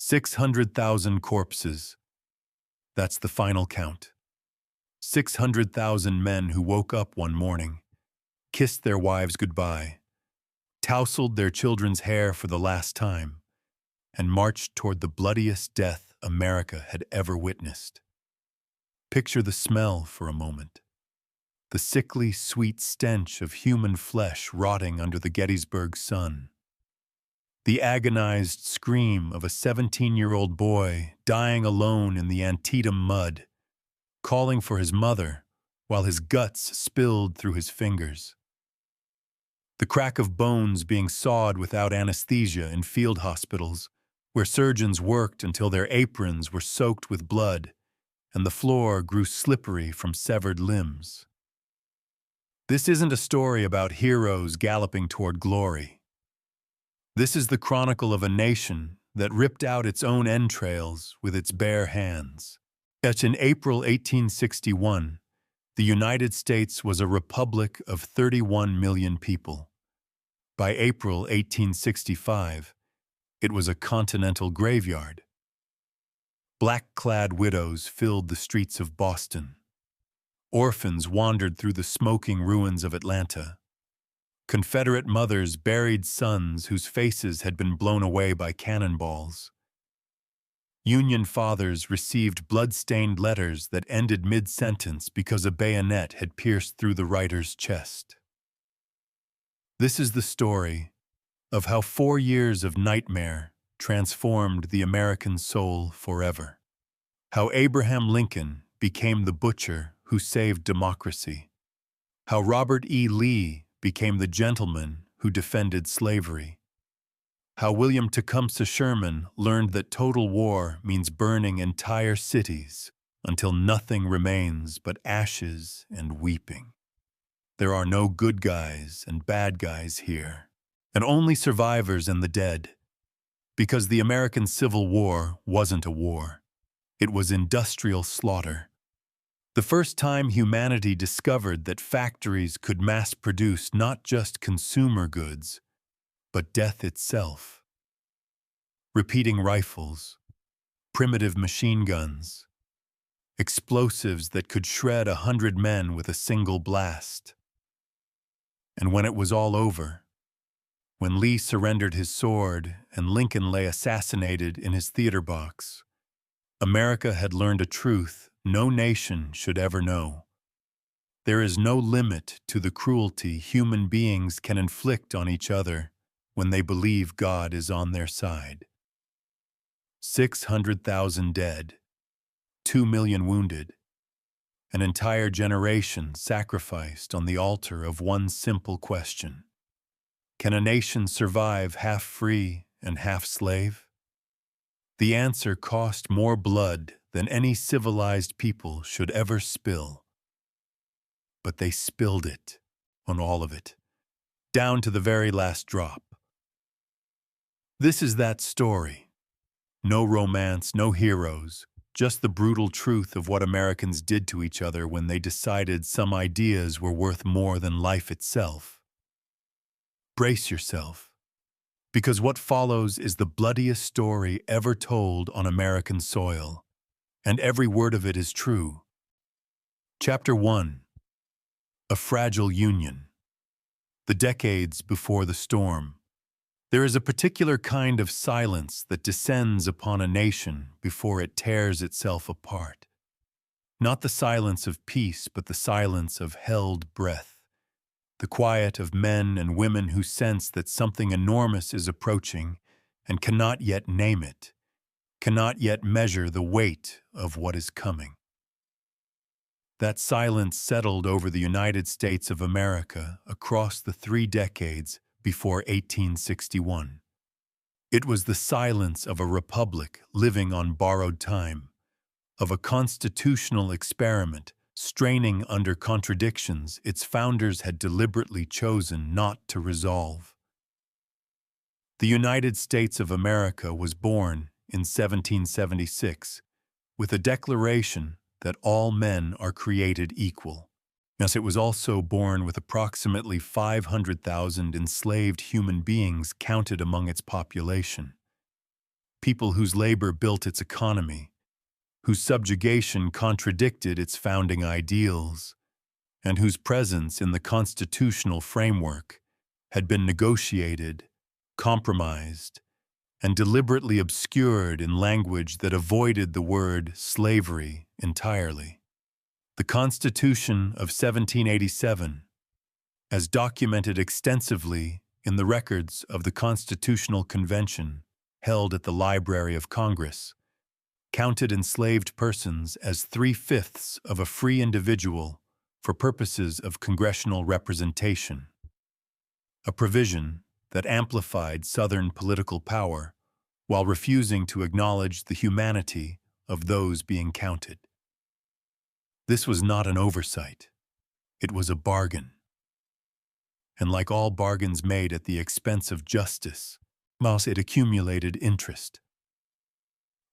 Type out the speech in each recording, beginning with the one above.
600,000 corpses. That's the final count. 600,000 men who woke up one morning, kissed their wives goodbye, tousled their children's hair for the last time, and marched toward the bloodiest death America had ever witnessed. Picture the smell for a moment. The sickly, sweet stench of human flesh rotting under the Gettysburg sun. The agonized scream of a 17-year-old boy dying alone in the Antietam mud, calling for his mother while his guts spilled through his fingers. The crack of bones being sawed without anesthesia in field hospitals, where surgeons worked until their aprons were soaked with blood and the floor grew slippery from severed limbs. This isn't a story about heroes galloping toward glory. This is the chronicle of a nation that ripped out its own entrails with its bare hands. Yet in April 1861, the United States was a republic of 31 million people. By April 1865, it was a continental graveyard. Black-clad widows filled the streets of Boston. Orphans wandered through the smoking ruins of Atlanta. Confederate mothers buried sons whose faces had been blown away by cannonballs. Union fathers received blood-stained letters that ended mid-sentence because a bayonet had pierced through the writer's chest. This is the story of how 4 years of nightmare transformed the American soul forever. How Abraham Lincoln became the butcher who saved democracy. How Robert E. Lee became the gentleman who defended slavery. How William Tecumseh Sherman learned that total war means burning entire cities until nothing remains but ashes and weeping. There are no good guys and bad guys here, and only survivors and the dead, because the American Civil War wasn't a war. It was industrial slaughter. The first time humanity discovered that factories could mass-produce not just consumer goods, but death itself. Repeating rifles, primitive machine guns, explosives that could shred 100 men with a single blast. And when it was all over, when Lee surrendered his sword and Lincoln lay assassinated in his theater box, America had learned a truth no nation should ever know. There is no limit to the cruelty human beings can inflict on each other when they believe God is on their side. 600,000 dead, 2 million wounded, an entire generation sacrificed on the altar of one simple question. Can a nation survive half free and half slave? The answer cost more blood than any civilized people should ever spill. But they spilled it, on all of it, down to the very last drop. This is that story. No romance, no heroes, just the brutal truth of what Americans did to each other when they decided some ideas were worth more than life itself. Brace yourself, because what follows is the bloodiest story ever told on American soil, and every word of it is true. Chapter 1. A Fragile Union. The decades before the storm. There is a particular kind of silence that descends upon a nation before it tears itself apart. Not the silence of peace, but the silence of held breath. The quiet of men and women who sense that something enormous is approaching and cannot yet name it, cannot yet measure the weight of what is coming. That silence settled over the United States of America across the 3 decades before 1861. It was the silence of a republic living on borrowed time, of a constitutional experiment straining under contradictions its founders had deliberately chosen not to resolve. The United States of America was born in 1776 with a declaration that all men are created equal. Yes, it was also born with approximately 500,000 enslaved human beings counted among its population. people whose labor built its economy, whose subjugation contradicted its founding ideals, and whose presence in the constitutional framework had been negotiated, compromised, and deliberately obscured in language that avoided the word slavery entirely. The Constitution of 1787, as documented extensively in the records of the Constitutional Convention held at the Library of Congress, counted enslaved persons as 3/5 of a free individual for purposes of congressional representation, a provision that amplified Southern political power while refusing to acknowledge the humanity of those being counted. This was not an oversight. It was a bargain. And like all bargains made at the expense of justice, it accumulated interest.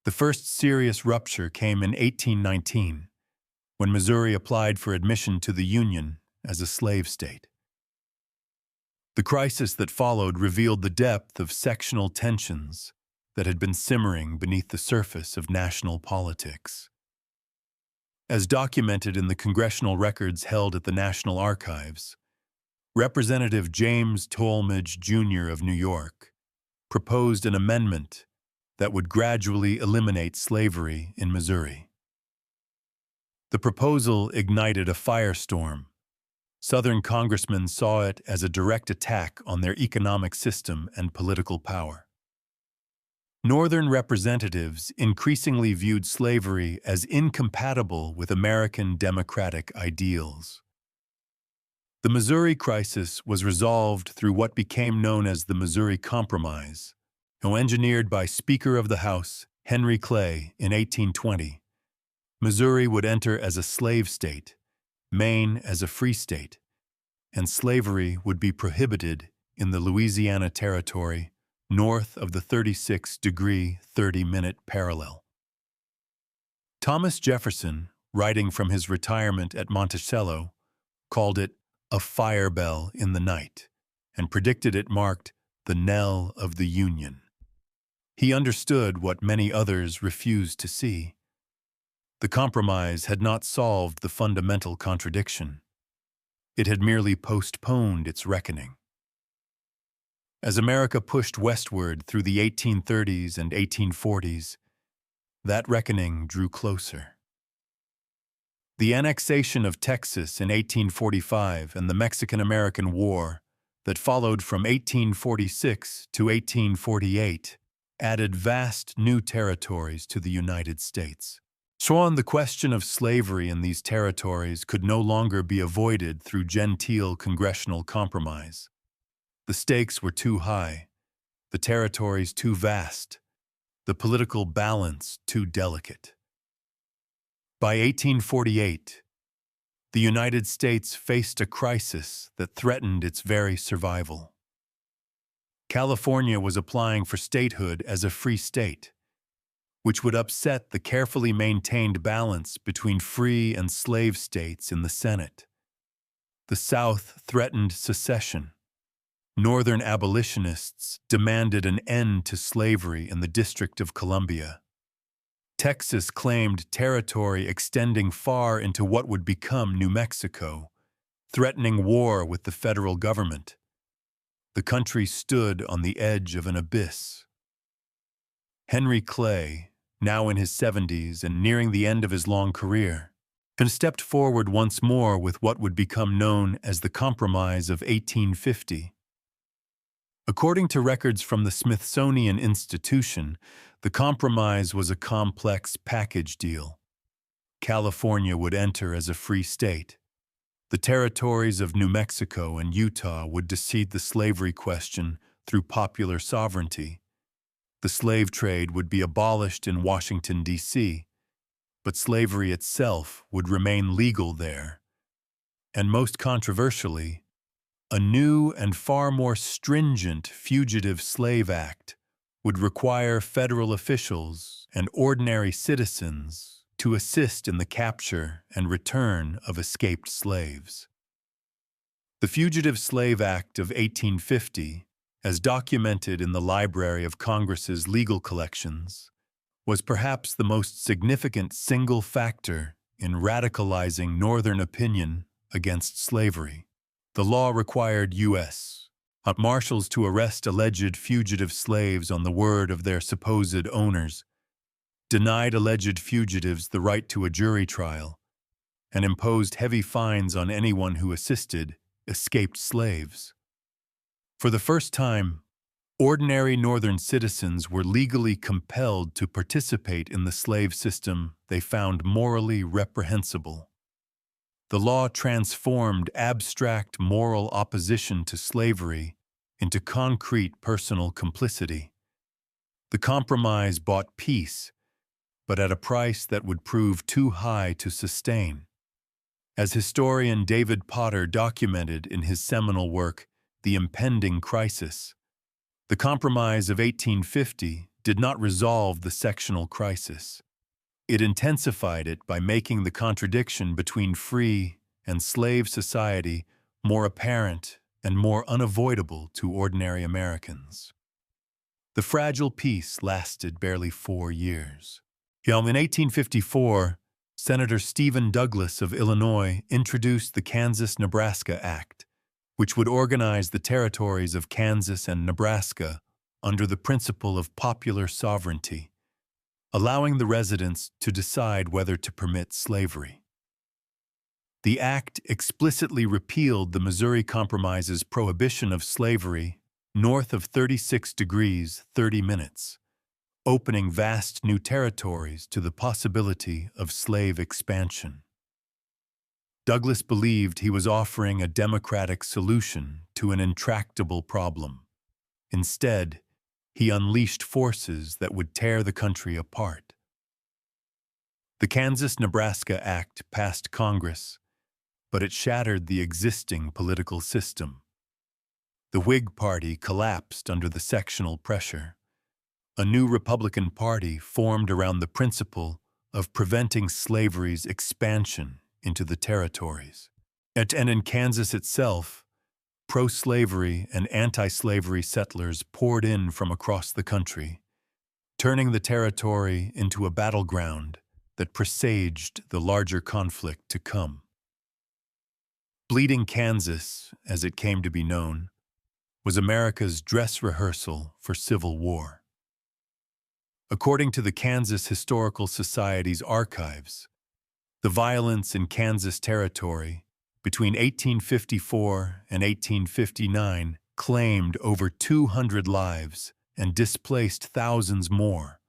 The first serious rupture came in 1819, when Missouri applied for admission to the Union as a slave state. The crisis that followed revealed the depth of sectional tensions that had been simmering beneath the surface of national politics. As documented in the congressional records held at the National Archives, Representative James Tolmage, Jr. of New York proposed an amendment that would gradually eliminate slavery in Missouri. The proposal ignited a firestorm. Southern congressmen saw it as a direct attack on their economic system and political power. Northern representatives increasingly viewed slavery as incompatible with American democratic ideals. The Missouri crisis was resolved through what became known as the Missouri Compromise, engineered by Speaker of the House Henry Clay in 1820. Missouri would enter as a slave state, Maine as a free state, and slavery would be prohibited in the Louisiana Territory north of the 36-degree 30-minute parallel. Thomas Jefferson, writing from his retirement at Monticello, called it a fire bell in the night and predicted it marked the knell of the Union. He understood what many others refused to see. The compromise had not solved the fundamental contradiction. It had merely postponed its reckoning. As America pushed westward through the 1830s and 1840s, that reckoning drew closer. The annexation of Texas in 1845 and the Mexican-American War that followed from 1846 to 1848 added vast new territories to the United States. So the question of slavery in these territories could no longer be avoided through genteel congressional compromise. The stakes were too high, the territories too vast, the political balance too delicate. By 1848, the United States faced a crisis that threatened its very survival. California was applying for statehood as a free state, which would upset the carefully maintained balance between free and slave states in the Senate. The South threatened secession. Northern abolitionists demanded an end to slavery in the District of Columbia. Texas claimed territory extending far into what would become New Mexico, threatening war with the federal government. The country stood on the edge of an abyss. Henry Clay, now in his 70s and nearing the end of his long career, stepped forward once more with what would become known as the Compromise of 1850. According to records from the Smithsonian Institution, the compromise was a complex package deal. California would enter as a free state. The territories of New Mexico and Utah would decide the slavery question through popular sovereignty. The slave trade would be abolished in Washington, D.C., but slavery itself would remain legal there. And most controversially, a new and far more stringent Fugitive Slave Act would require federal officials and ordinary citizens to assist in the capture and return of escaped slaves. The Fugitive Slave Act of 1850, as documented in the Library of Congress's legal collections, was perhaps the most significant single factor in radicalizing Northern opinion against slavery. The law required U.S. marshals to arrest alleged fugitive slaves on the word of their supposed owners, denied alleged fugitives the right to a jury trial, and imposed heavy fines on anyone who assisted escaped slaves. For the first time, ordinary Northern citizens were legally compelled to participate in the slave system they found morally reprehensible. The law transformed abstract moral opposition to slavery into concrete personal complicity. The compromise bought peace, but at a price that would prove too high to sustain. As historian David Potter documented in his seminal work, The Impending Crisis, the Compromise of 1850 did not resolve the sectional crisis. It intensified it by making the contradiction between free and slave society more apparent and more unavoidable to ordinary Americans. The fragile peace lasted barely 4 years. In 1854, Senator Stephen Douglas of Illinois introduced the Kansas-Nebraska Act, which would organize the territories of Kansas and Nebraska under the principle of popular sovereignty, allowing the residents to decide whether to permit slavery. The act explicitly repealed the Missouri Compromise's prohibition of slavery north of 36 degrees 30 minutes, opening vast new territories to the possibility of slave expansion. Douglas believed he was offering a democratic solution to an intractable problem. Instead, he unleashed forces that would tear the country apart. The Kansas-Nebraska Act passed Congress, but it shattered the existing political system. The Whig Party collapsed under the sectional pressure. A new Republican Party formed around the principle of preventing slavery's expansion into the territories. And in Kansas itself, pro-slavery and anti-slavery settlers poured in from across the country, turning the territory into a battleground that presaged the larger conflict to come. Bleeding Kansas, as it came to be known, was America's dress rehearsal for civil war. According to the Kansas Historical Society's archives, the violence in Kansas Territory between 1854 and 1859 claimed over 200 lives and displaced thousands more.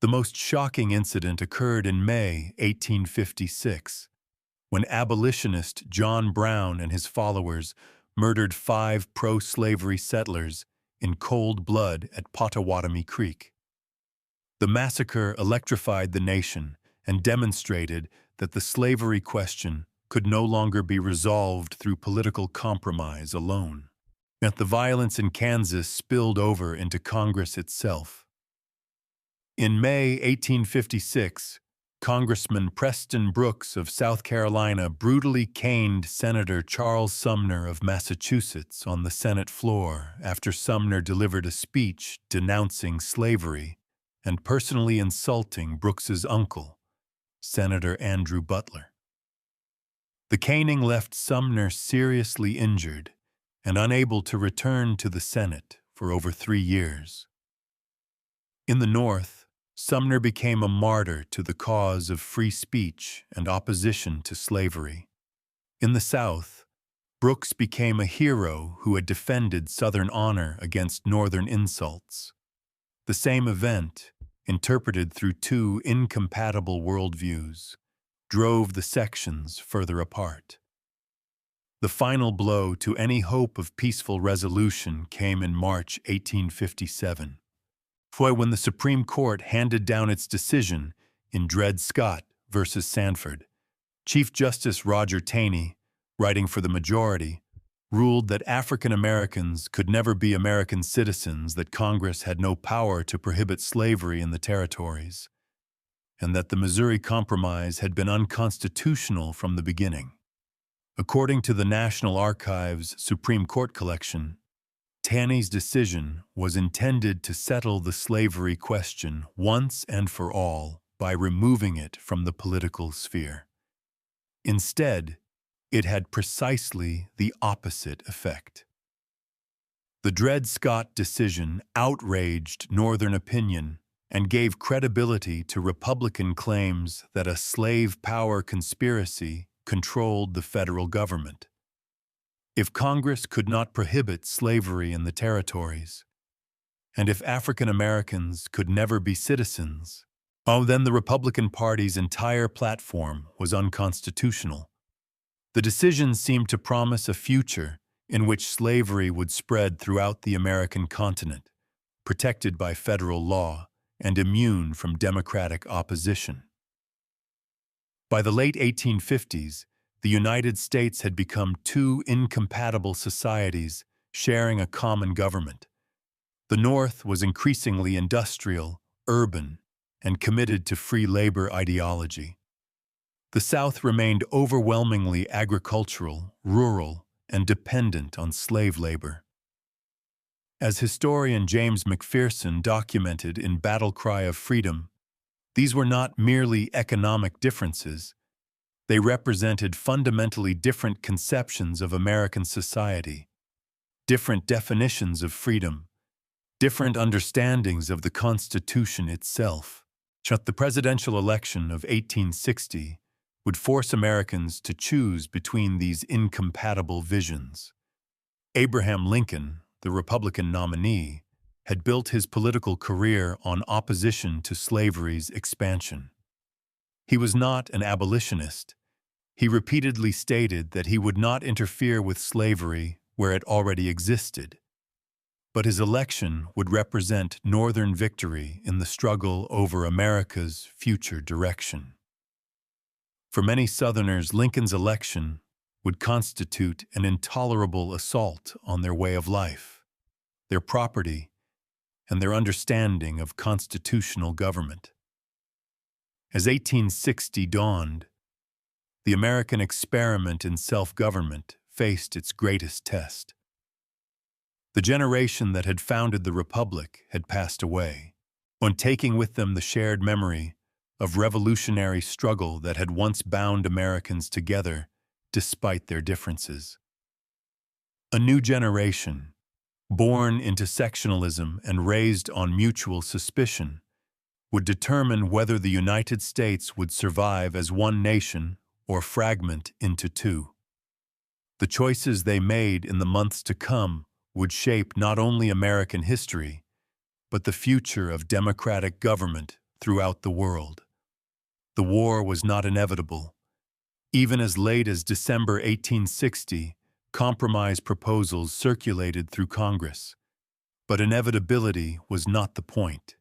The most shocking incident occurred in May 1856, when abolitionist John Brown and his followers murdered 5 pro-slavery settlers in cold blood at Pottawatomie Creek. The massacre electrified the nation and demonstrated that the slavery question could no longer be resolved through political compromise alone. Yet the violence in Kansas spilled over into Congress itself. In May 1856, Congressman Preston Brooks of South Carolina brutally caned Senator Charles Sumner of Massachusetts on the Senate floor after Sumner delivered a speech denouncing slavery and personally insulting Brooks's uncle, Senator Andrew Butler. The caning left Sumner seriously injured and unable to return to the Senate for over 3 years. In the North, Sumner became a martyr to the cause of free speech and opposition to slavery. In the South, Brooks became a hero who had defended Southern honor against Northern insults. The same event, interpreted through 2 incompatible worldviews, drove the sections further apart. The final blow to any hope of peaceful resolution came in March 1857. When the Supreme Court handed down its decision in Dred Scott v. Sanford. Chief Justice Roger Taney, writing for the majority, ruled that African Americans could never be American citizens, that Congress had no power to prohibit slavery in the territories, and that the Missouri Compromise had been unconstitutional from the beginning. According to the National Archives Supreme Court collection, Taney's decision was intended to settle the slavery question once and for all by removing it from the political sphere. Instead, it had precisely the opposite effect. The Dred Scott decision outraged Northern opinion and gave credibility to Republican claims that a slave power conspiracy controlled the federal government. If Congress could not prohibit slavery in the territories, and if African Americans could never be citizens, then the Republican Party's entire platform was unconstitutional. The decision seemed to promise a future in which slavery would spread throughout the American continent, protected by federal law and immune from Democratic opposition. By the late 1850s, the United States had become two incompatible societies sharing a common government. The North was increasingly industrial, urban, and committed to free labor ideology. The South remained overwhelmingly agricultural, rural, and dependent on slave labor. As historian James McPherson documented in Battle Cry of Freedom, these were not merely economic differences. They represented fundamentally different conceptions of American society, different definitions of freedom, different understandings of the Constitution itself. The presidential election of 1860 would force Americans to choose between these incompatible visions. Abraham Lincoln, the Republican nominee, had built his political career on opposition to slavery's expansion. He was not an abolitionist. He repeatedly stated that he would not interfere with slavery where it already existed. But his election would represent Northern victory in the struggle over America's future direction. For many Southerners, Lincoln's election would constitute an intolerable assault on their way of life, their property, and their understanding of constitutional government. As 1860 dawned, the American experiment in self-government faced its greatest test. The generation that had founded the Republic had passed away, taking with them the shared memory of revolutionary struggle that had once bound Americans together despite their differences. A new generation, born into sectionalism and raised on mutual suspicion, would determine whether the United States would survive as one nation or fragment into two. The choices they made in the months to come would shape not only American history, but the future of democratic government throughout the world. The war was not inevitable. Even as late as December 1860, compromise proposals circulated through Congress. But inevitability was not the point.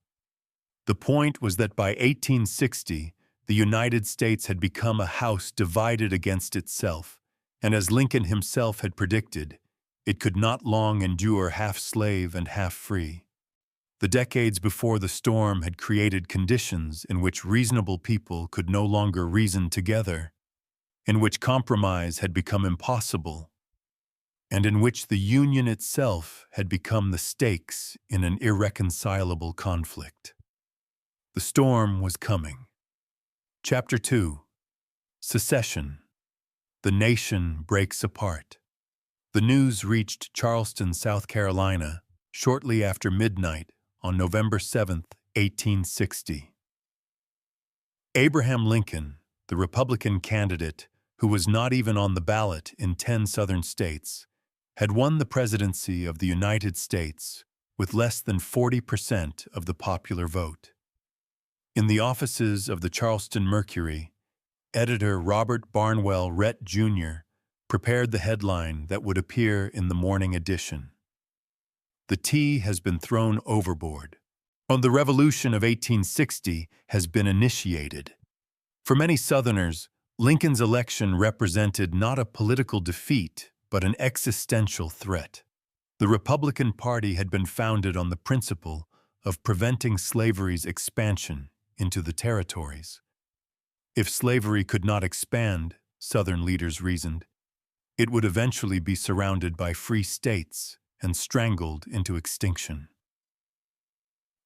The point was that by 1860, the United States had become a house divided against itself, and as Lincoln himself had predicted, it could not long endure half slave and half free. The decades before the storm had created conditions in which reasonable people could no longer reason together, in which compromise had become impossible, and in which the Union itself had become the stakes in an irreconcilable conflict. The storm was coming. Chapter 2. Secession. The nation breaks apart. The news reached Charleston, South Carolina, shortly after midnight on November 7, 1860. Abraham Lincoln, the Republican candidate who was not even on the ballot in 10 Southern states, had won the presidency of the United States with less than 40% of the popular vote. In the offices of the Charleston Mercury, editor Robert Barnwell Rhett, Jr. prepared the headline that would appear in the morning edition. The tea has been thrown overboard. The Revolution of 1860 has been initiated. For many Southerners, Lincoln's election represented not a political defeat, but an existential threat. The Republican Party had been founded on the principle of preventing slavery's expansion into the territories. If slavery could not expand, Southern leaders reasoned, it would eventually be surrounded by free states and strangled into extinction.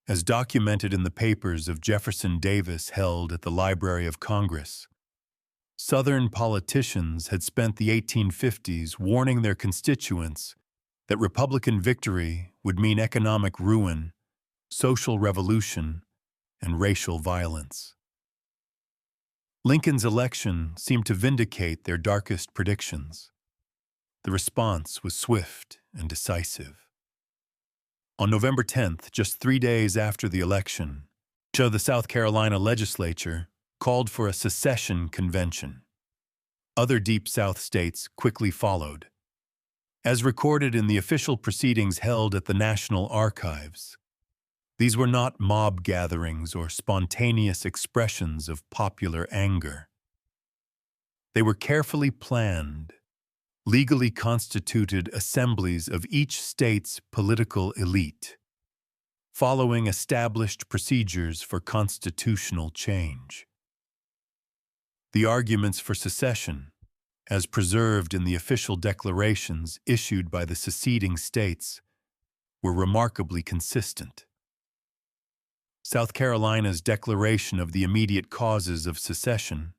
As documented in the papers of Jefferson Davis held at the Library of Congress, Southern politicians had spent the 1850s warning their constituents that Republican victory would mean economic ruin, social revolution, and racial violence. Lincoln's election seemed to vindicate their darkest predictions. The response was swift and decisive. On November 10th, just 3 days after the election, the South Carolina legislature called for a secession convention. Other Deep South states quickly followed. As recorded in the official proceedings held at the National Archives, these were not mob gatherings or spontaneous expressions of popular anger. They were carefully planned, legally constituted assemblies of each state's political elite, following established procedures for constitutional change. The arguments for secession, as preserved in the official declarations issued by the seceding states, were remarkably consistent. South Carolina's declaration of the immediate causes of secession,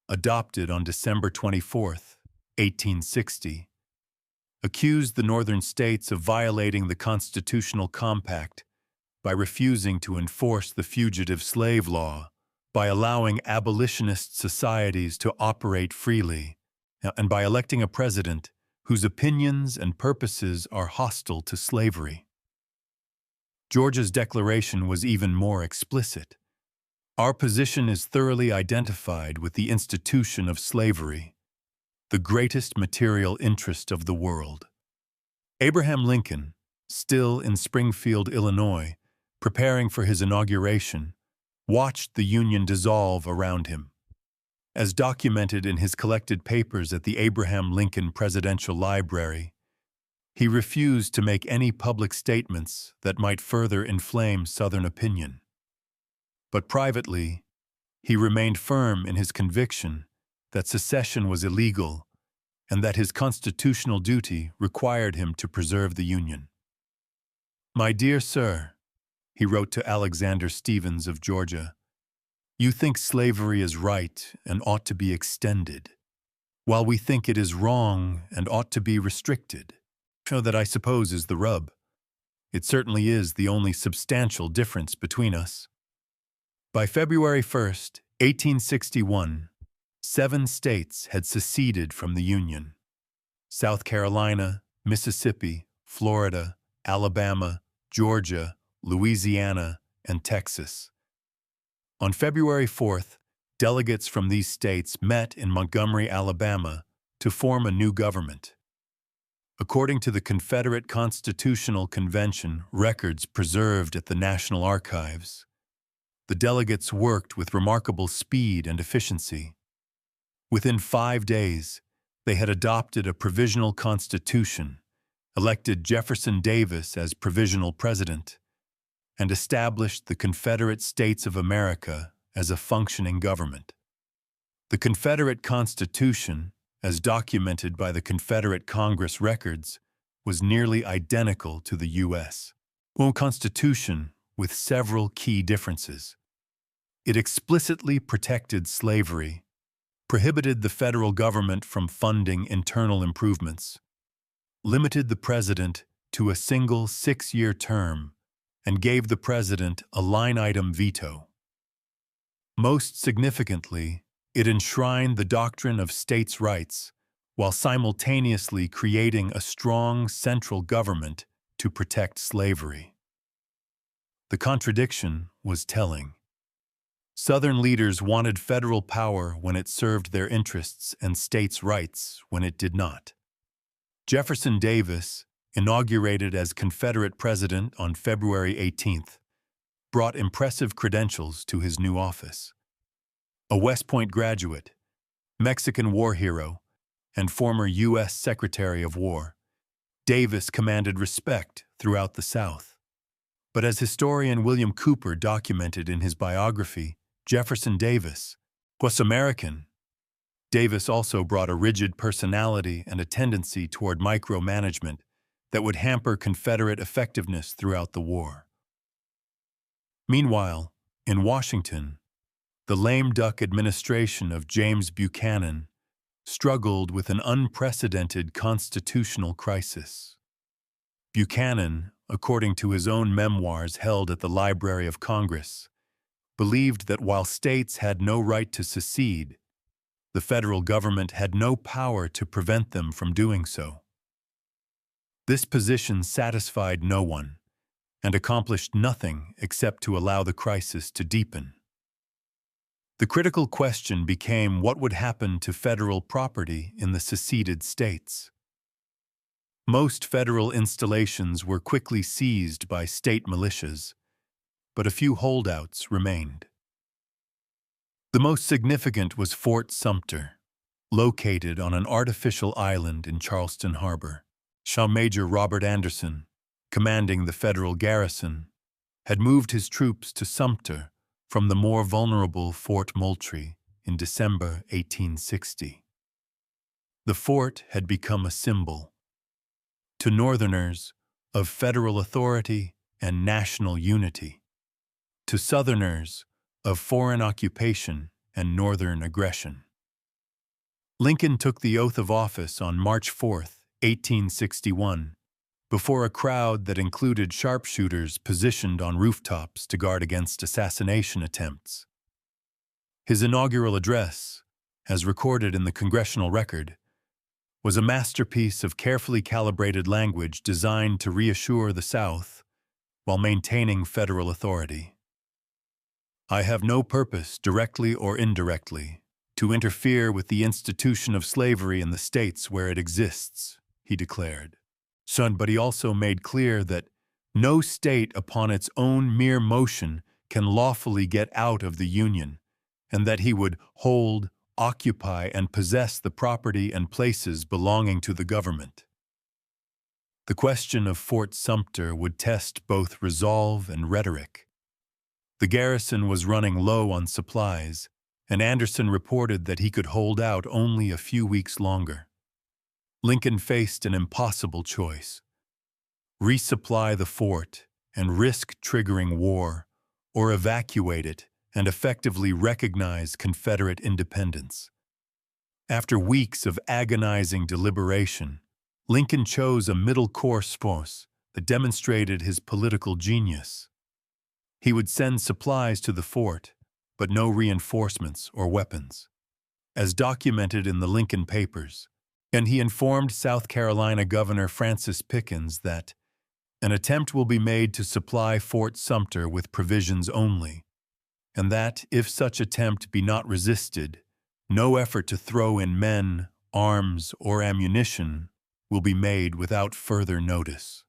adopted on December 24, 1860, accused the northern states of violating the constitutional compact by refusing to enforce the fugitive slave law, by allowing abolitionist societies to operate freely, and by electing a president whose opinions and purposes are hostile to slavery. Georgia's declaration was even more explicit. Our position is thoroughly identified with the institution of slavery, the greatest material interest of the world. Abraham Lincoln, still in Springfield, Illinois, preparing for his inauguration, watched the Union dissolve around him. As documented in his collected papers at the Abraham Lincoln Presidential Library, he refused to make any public statements that might further inflame Southern opinion. But privately, he remained firm in his conviction that secession was illegal and that his constitutional duty required him to preserve the Union. "My dear sir," he wrote to Alexander Stephens of Georgia, "you think slavery is right and ought to be extended, while we think it is wrong and ought to be restricted. So that, I suppose, is the rub. It certainly is the only substantial difference between us." By February 1st, 1861, 7 states had seceded from the Union: South Carolina, Mississippi, Florida, Alabama, Georgia, Louisiana, and Texas. On February 4th, delegates from these states met in Montgomery, Alabama, to form a new government. According to the Confederate Constitutional Convention records preserved at the National Archives, the delegates worked with remarkable speed and efficiency. Within 5 days, they had adopted a provisional constitution, elected Jefferson Davis as provisional president, and established the Confederate States of America as a functioning government. The Confederate Constitution, as documented by the Confederate Congress records, was nearly identical to the U.S. Constitution with several key differences. It explicitly protected slavery, prohibited the federal government from funding internal improvements, limited the president to a single 6-year term, and gave the president a line-item veto. Most significantly, it enshrined the doctrine of states' rights while simultaneously creating a strong central government to protect slavery. The contradiction was telling. Southern leaders wanted federal power when it served their interests and states' rights when it did not. Jefferson Davis, inaugurated as Confederate president on February 18th, brought impressive credentials to his new office. A West Point graduate, Mexican war hero, and former U.S. Secretary of War, Davis commanded respect throughout the South. But as historian William Cooper documented in his biography, Jefferson Davis was American. Davis also brought a rigid personality and a tendency toward micromanagement that would hamper Confederate effectiveness throughout the war. Meanwhile, in Washington, the lame duck administration of James Buchanan struggled with an unprecedented constitutional crisis. Buchanan, according to his own memoirs held at the Library of Congress, believed that while states had no right to secede, the federal government had no power to prevent them from doing so. This position satisfied no one and accomplished nothing except to allow the crisis to deepen. The critical question became what would happen to federal property in the seceded states. Most federal installations were quickly seized by state militias, but a few holdouts remained. The most significant was Fort Sumter, located on an artificial island in Charleston Harbor. Major Robert Anderson, commanding the federal garrison, had moved his troops to Sumter from the more vulnerable Fort Moultrie in December 1860. The fort had become a symbol, to Northerners, of federal authority and national unity, to Southerners, of foreign occupation and Northern aggression. Lincoln took the oath of office on March 4, 1861, before a crowd that included sharpshooters positioned on rooftops to guard against assassination attempts. His inaugural address, as recorded in the Congressional Record, was a masterpiece of carefully calibrated language designed to reassure the South while maintaining federal authority. "I have no purpose, directly or indirectly, to interfere with the institution of slavery in the states where it exists," he declared. But he also made clear that no state upon its own mere motion can lawfully get out of the Union, and that he would hold, occupy, and possess the property and places belonging to the government. The question of Fort Sumter would test both resolve and rhetoric. The garrison was running low on supplies, and Anderson reported that he could hold out only a few weeks longer. Lincoln faced an impossible choice: resupply the fort and risk triggering war, or evacuate it and effectively recognize Confederate independence. After weeks of agonizing deliberation, Lincoln chose a middle course that demonstrated his political genius. He would send supplies to the fort, but no reinforcements or weapons, as documented in the Lincoln Papers, and he informed South Carolina Governor Francis Pickens that an attempt will be made to supply Fort Sumter with provisions only, and that, if such attempt be not resisted, no effort to throw in men, arms, or ammunition will be made without further notice.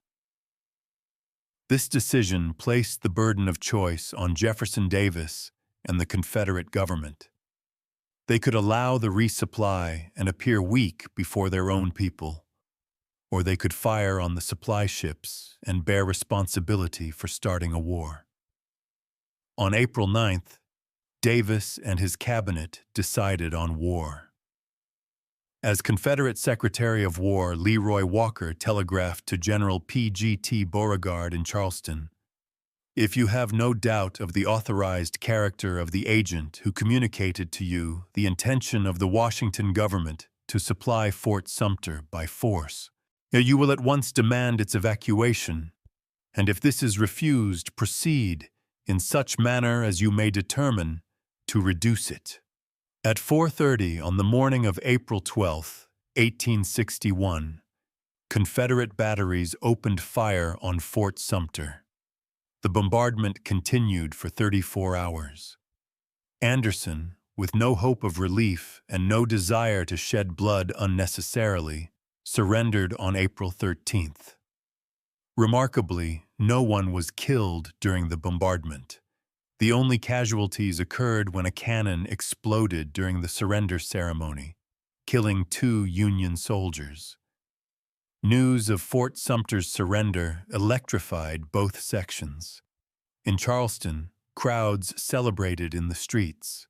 This decision placed the burden of choice on Jefferson Davis and the Confederate government. They could allow the resupply and appear weak before their own people, or they could fire on the supply ships and bear responsibility for starting a war. On April 9th, Davis and his cabinet decided on war. As Confederate Secretary of War, Leroy Walker telegraphed to General P.G.T. Beauregard in Charleston, "If you have no doubt of the authorized character of the agent who communicated to you the intention of the Washington government to supply Fort Sumter by force, you will at once demand its evacuation, and if this is refused, proceed, in such manner as you may determine, to reduce it." At 4:30 on the morning of April 12, 1861, Confederate batteries opened fire on Fort Sumter. The bombardment continued for 34 hours. Anderson, with no hope of relief and no desire to shed blood unnecessarily, surrendered on April 13th. Remarkably, no one was killed during the bombardment. The only casualties occurred when a cannon exploded during the surrender ceremony, killing 2 Union soldiers. News of Fort Sumter's surrender electrified both sections. In Charleston, crowds celebrated in the streets.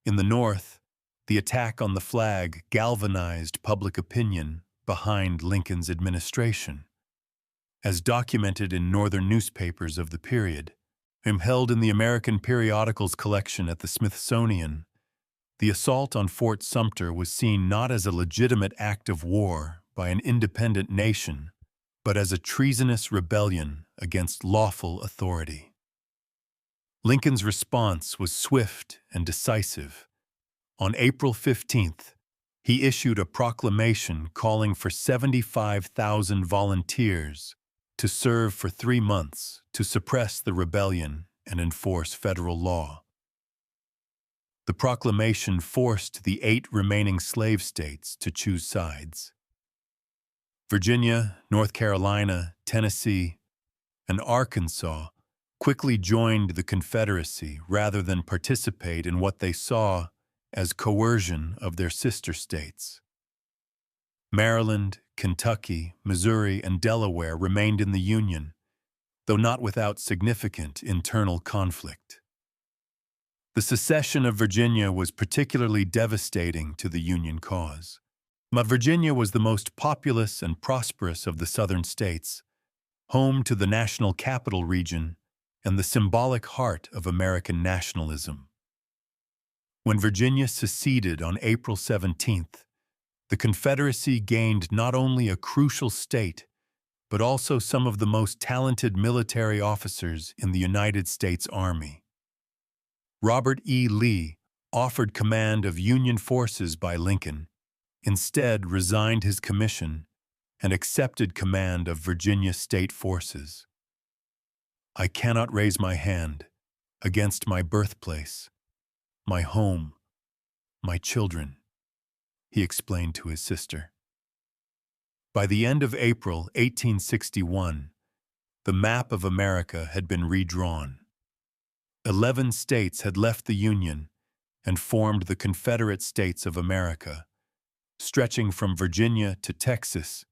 In the North, the attack on the flag galvanized public opinion behind Lincoln's administration. as documented in northern newspapers of the period, and held in the American Periodicals collection at the Smithsonian. The assault on Fort Sumter was seen not as a legitimate act of war by an independent nation, but as a treasonous rebellion against lawful authority. Lincoln's response was swift and decisive. On April 15th, he issued a proclamation calling for 75,000 volunteers to serve for 3 months to suppress the rebellion and enforce federal law. The proclamation forced the 8 remaining slave states to choose sides. Virginia, North Carolina, Tennessee, and Arkansas quickly joined the Confederacy rather than participate in what they saw as coercion of their sister states. Maryland, Kentucky, Missouri, and Delaware remained in the Union, though not without significant internal conflict. The secession of Virginia was particularly devastating to the Union cause. Virginia was the most populous and prosperous of the southern states, home to the national capital region and the symbolic heart of American nationalism. When Virginia seceded on April 17th, the Confederacy gained not only a crucial state, but also some of the most talented military officers in the United States Army. Robert E. Lee, offered command of Union forces by Lincoln, instead resigned his commission and accepted command of Virginia state forces. "I cannot raise my hand against my birthplace, my home, my children," he explained to his sister. By the end of April 1861, the map of America had been redrawn. 11 states had left the Union and formed the Confederate States of America, stretching from Virginia to Texas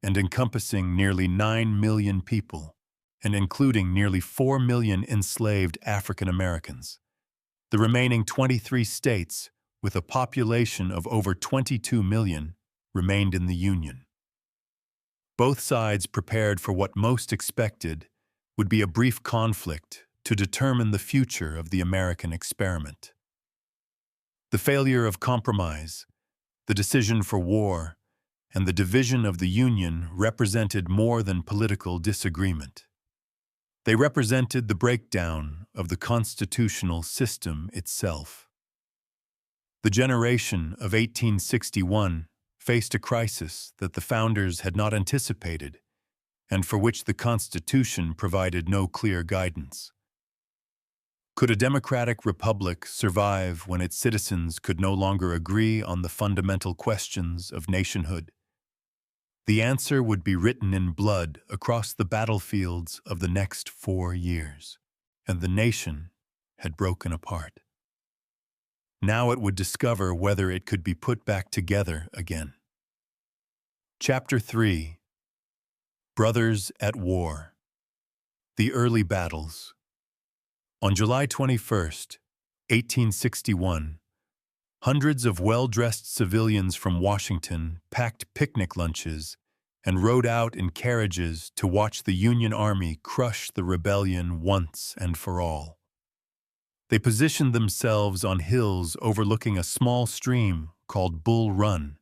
and encompassing nearly 9 million people, and including nearly 4 million enslaved African Americans. The remaining 23 states, with a population of over 22 million, remained in the Union. Both sides prepared for what most expected would be a brief conflict to determine the future of the American experiment. The failure of compromise, the decision for war, and the division of the Union represented more than political disagreement. They represented the breakdown of the constitutional system itself. The generation of 1861 faced a crisis that the founders had not anticipated, and for which the Constitution provided no clear guidance. Could a democratic republic survive when its citizens could no longer agree on the fundamental questions of nationhood? The answer would be written in blood across the battlefields of the next 4 years, and the nation had broken apart. Now it would discover whether it could be put back together again. Chapter 3: Brothers at War. The Early Battles. On July 21, 1861, hundreds of well-dressed civilians from Washington packed picnic lunches and rode out in carriages to watch the Union Army crush the rebellion once and for all. They positioned themselves on hills overlooking a small stream called Bull Run,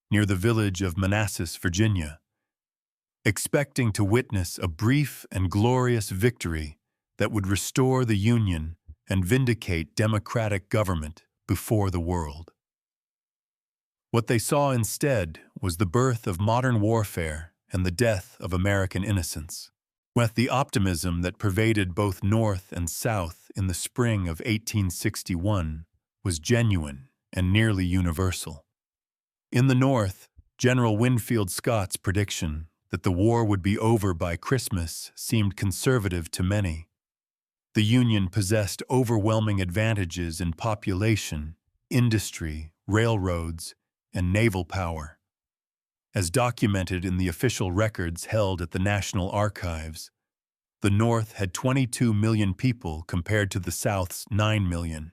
near the village of Manassas, Virginia, expecting to witness a brief and glorious victory that would restore the Union and vindicate democratic government before the world. What they saw instead was the birth of modern warfare and the death of American innocence. With the optimism that pervaded both North and South in the spring of 1861 was genuine and nearly universal. In the North, General Winfield Scott's prediction that the war would be over by Christmas seemed conservative to many. The Union possessed overwhelming advantages in population, industry, railroads, and naval power. As documented in the official records held at the National Archives, the North had 22 million people compared to the South's 9 million,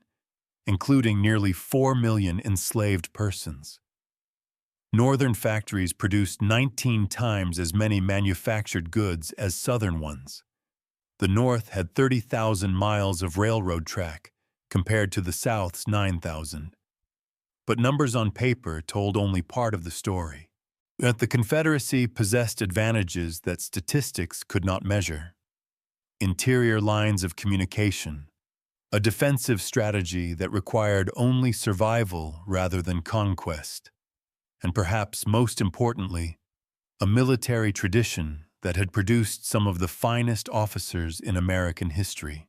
including nearly 4 million enslaved persons. Northern factories produced 19 times as many manufactured goods as Southern ones. The North had 30,000 miles of railroad track, compared to the South's 9,000. But numbers on paper told only part of the story. Yet the Confederacy possessed advantages that statistics could not measure. Interior lines of communication, a defensive strategy that required only survival rather than conquest, and perhaps most importantly, a military tradition that had produced some of the finest officers in American history.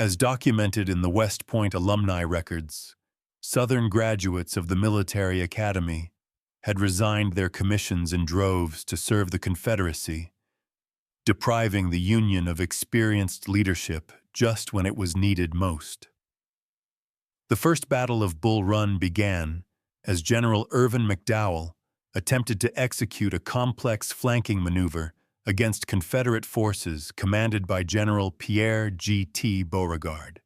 As documented in the West Point alumni records, Southern graduates of the military academy had resigned their commissions in droves to serve the Confederacy, depriving the Union of experienced leadership just when it was needed most. The First Battle of Bull Run began as General Irvin McDowell attempted to execute a complex flanking maneuver against Confederate forces commanded by General Pierre G.T. Beauregard.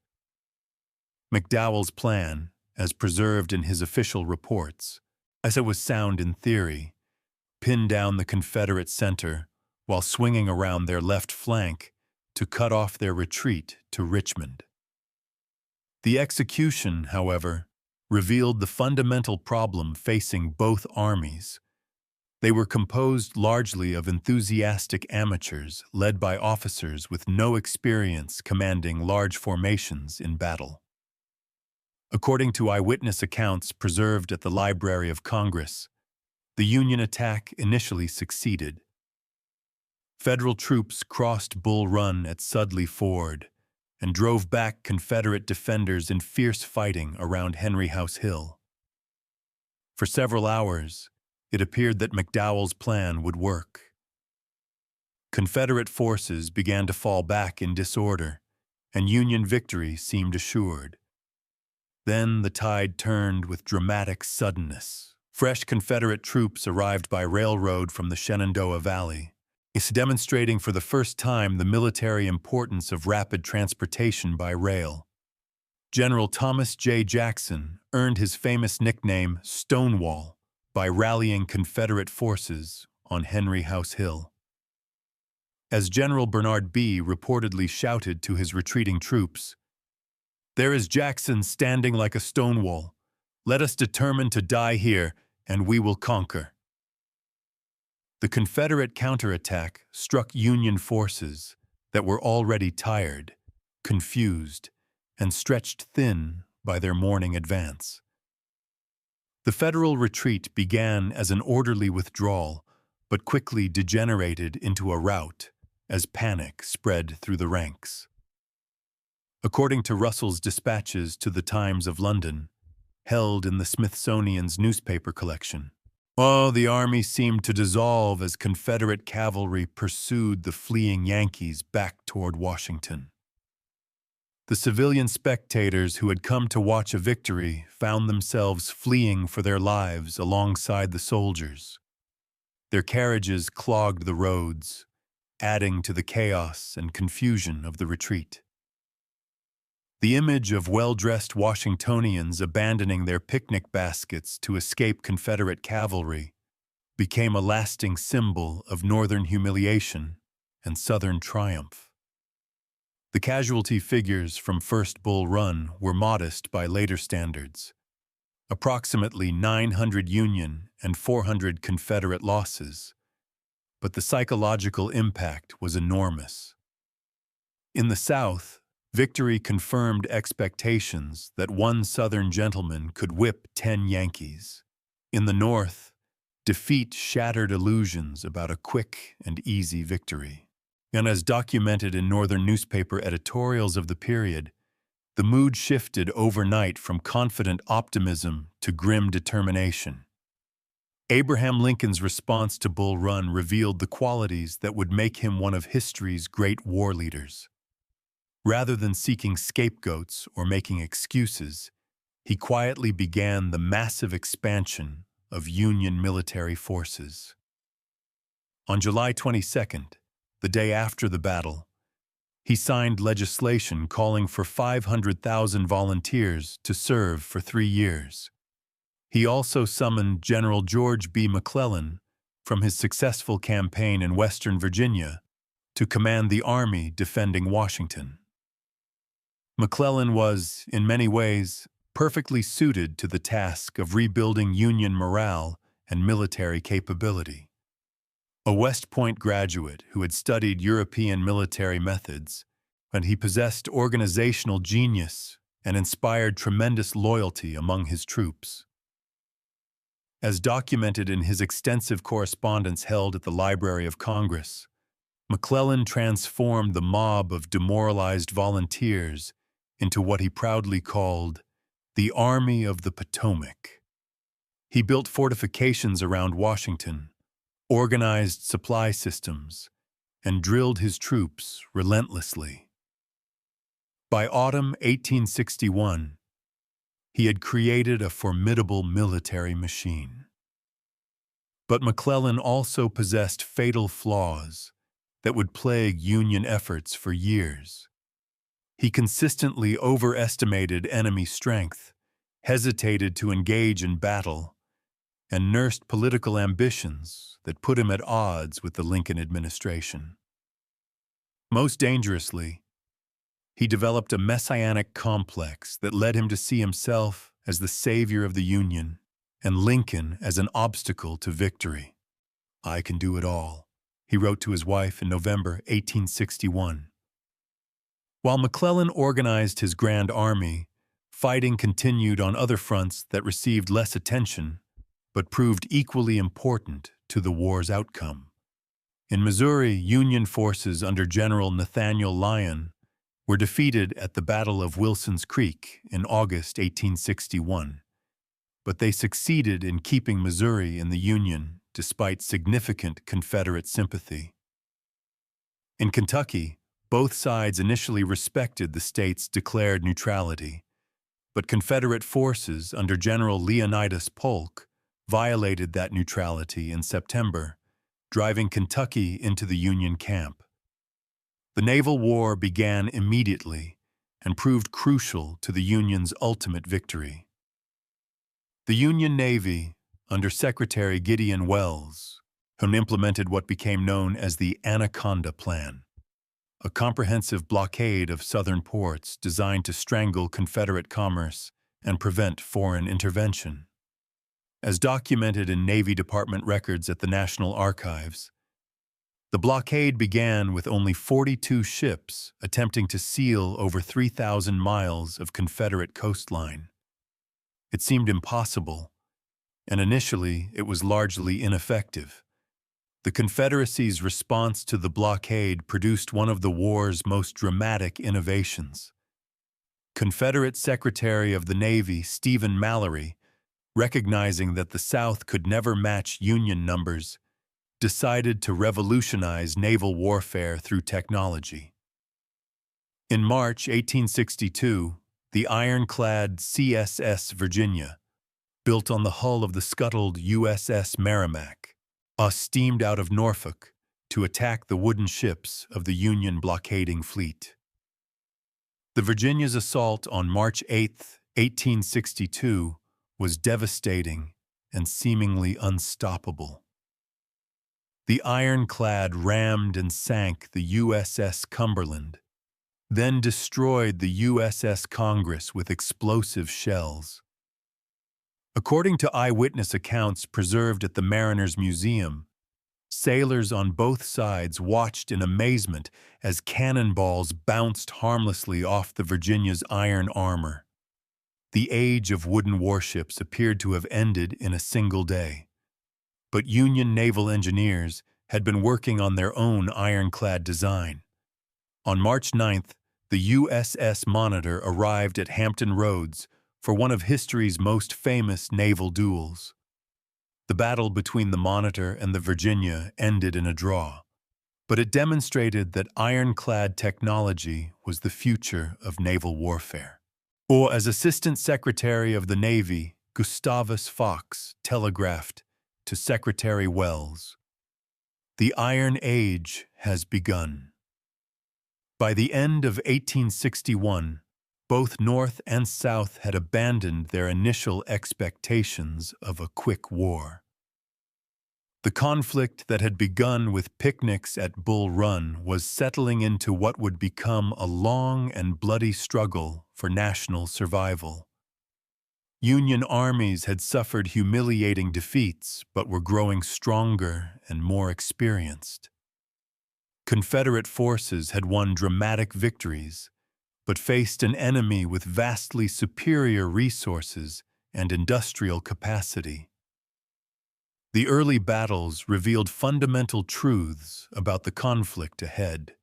McDowell's plan, as preserved in his official reports, as it was sound in theory, pinned down the Confederate center while swinging around their left flank to cut off their retreat to Richmond. The execution, however, revealed the fundamental problem facing both armies. They were composed largely of enthusiastic amateurs led by officers with no experience commanding large formations in battle. According to eyewitness accounts preserved at the Library of Congress, the Union attack initially succeeded. Federal troops crossed Bull Run at Sudley Ford and drove back Confederate defenders in fierce fighting around Henry House Hill. For several hours, it appeared that McDowell's plan would work. Confederate forces began to fall back in disorder, and Union victory seemed assured. Then the tide turned with dramatic suddenness. Fresh Confederate troops arrived by railroad from the Shenandoah Valley, demonstrating for the first time the military importance of rapid transportation by rail. General Thomas J. Jackson earned his famous nickname Stonewall by rallying Confederate forces on Henry House Hill. As General Bernard B. reportedly shouted to his retreating troops, "There is Jackson standing like a Stonewall. Let us determine to die here, and we will conquer." The Confederate counterattack struck Union forces that were already tired, confused, and stretched thin by their morning advance. The Federal retreat began as an orderly withdrawal, but quickly degenerated into a rout as panic spread through the ranks. According to Russell's dispatches to the Times of London, held in the Smithsonian's newspaper collection, the army seemed to dissolve as Confederate cavalry pursued the fleeing Yankees back toward Washington. The civilian spectators who had come to watch a victory found themselves fleeing for their lives alongside the soldiers. Their carriages clogged the roads, adding to the chaos and confusion of the retreat. The image of well-dressed Washingtonians abandoning their picnic baskets to escape Confederate cavalry became a lasting symbol of Northern humiliation and Southern triumph. The casualty figures from First Bull Run were modest by later standards, approximately 900 Union and 400 Confederate losses, but the psychological impact was enormous. In the South, victory confirmed expectations that one Southern gentleman could whip 10 Yankees. In the North, defeat shattered illusions about a quick and easy victory. And as documented in Northern newspaper editorials of the period, the mood shifted overnight from confident optimism to grim determination. Abraham Lincoln's response to Bull Run revealed the qualities that would make him one of history's great war leaders. Rather than seeking scapegoats or making excuses, he quietly began the massive expansion of Union military forces. On July 22nd, the day after the battle, he signed legislation calling for 500,000 volunteers to serve for 3 years. He also summoned General George B. McClellan from his successful campaign in Western Virginia to command the army defending Washington. McClellan was, in many ways, perfectly suited to the task of rebuilding Union morale and military capability. A West Point graduate who had studied European military methods, and he possessed organizational genius and inspired tremendous loyalty among his troops. As documented in his extensive correspondence held at the Library of Congress, McClellan transformed the mob of demoralized volunteers into what he proudly called the Army of the Potomac. He built fortifications around Washington, organized supply systems, and drilled his troops relentlessly. By autumn 1861, he had created a formidable military machine. But McClellan also possessed fatal flaws that would plague Union efforts for years. He consistently overestimated enemy strength, hesitated to engage in battle, and nursed political ambitions that put him at odds with the Lincoln administration. Most dangerously, he developed a messianic complex that led him to see himself as the savior of the Union and Lincoln as an obstacle to victory. "I can do it all," he wrote to his wife in November 1861. While McClellan organized his Grand Army, fighting continued on other fronts that received less attention, but proved equally important to the war's outcome. In Missouri, Union forces under General Nathaniel Lyon were defeated at the Battle of Wilson's Creek in August 1861, but they succeeded in keeping Missouri in the Union despite significant Confederate sympathy. In Kentucky, both sides initially respected the state's declared neutrality, but Confederate forces under General Leonidas Polk violated that neutrality in September, driving Kentucky into the Union camp. The naval war began immediately and proved crucial to the Union's ultimate victory. The Union Navy, under Secretary Gideon Welles, who implemented what became known as the Anaconda Plan, a comprehensive blockade of southern ports designed to strangle Confederate commerce and prevent foreign intervention. As documented in Navy Department records at the National Archives, the blockade began with only 42 ships attempting to seal over 3,000 miles of Confederate coastline. It seemed impossible, and initially it was largely ineffective. The Confederacy's response to the blockade produced one of the war's most dramatic innovations. Confederate Secretary of the Navy Stephen Mallory, recognizing that the South could never match Union numbers, decided to revolutionize naval warfare through technology. In March 1862, the ironclad CSS Virginia, built on the hull of the scuttled USS Merrimack, steamed out of Norfolk to attack the wooden ships of the Union blockading fleet. The Virginia's assault on March 8, 1862, was devastating and seemingly unstoppable. The ironclad rammed and sank the USS Cumberland, then destroyed the USS Congress with explosive shells. According to eyewitness accounts preserved at the Mariners Museum, sailors on both sides watched in amazement as cannonballs bounced harmlessly off the Virginia's iron armor. The age of wooden warships appeared to have ended in a single day, but Union naval engineers had been working on their own ironclad design. On March 9th, the USS Monitor arrived at Hampton Roads for one of history's most famous naval duels. The battle between the Monitor and the Virginia ended in a draw, but it demonstrated that ironclad technology was the future of naval warfare. Or, as Assistant Secretary of the Navy, Gustavus Fox telegraphed to Secretary Welles, "The Iron Age has begun." By the end of 1861, Both North and South had abandoned their initial expectations of a quick war. The conflict that had begun with picnics at Bull Run was settling into what would become a long and bloody struggle for national survival. Union armies had suffered humiliating defeats but were growing stronger and more experienced. Confederate forces had won dramatic victories, but faced an enemy with vastly superior resources and industrial capacity. The early battles revealed fundamental truths about the conflict ahead.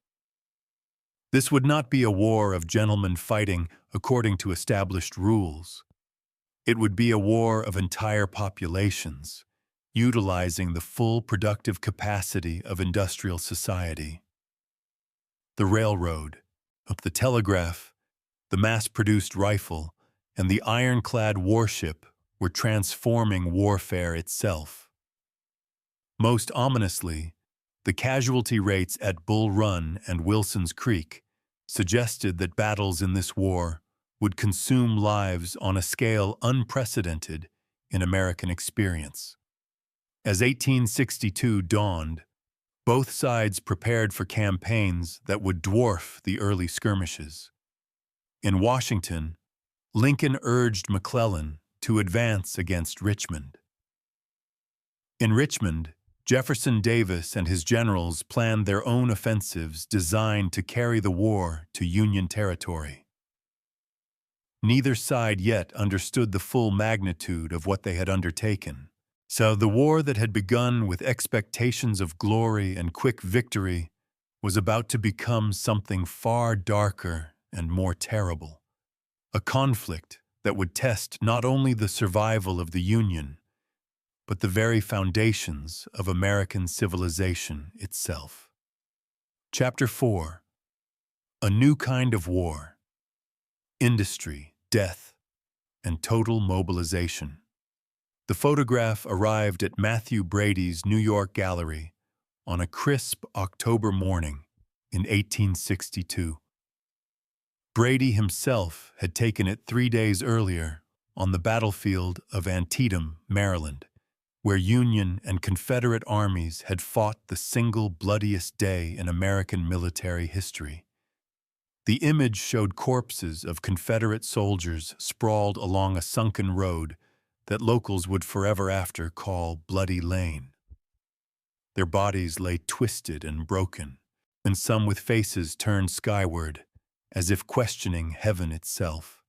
This would not be a war of gentlemen fighting according to established rules. It would be a war of entire populations, utilizing the full productive capacity of industrial society. The railroad, the telegraph, the mass-produced rifle, and the ironclad warship were transforming warfare itself. Most ominously, the casualty rates at Bull Run and Wilson's Creek suggested that battles in this war would consume lives on a scale unprecedented in American experience. As 1862 dawned, both sides prepared for campaigns that would dwarf the early skirmishes. In Washington, Lincoln urged McClellan to advance against Richmond. In Richmond, Jefferson Davis and his generals planned their own offensives designed to carry the war to Union territory. Neither side yet understood the full magnitude of what they had undertaken, so the war that had begun with expectations of glory and quick victory was about to become something far darker and more terrible, a conflict that would test not only the survival of the Union, but the very foundations of American civilization itself. Chapter 4. A New Kind of War. Industry, Death, and Total Mobilization. The photograph arrived at Matthew Brady's New York gallery on a crisp October morning in 1862. Brady himself had taken it 3 days earlier on the battlefield of Antietam, Maryland, where Union and Confederate armies had fought the single bloodiest day in American military history. The image showed corpses of Confederate soldiers sprawled along a sunken road that locals would forever after call Bloody Lane. Their bodies lay twisted and broken, and some with faces turned skyward, as if questioning heaven itself.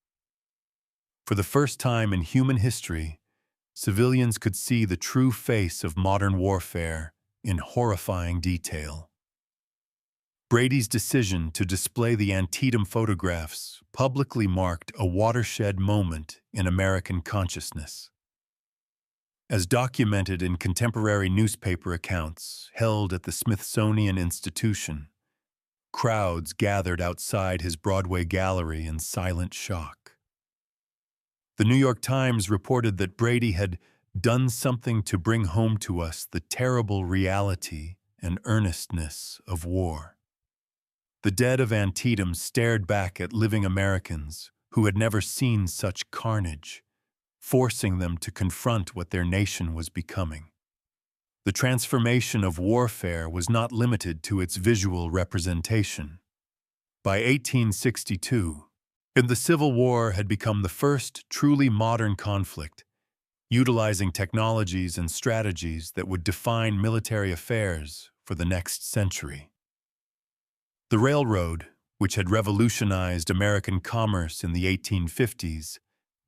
For the first time in human history, civilians could see the true face of modern warfare in horrifying detail. Brady's decision to display the Antietam photographs publicly marked a watershed moment in American consciousness. As documented in contemporary newspaper accounts held at the Smithsonian Institution, crowds gathered outside his Broadway gallery in silent shock. The New York Times reported that Brady had done something to bring home to us the terrible reality and earnestness of war. The dead of Antietam stared back at living Americans who had never seen such carnage, forcing them to confront what their nation was becoming. The transformation of warfare was not limited to its visual representation. By 1862, the Civil War had become the first truly modern conflict, utilizing technologies and strategies that would define military affairs for the next century. The railroad, which had revolutionized American commerce in the 1850s,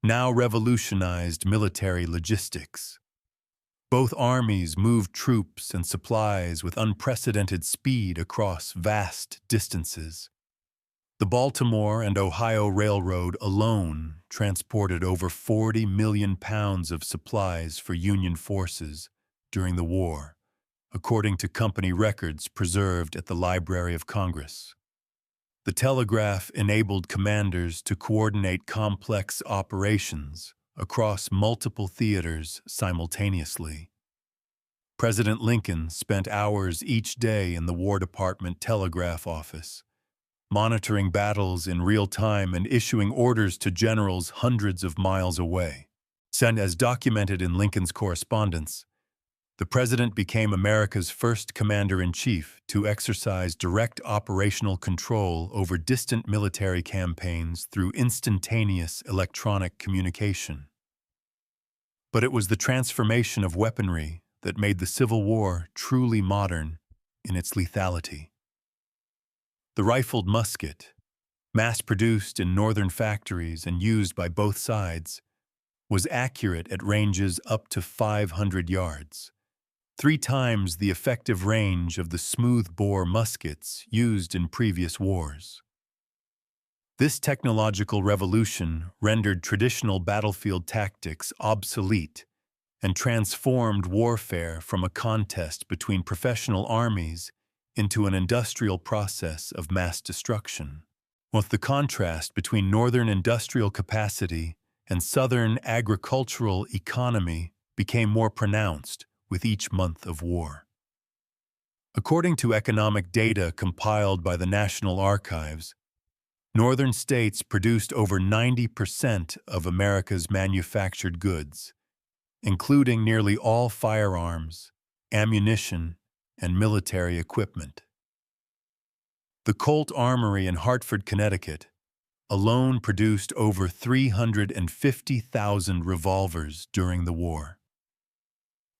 now revolutionized military logistics. Both armies moved troops and supplies with unprecedented speed across vast distances. The Baltimore and Ohio Railroad alone transported over 40 million pounds of supplies for Union forces during the war, according to company records preserved at the Library of Congress. The telegraph enabled commanders to coordinate complex operations across multiple theaters simultaneously. President Lincoln spent hours each day in the War Department telegraph office, monitoring battles in real time and issuing orders to generals hundreds of miles away. And as documented in Lincoln's correspondence, the president became America's first commander-in-chief to exercise direct operational control over distant military campaigns through instantaneous electronic communication. But it was the transformation of weaponry that made the Civil War truly modern in its lethality. The rifled musket, mass-produced in northern factories and used by both sides, was accurate at ranges up to 500 yards, 3 times the effective range of the smooth-bore muskets used in previous wars. This technological revolution rendered traditional battlefield tactics obsolete and transformed warfare from a contest between professional armies into an industrial process of mass destruction. With the contrast between northern industrial capacity and southern agricultural economy became more pronounced with each month of war. According to economic data compiled by the National Archives, northern states produced over 90% of America's manufactured goods, including nearly all firearms, ammunition, and military equipment. The Colt Armory in Hartford, Connecticut, alone produced over 350,000 revolvers during the war.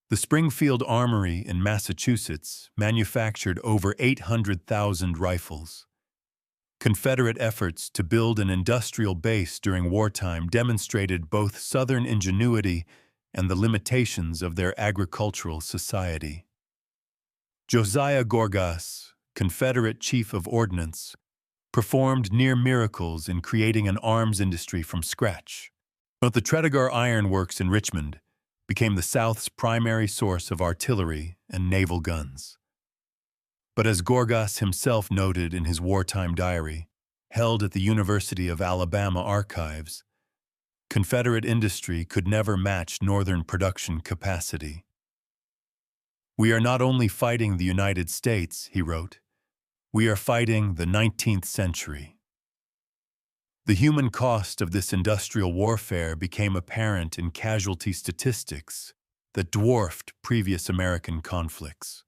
The Springfield Armory in Massachusetts manufactured over 800,000 rifles. Confederate efforts to build an industrial base during wartime demonstrated both Southern ingenuity and the limitations of their agricultural society. Josiah Gorgas, Confederate Chief of Ordnance, performed near miracles in creating an arms industry from scratch. But the Tredegar Iron Works in Richmond became the South's primary source of artillery and naval guns. But as Gorgas himself noted in his wartime diary, held at the University of Alabama archives, Confederate industry could never match Northern production capacity. "We are not only fighting the United States," he wrote, "we are fighting the 19th century." The human cost of this industrial warfare became apparent in casualty statistics that dwarfed previous American conflicts.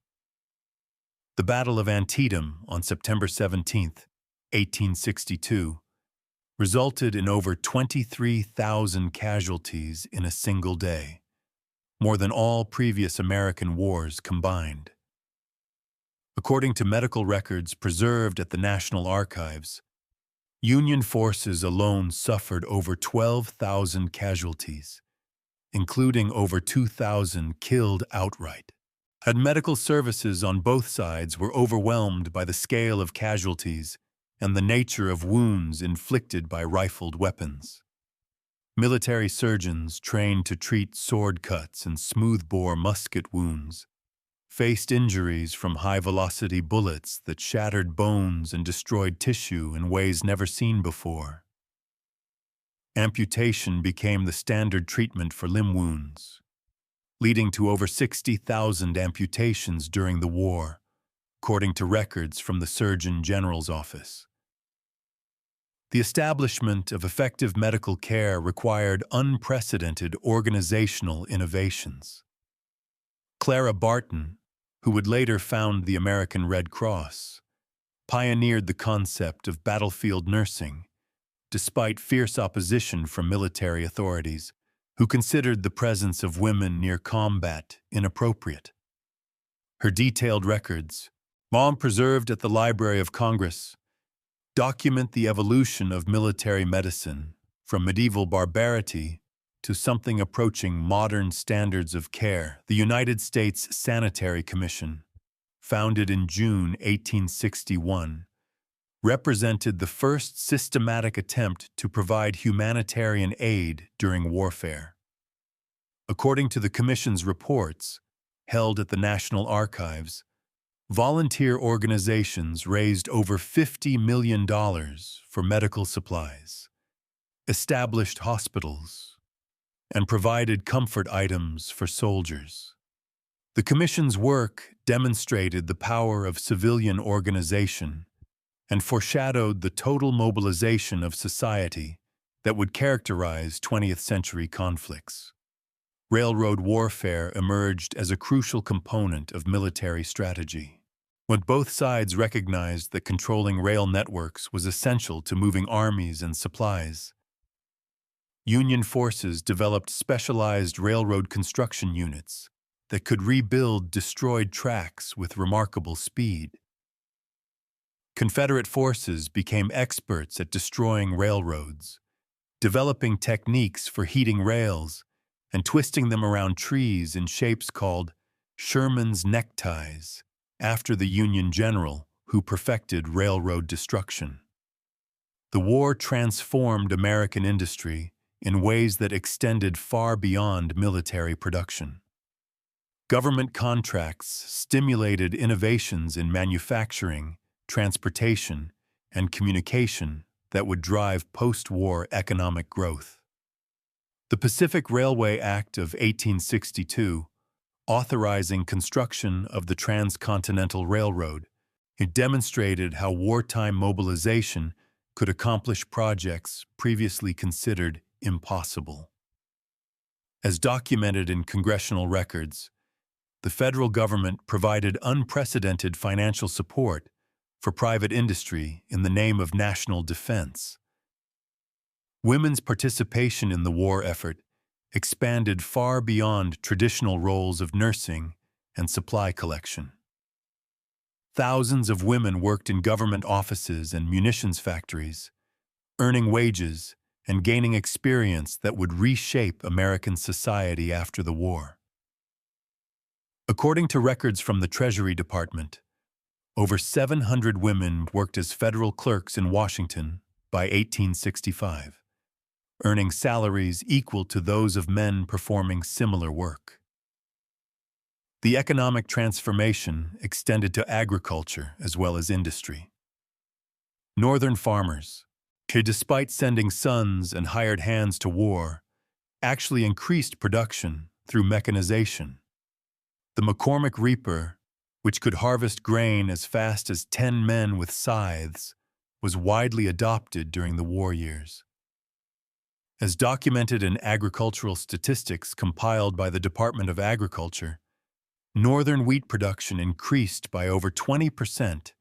The Battle of Antietam on September 17, 1862, resulted in over 23,000 casualties in a single day, more than all previous American wars combined. According to medical records preserved at the National Archives, Union forces alone suffered over 12,000 casualties, including over 2,000 killed outright. And medical services on both sides were overwhelmed by the scale of casualties and the nature of wounds inflicted by rifled weapons. Military surgeons trained to treat sword cuts and smooth-bore musket wounds faced injuries from high-velocity bullets that shattered bones and destroyed tissue in ways never seen before. Amputation became the standard treatment for limb wounds, leading to over 60,000 amputations during the war, according to records from the Surgeon General's office. The establishment of effective medical care required unprecedented organizational innovations. Clara Barton, who would later found the American Red Cross, pioneered the concept of battlefield nursing, despite fierce opposition from military authorities, who considered the presence of women near combat inappropriate. Her detailed records, long preserved at the Library of Congress, document the evolution of military medicine from medieval barbarity to something approaching modern standards of care. The United States Sanitary Commission, founded in June 1861, represented the first systematic attempt to provide humanitarian aid during warfare. According to the Commission's reports, held at the National Archives, volunteer organizations raised over $50 million for medical supplies, established hospitals, and provided comfort items for soldiers. The Commission's work demonstrated the power of civilian organization and foreshadowed the total mobilization of society that would characterize 20th century conflicts. Railroad warfare emerged as a crucial component of military strategy. When both sides recognized that controlling rail networks was essential to moving armies and supplies, Union forces developed specialized railroad construction units that could rebuild destroyed tracks with remarkable speed. Confederate forces became experts at destroying railroads, developing techniques for heating rails and twisting them around trees in shapes called Sherman's neckties, after the Union general who perfected railroad destruction. The war transformed American industry in ways that extended far beyond military production. Government contracts stimulated innovations in manufacturing, transportation, and communication that would drive post-war economic growth. The Pacific Railway Act of 1862, authorizing construction of the Transcontinental Railroad, it demonstrated how wartime mobilization could accomplish projects previously considered impossible. As documented in congressional records, the federal government provided unprecedented financial support for private industry in the name of national defense. Women's participation in the war effort expanded far beyond traditional roles of nursing and supply collection. Thousands of women worked in government offices and munitions factories, earning wages and gaining experience that would reshape American society after the war. According to records from the Treasury Department, over 700 women worked as federal clerks in Washington by 1865, earning salaries equal to those of men performing similar work. The economic transformation extended to agriculture as well as industry. Northern farmers, who, despite sending sons and hired hands to war, actually increased production through mechanization. The McCormick reaper, which could harvest grain as fast as 10 men with scythes, was widely adopted during the war years. As documented in agricultural statistics compiled by the Department of Agriculture, Northern wheat production increased by over 20%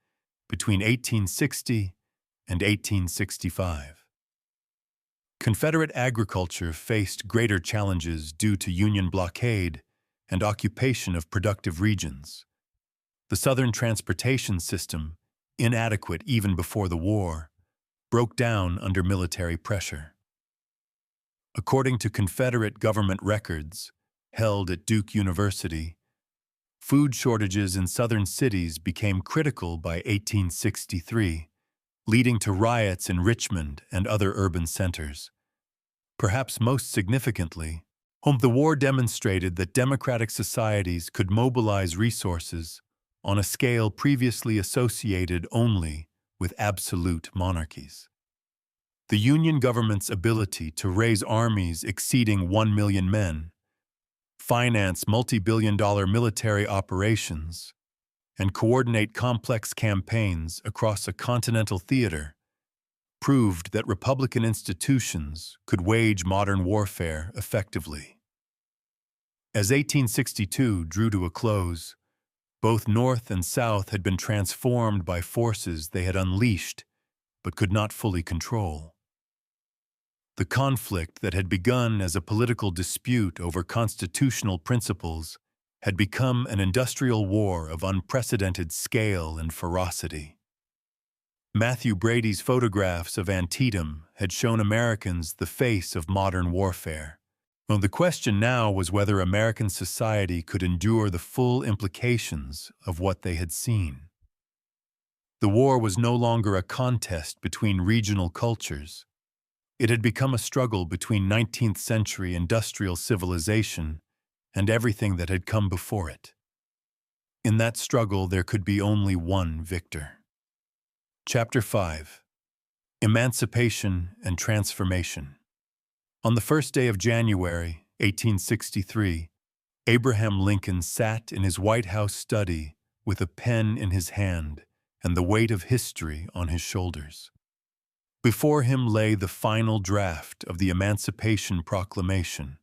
between 1860 and 1865. Confederate agriculture faced greater challenges due to Union blockade and occupation of productive regions. The Southern transportation system, inadequate even before the war, broke down under military pressure. According to Confederate government records held at Duke University, food shortages in southern cities became critical by 1863, leading to riots in Richmond and other urban centers. Perhaps most significantly, the war demonstrated that democratic societies could mobilize resources on a scale previously associated only with absolute monarchies. The Union government's ability to raise armies exceeding 1 million men, finance multi-billion-dollar military operations, and coordinate complex campaigns across a continental theater proved that Republican institutions could wage modern warfare effectively. As 1862 drew to a close, both North and South had been transformed by forces they had unleashed but could not fully control. The conflict that had begun as a political dispute over constitutional principles had become an industrial war of unprecedented scale and ferocity. Matthew Brady's photographs of Antietam had shown Americans the face of modern warfare. Well, the question now was whether American society could endure the full implications of what they had seen. The war was no longer a contest between regional cultures. It had become a struggle between 19th century industrial civilization and everything that had come before it. In that struggle, there could be only one victor. Chapter 5. Emancipation and Transformation. On the first day of January, 1863, Abraham Lincoln sat in his White House study with a pen in his hand and the weight of history on his shoulders. Before him lay the final draft of the Emancipation Proclamation,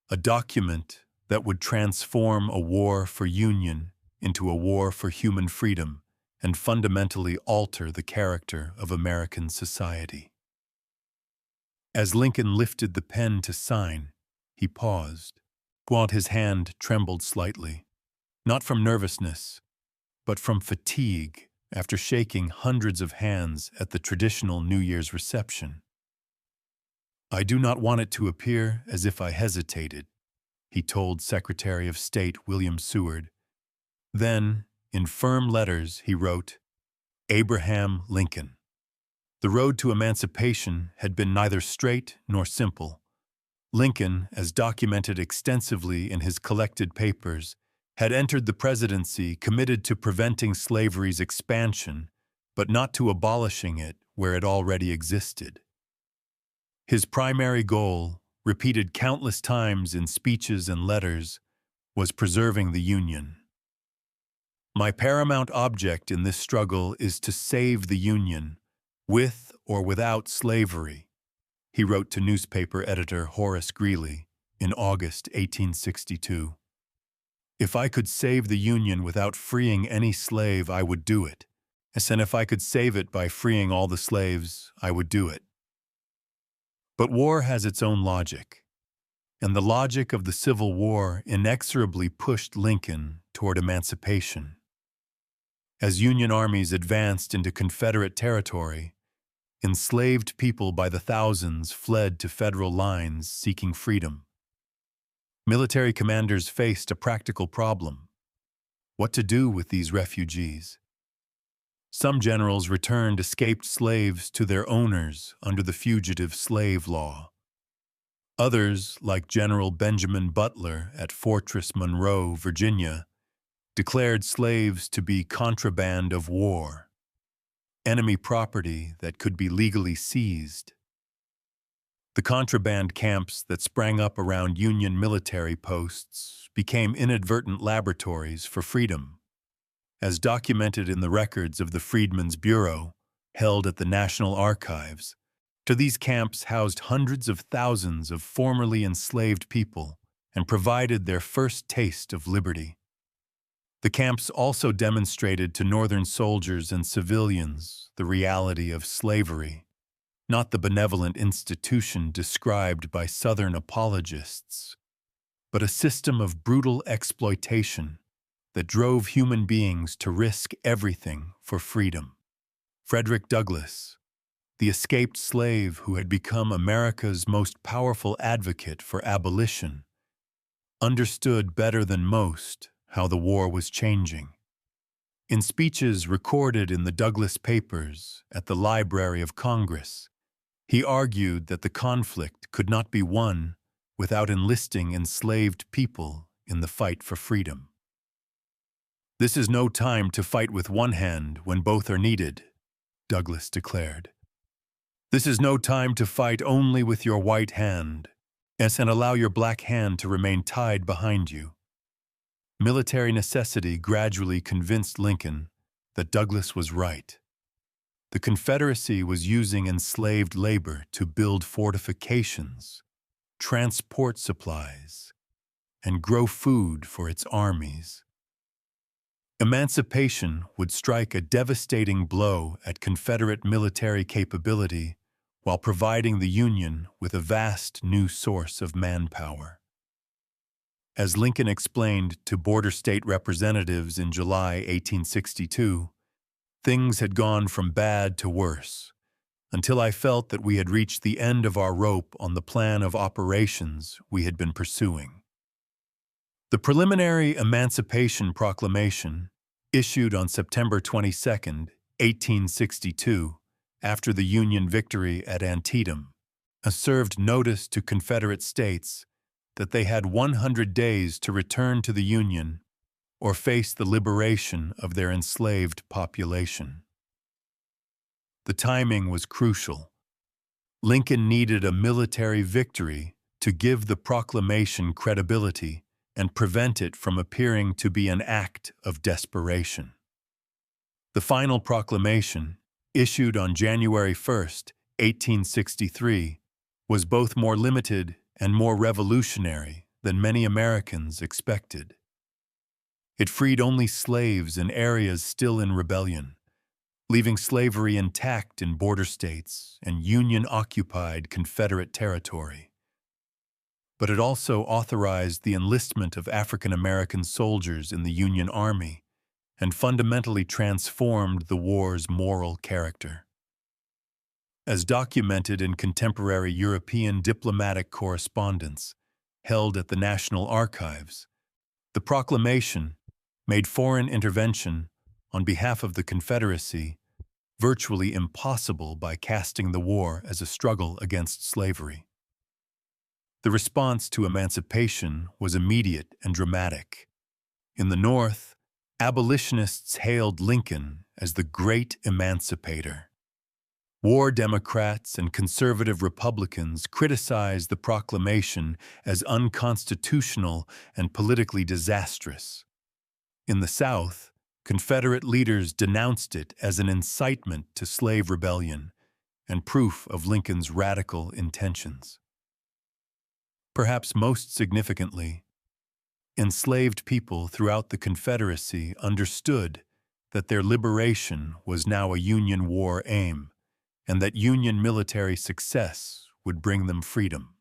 a document that would transform a war for union into a war for human freedom and fundamentally alter the character of American society. As Lincoln lifted the pen to sign, he paused, while his hand trembled slightly, not from nervousness, but from fatigue after shaking hundreds of hands at the traditional New Year's reception. "I do not want it to appear as if I hesitated," he told Secretary of State William Seward. Then, in firm letters, he wrote, "Abraham Lincoln." The road to emancipation had been neither straight nor simple. Lincoln, as documented extensively in his collected papers, had entered the presidency committed to preventing slavery's expansion, but not to abolishing it where it already existed. His primary goal, repeated countless times in speeches and letters, was preserving the Union. "My paramount object in this struggle is to save the Union, with or without slavery," he wrote to newspaper editor Horace Greeley in August 1862. "If I could save the Union without freeing any slave, I would do it. And if I could save it by freeing all the slaves, I would do it." But war has its own logic, and the logic of the Civil War inexorably pushed Lincoln toward emancipation. As Union armies advanced into Confederate territory, enslaved people by the thousands fled to federal lines seeking freedom. Military commanders faced a practical problem: what to do with these refugees. Some generals returned escaped slaves to their owners under the Fugitive Slave Law. Others, like General Benjamin Butler at Fortress Monroe, Virginia, declared slaves to be contraband of war, enemy property that could be legally seized. The contraband camps that sprang up around Union military posts became inadvertent laboratories for freedom, as documented in the records of the Freedmen's Bureau, held at the National Archives. To these camps housed hundreds of thousands of formerly enslaved people and provided their first taste of liberty. The camps also demonstrated to Northern soldiers and civilians the reality of slavery, not the benevolent institution described by Southern apologists, but a system of brutal exploitation that drove human beings to risk everything for freedom. Frederick Douglass, the escaped slave who had become America's most powerful advocate for abolition, understood better than most how the war was changing. In speeches recorded in the Douglass Papers at the Library of Congress, he argued that the conflict could not be won without enlisting enslaved people in the fight for freedom. "This is no time to fight with one hand when both are needed," Douglass declared. "This is no time to fight only with your white hand, and allow your black hand to remain tied behind you." Military necessity gradually convinced Lincoln that Douglass was right. The Confederacy was using enslaved labor to build fortifications, transport supplies, and grow food for its armies. Emancipation would strike a devastating blow at Confederate military capability while providing the Union with a vast new source of manpower. As Lincoln explained to border state representatives in July 1862, things had gone from bad to worse, until I felt that we had reached the end of our rope on the plan of operations we had been pursuing. The preliminary Emancipation Proclamation, issued on September 22, 1862, after the Union victory at Antietam, served notice to Confederate states that they had 100 days to return to the Union or face the liberation of their enslaved population. The timing was crucial. Lincoln needed a military victory to give the proclamation credibility and prevent it from appearing to be an act of desperation. The final proclamation, issued on January 1st, 1863, was both more limited and more revolutionary than many Americans expected. It freed only slaves in areas still in rebellion, leaving slavery intact in border states and Union-occupied Confederate territory. But it also authorized the enlistment of African American soldiers in the Union Army and fundamentally transformed the war's moral character. As documented in contemporary European diplomatic correspondence held at the National Archives, the proclamation made foreign intervention on behalf of the Confederacy virtually impossible by casting the war as a struggle against slavery. The response to emancipation was immediate and dramatic. In the North, abolitionists hailed Lincoln as the great emancipator. War Democrats and conservative Republicans criticized the proclamation as unconstitutional and politically disastrous. In the South, Confederate leaders denounced it as an incitement to slave rebellion and proof of Lincoln's radical intentions. Perhaps most significantly, enslaved people throughout the Confederacy understood that their liberation was now a Union war aim, and that Union military success would bring them freedom.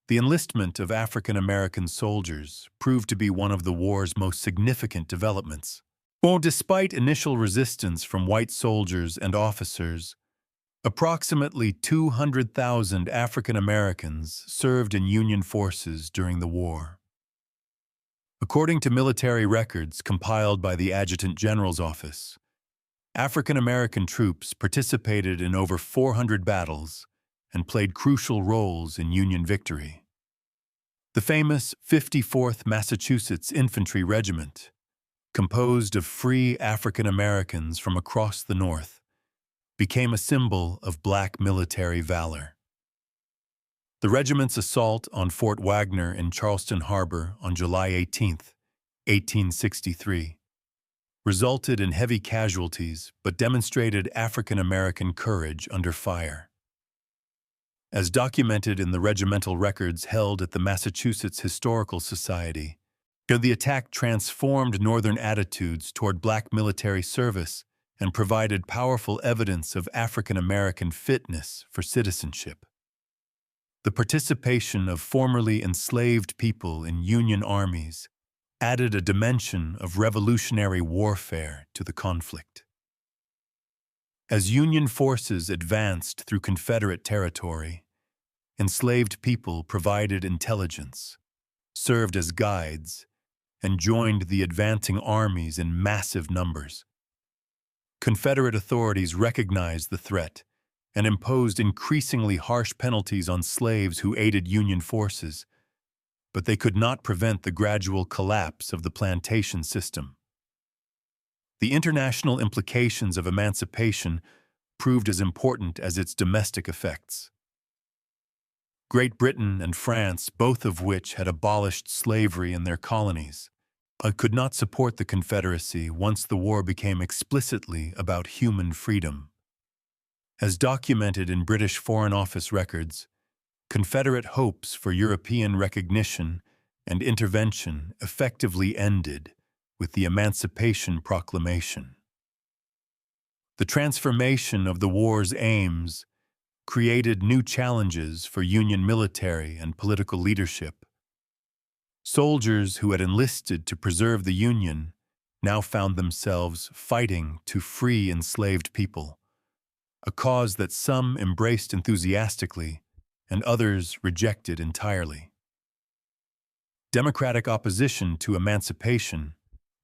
The enlistment of African American soldiers proved to be one of the war's most significant developments. Despite initial resistance from white soldiers and officers, approximately 200,000 African Americans served in Union forces during the war. According to military records compiled by the Adjutant General's Office, African American troops participated in over 400 battles and played crucial roles in Union victory. The famous 54th Massachusetts Infantry Regiment, composed of free African Americans from across the North, became a symbol of Black military valor. The regiment's assault on Fort Wagner in Charleston Harbor on July 18, 1863, resulted in heavy casualties but demonstrated African American courage under fire. As documented in the regimental records held at the Massachusetts Historical Society, the attack transformed Northern attitudes toward Black military service and provided powerful evidence of African American fitness for citizenship. The participation of formerly enslaved people in Union armies added a dimension of revolutionary warfare to the conflict. As Union forces advanced through Confederate territory, enslaved people provided intelligence, served as guides, and joined the advancing armies in massive numbers. Confederate authorities recognized the threat and imposed increasingly harsh penalties on slaves who aided Union forces, but they could not prevent the gradual collapse of the plantation system. The international implications of emancipation proved as important as its domestic effects. Great Britain and France, both of which had abolished slavery in their colonies, could not support the Confederacy once the war became explicitly about human freedom. As documented in British Foreign Office records, Confederate hopes for European recognition and intervention effectively ended with the Emancipation Proclamation. The transformation of the war's aims created new challenges for Union military and political leadership. Soldiers who had enlisted to preserve the Union now found themselves fighting to free enslaved people, a cause that some embraced enthusiastically and others rejected entirely. Democratic opposition to emancipation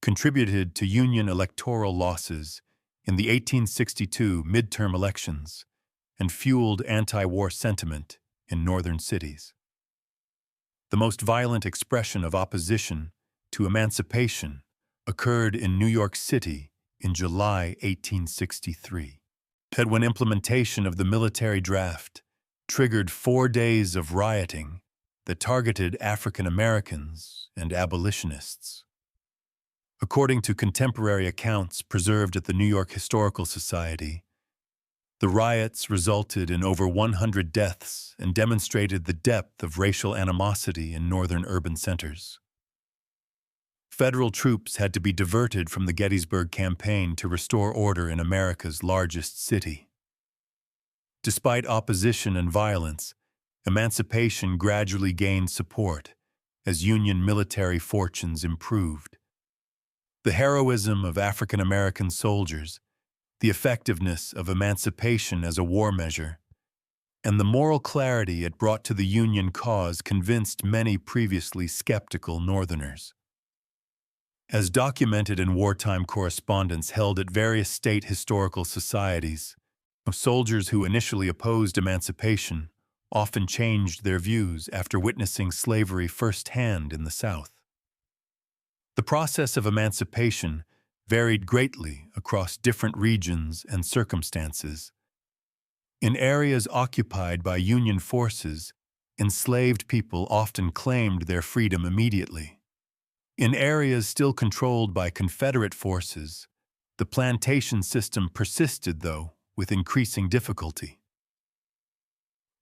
contributed to Union electoral losses in the 1862 midterm elections and fueled anti-war sentiment in northern cities. The most violent expression of opposition to emancipation occurred in New York City in July 1863, when implementation of the military draft triggered 4 days of rioting that targeted African Americans and abolitionists. According to contemporary accounts preserved at the New York Historical Society, the riots resulted in over 100 deaths and demonstrated the depth of racial animosity in northern urban centers. Federal troops had to be diverted from the Gettysburg campaign to restore order in America's largest city. Despite opposition and violence, emancipation gradually gained support as Union military fortunes improved. The heroism of African American soldiers, the effectiveness of emancipation as a war measure, and the moral clarity it brought to the Union cause convinced many previously skeptical Northerners. As documented in wartime correspondence held at various state historical societies, soldiers who initially opposed emancipation often changed their views after witnessing slavery firsthand in the South. The process of emancipation varied greatly across different regions and circumstances. In areas occupied by Union forces, enslaved people often claimed their freedom immediately. In areas still controlled by Confederate forces, the plantation system persisted, though, with increasing difficulty.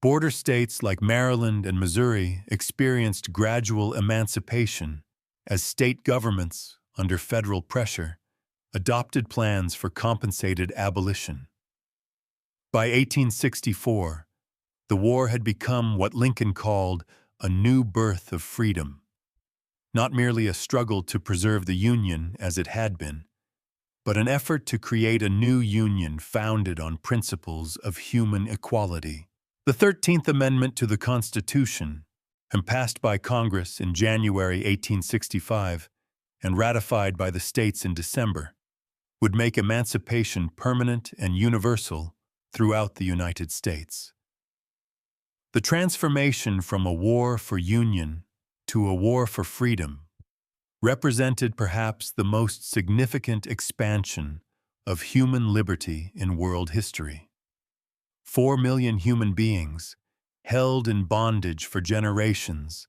Border states like Maryland and Missouri experienced gradual emancipation as state governments, under federal pressure, adopted plans for compensated abolition. By 1864, the war had become what Lincoln called a new birth of freedom, not merely a struggle to preserve the Union as it had been, but an effort to create a new Union founded on principles of human equality. The 13th Amendment to the Constitution, passed by Congress in January 1865 and ratified by the states in December, would make emancipation permanent and universal throughout the United States. The transformation from a war for union to a war for freedom represented perhaps the most significant expansion of human liberty in world history. 4 million human beings, held in bondage for generations,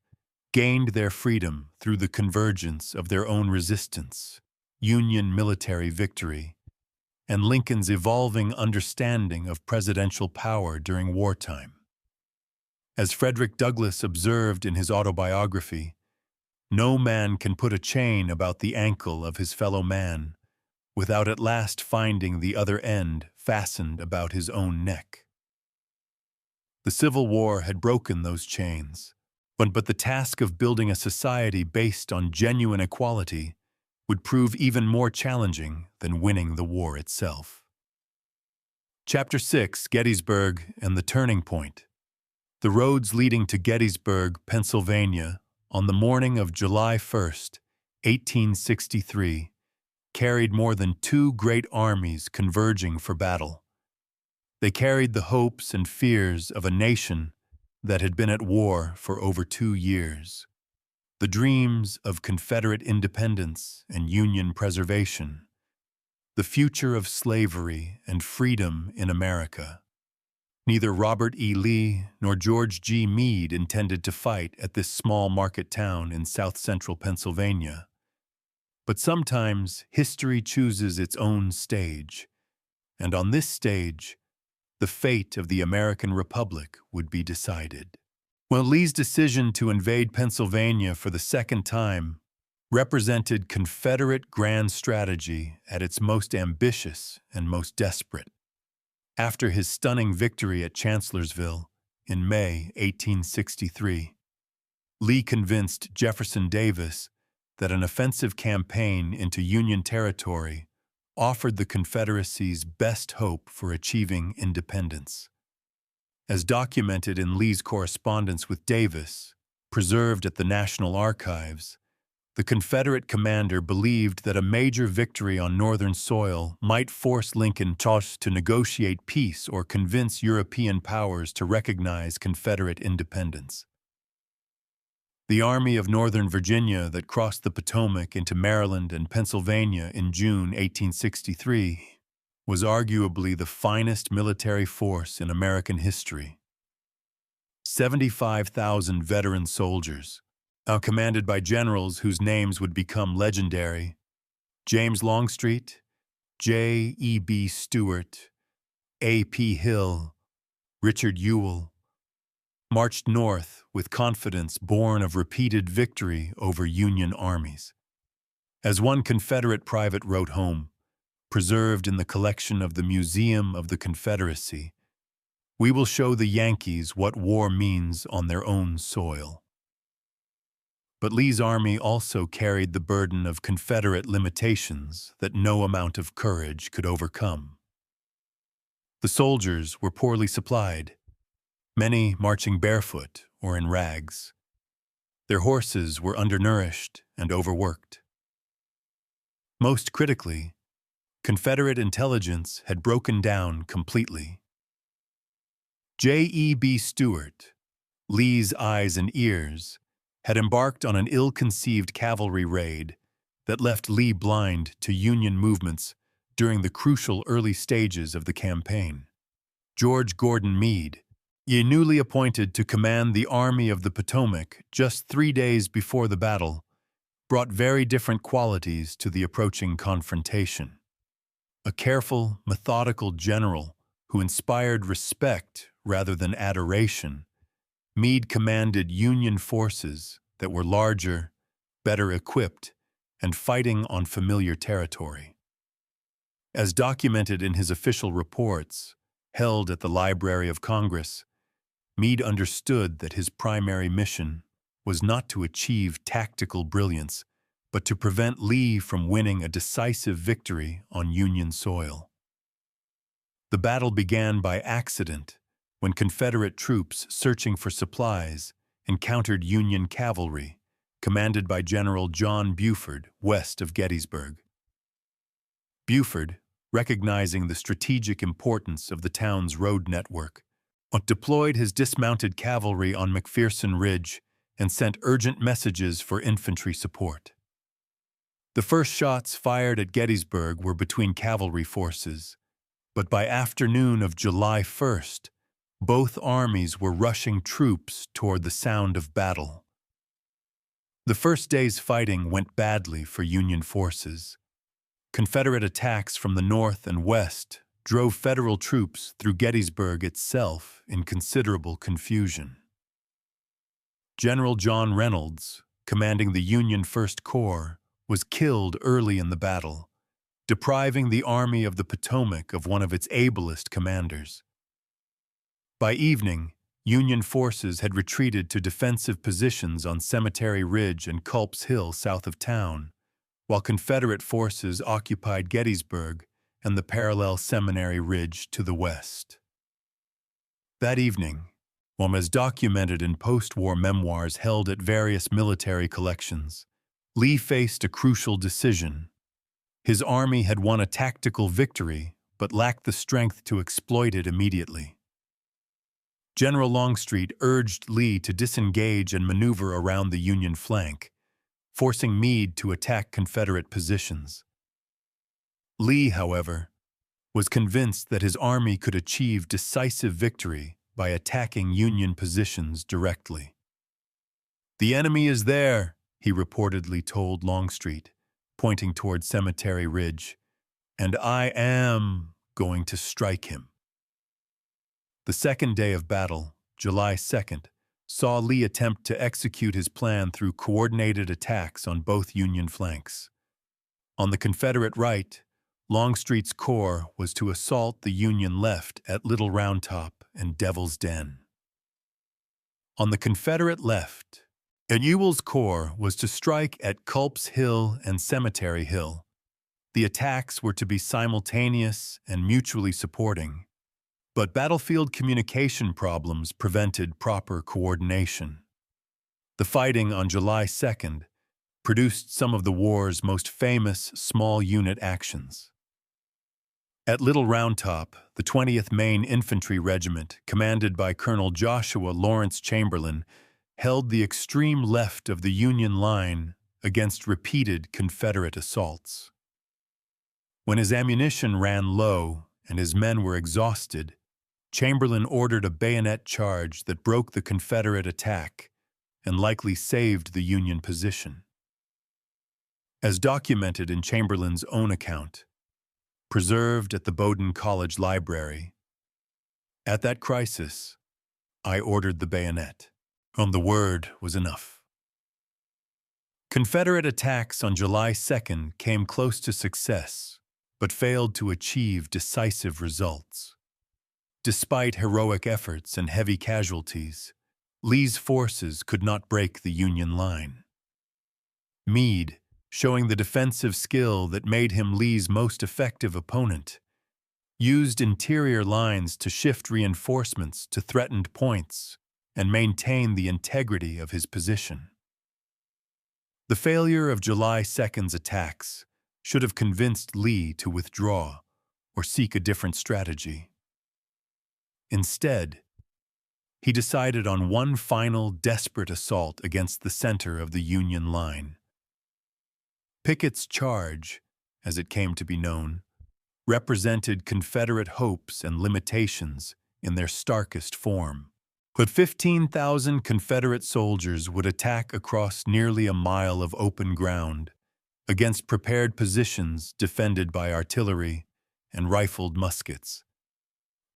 gained their freedom through the convergence of their own resistance, Union military victory, and Lincoln's evolving understanding of presidential power during wartime. As Frederick Douglass observed in his autobiography, no man can put a chain about the ankle of his fellow man without at last finding the other end fastened about his own neck. The Civil War had broken those chains, but the task of building a society based on genuine equality would prove even more challenging than winning the war itself. Chapter 6, Gettysburg and the Turning Point. The roads leading to Gettysburg, Pennsylvania, on the morning of July 1st, 1863, carried more than 2 great armies converging for battle. They carried the hopes and fears of a nation that had been at war for over 2 years, the dreams of Confederate independence and Union preservation, the future of slavery and freedom in America. Neither Robert E. Lee nor George G. Meade intended to fight at this small market town in south-central Pennsylvania. But sometimes history chooses its own stage, and on this stage, the fate of the American Republic would be decided. While Lee's decision to invade Pennsylvania for the second time represented Confederate grand strategy at its most ambitious and most desperate. After his stunning victory at Chancellorsville in May 1863, Lee convinced Jefferson Davis that an offensive campaign into Union territory offered the Confederacy's best hope for achieving independence. As documented in Lee's correspondence with Davis, preserved at the National Archives, the Confederate commander believed that a major victory on Northern soil might force Lincoln to negotiate peace or convince European powers to recognize Confederate independence. The Army of Northern Virginia that crossed the Potomac into Maryland and Pennsylvania in June 1863 was arguably the finest military force in American history. 75,000 veteran soldiers, commanded by generals whose names would become legendary, James Longstreet, J.E.B. Stuart, A.P. Hill, Richard Ewell, marched north with confidence born of repeated victory over Union armies. As one Confederate private wrote home, preserved in the collection of the Museum of the Confederacy, "We will show the Yankees what war means on their own soil." But Lee's army also carried the burden of Confederate limitations that no amount of courage could overcome. The soldiers were poorly supplied, many marching barefoot or in rags. Their horses were undernourished and overworked. Most critically, Confederate intelligence had broken down completely. J.E.B. Stuart, Lee's eyes and ears, had embarked on an ill-conceived cavalry raid that left Lee blind to Union movements during the crucial early stages of the campaign. George Gordon Meade, newly appointed to command the Army of the Potomac just 3 days before the battle, brought very different qualities to the approaching confrontation. A careful, methodical general who inspired respect rather than adoration, Meade commanded Union forces that were larger, better equipped, and fighting on familiar territory. As documented in his official reports, held at the Library of Congress, Meade understood that his primary mission was not to achieve tactical brilliance, but to prevent Lee from winning a decisive victory on Union soil. The battle began by accident when Confederate troops searching for supplies encountered Union cavalry, commanded by General John Buford west of Gettysburg. Buford, recognizing the strategic importance of the town's road network, deployed his dismounted cavalry on McPherson Ridge and sent urgent messages for infantry support. The first shots fired at Gettysburg were between cavalry forces, but by afternoon of July 1st, both armies were rushing troops toward the sound of battle. The first day's fighting went badly for Union forces. Confederate attacks from the north and west drove Federal troops through Gettysburg itself in considerable confusion. General John Reynolds, commanding the Union First Corps, was killed early in the battle, depriving the Army of the Potomac of one of its ablest commanders. By evening, Union forces had retreated to defensive positions on Cemetery Ridge and Culp's Hill south of town, while Confederate forces occupied Gettysburg and the parallel Seminary Ridge to the west. That evening, as documented in post-war memoirs held at various military collections, Lee faced a crucial decision. His army had won a tactical victory, but lacked the strength to exploit it immediately. General Longstreet urged Lee to disengage and maneuver around the Union flank, forcing Meade to attack Confederate positions. Lee, however, was convinced that his army could achieve decisive victory by attacking Union positions directly. "The enemy is there," he reportedly told Longstreet, pointing toward Cemetery Ridge, "and I am going to strike him." The second day of battle, July 2nd, saw Lee attempt to execute his plan through coordinated attacks on both Union flanks. On the Confederate right, Longstreet's corps was to assault the Union left at Little Round Top and Devil's Den. On the Confederate left, Ewell's corps was to strike at Culp's Hill and Cemetery Hill. The attacks were to be simultaneous and mutually supporting, but battlefield communication problems prevented proper coordination. The fighting on July 2nd produced some of the war's most famous small unit actions. At Little Round Top, the 20th Maine Infantry Regiment, commanded by Colonel Joshua Lawrence Chamberlain, held the extreme left of the Union line against repeated Confederate assaults. When his ammunition ran low and his men were exhausted, Chamberlain ordered a bayonet charge that broke the Confederate attack and likely saved the Union position. As documented in Chamberlain's own account, preserved at the Bowdoin College Library, "At that crisis, I ordered the bayonet, and the word was enough." Confederate attacks on July 2nd came close to success, but failed to achieve decisive results. Despite heroic efforts and heavy casualties, Lee's forces could not break the Union line. Meade, showing the defensive skill that made him Lee's most effective opponent, used interior lines to shift reinforcements to threatened points and maintain the integrity of his position. The failure of July 2nd's attacks should have convinced Lee to withdraw or seek a different strategy. Instead, he decided on one final desperate assault against the center of the Union line. Pickett's charge, as it came to be known, represented Confederate hopes and limitations in their starkest form. But 15,000 Confederate soldiers would attack across nearly a mile of open ground against prepared positions defended by artillery and rifled muskets.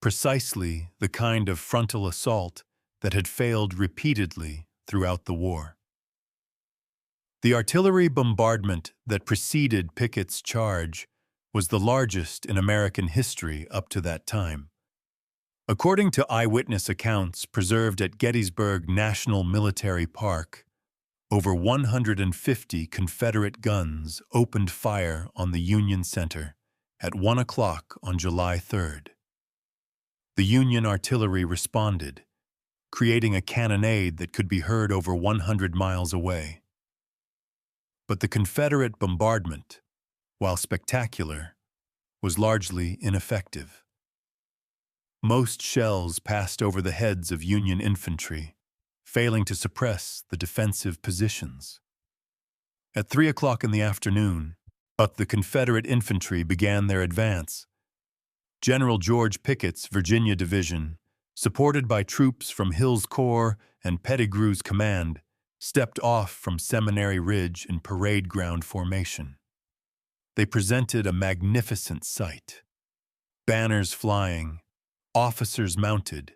Precisely the kind of frontal assault that had failed repeatedly throughout the war. The artillery bombardment that preceded Pickett's charge was the largest in American history up to that time. According to eyewitness accounts preserved at Gettysburg National Military Park, over 150 Confederate guns opened fire on the Union Center at 1 o'clock on July 3rd. The Union artillery responded, creating a cannonade that could be heard over 100 miles away. But the Confederate bombardment, while spectacular, was largely ineffective. Most shells passed over the heads of Union infantry, failing to suppress the defensive positions. At 3 o'clock in the afternoon, the Confederate infantry began their advance. General George Pickett's Virginia Division, supported by troops from Hill's Corps and Pettigrew's command, stepped off from Seminary Ridge in parade ground formation. They presented a magnificent sight. Banners flying, officers mounted,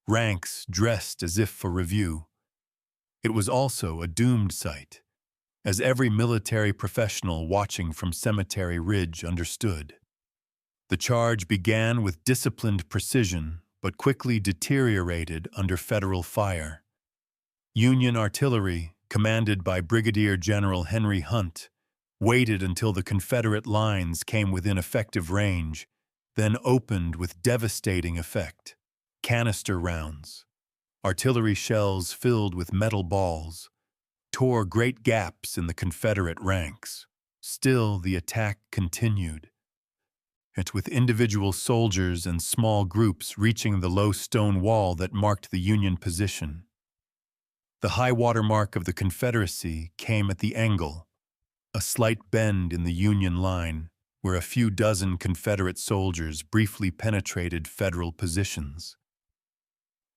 ranks dressed as if for review. It was also a doomed sight, as every military professional watching from Cemetery Ridge understood. The charge began with disciplined precision, but quickly deteriorated under Federal fire. Union artillery, commanded by Brigadier General Henry Hunt, waited until the Confederate lines came within effective range, then opened with devastating effect. Canister rounds, artillery shells filled with metal balls, tore great gaps in the Confederate ranks. Still, the attack continued. With individual soldiers and small groups reaching the low stone wall that marked the Union position. The high water mark of the Confederacy came at the angle, a slight bend in the Union line, where a few dozen Confederate soldiers briefly penetrated Federal positions.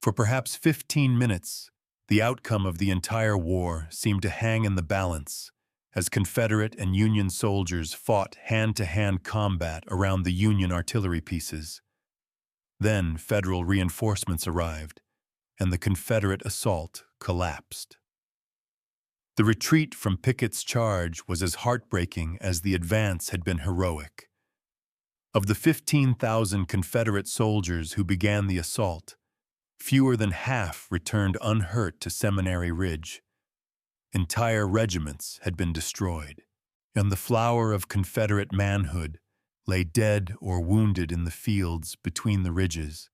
For perhaps 15 minutes, the outcome of the entire war seemed to hang in the balance as Confederate and Union soldiers fought hand-to-hand combat around the Union artillery pieces. Then Federal reinforcements arrived, and the Confederate assault collapsed. The retreat from Pickett's charge was as heartbreaking as the advance had been heroic. Of the 15,000 Confederate soldiers who began the assault, fewer than half returned unhurt to Seminary Ridge. Entire regiments had been destroyed, and the flower of Confederate manhood lay dead or wounded in the fields between the ridges,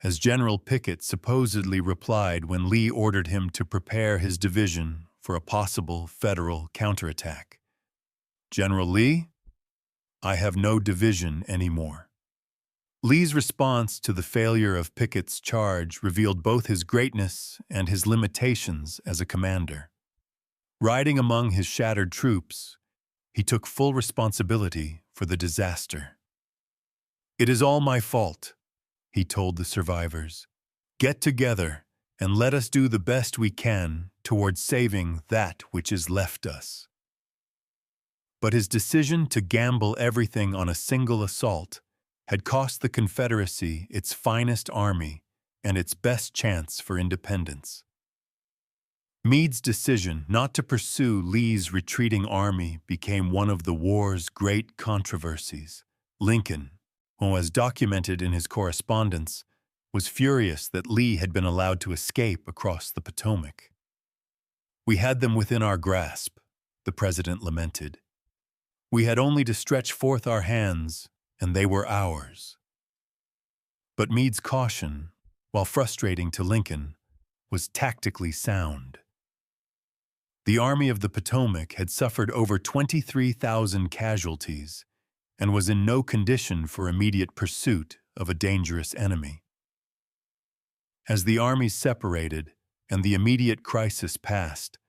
as General Pickett supposedly replied when Lee ordered him to prepare his division for a possible Federal counterattack. "General Lee, I have no division anymore." Lee's response to the failure of Pickett's charge revealed both his greatness and his limitations as a commander. Riding among his shattered troops, he took full responsibility for the disaster. "It is all my fault," he told the survivors. "Get together and let us do the best we can towards saving that which is left us." But his decision to gamble everything on a single assault had cost the Confederacy its finest army and its best chance for independence. Meade's decision not to pursue Lee's retreating army became one of the war's great controversies. Lincoln, who, as documented in his correspondence, was furious that Lee had been allowed to escape across the Potomac. "We had them within our grasp," the president lamented. "We had only to stretch forth our hands, and they were ours." But Meade's caution, while frustrating to Lincoln, was tactically sound. The Army of the Potomac had suffered over 23,000 casualties and was in no condition for immediate pursuit of a dangerous enemy. As the armies separated and the immediate crisis passed,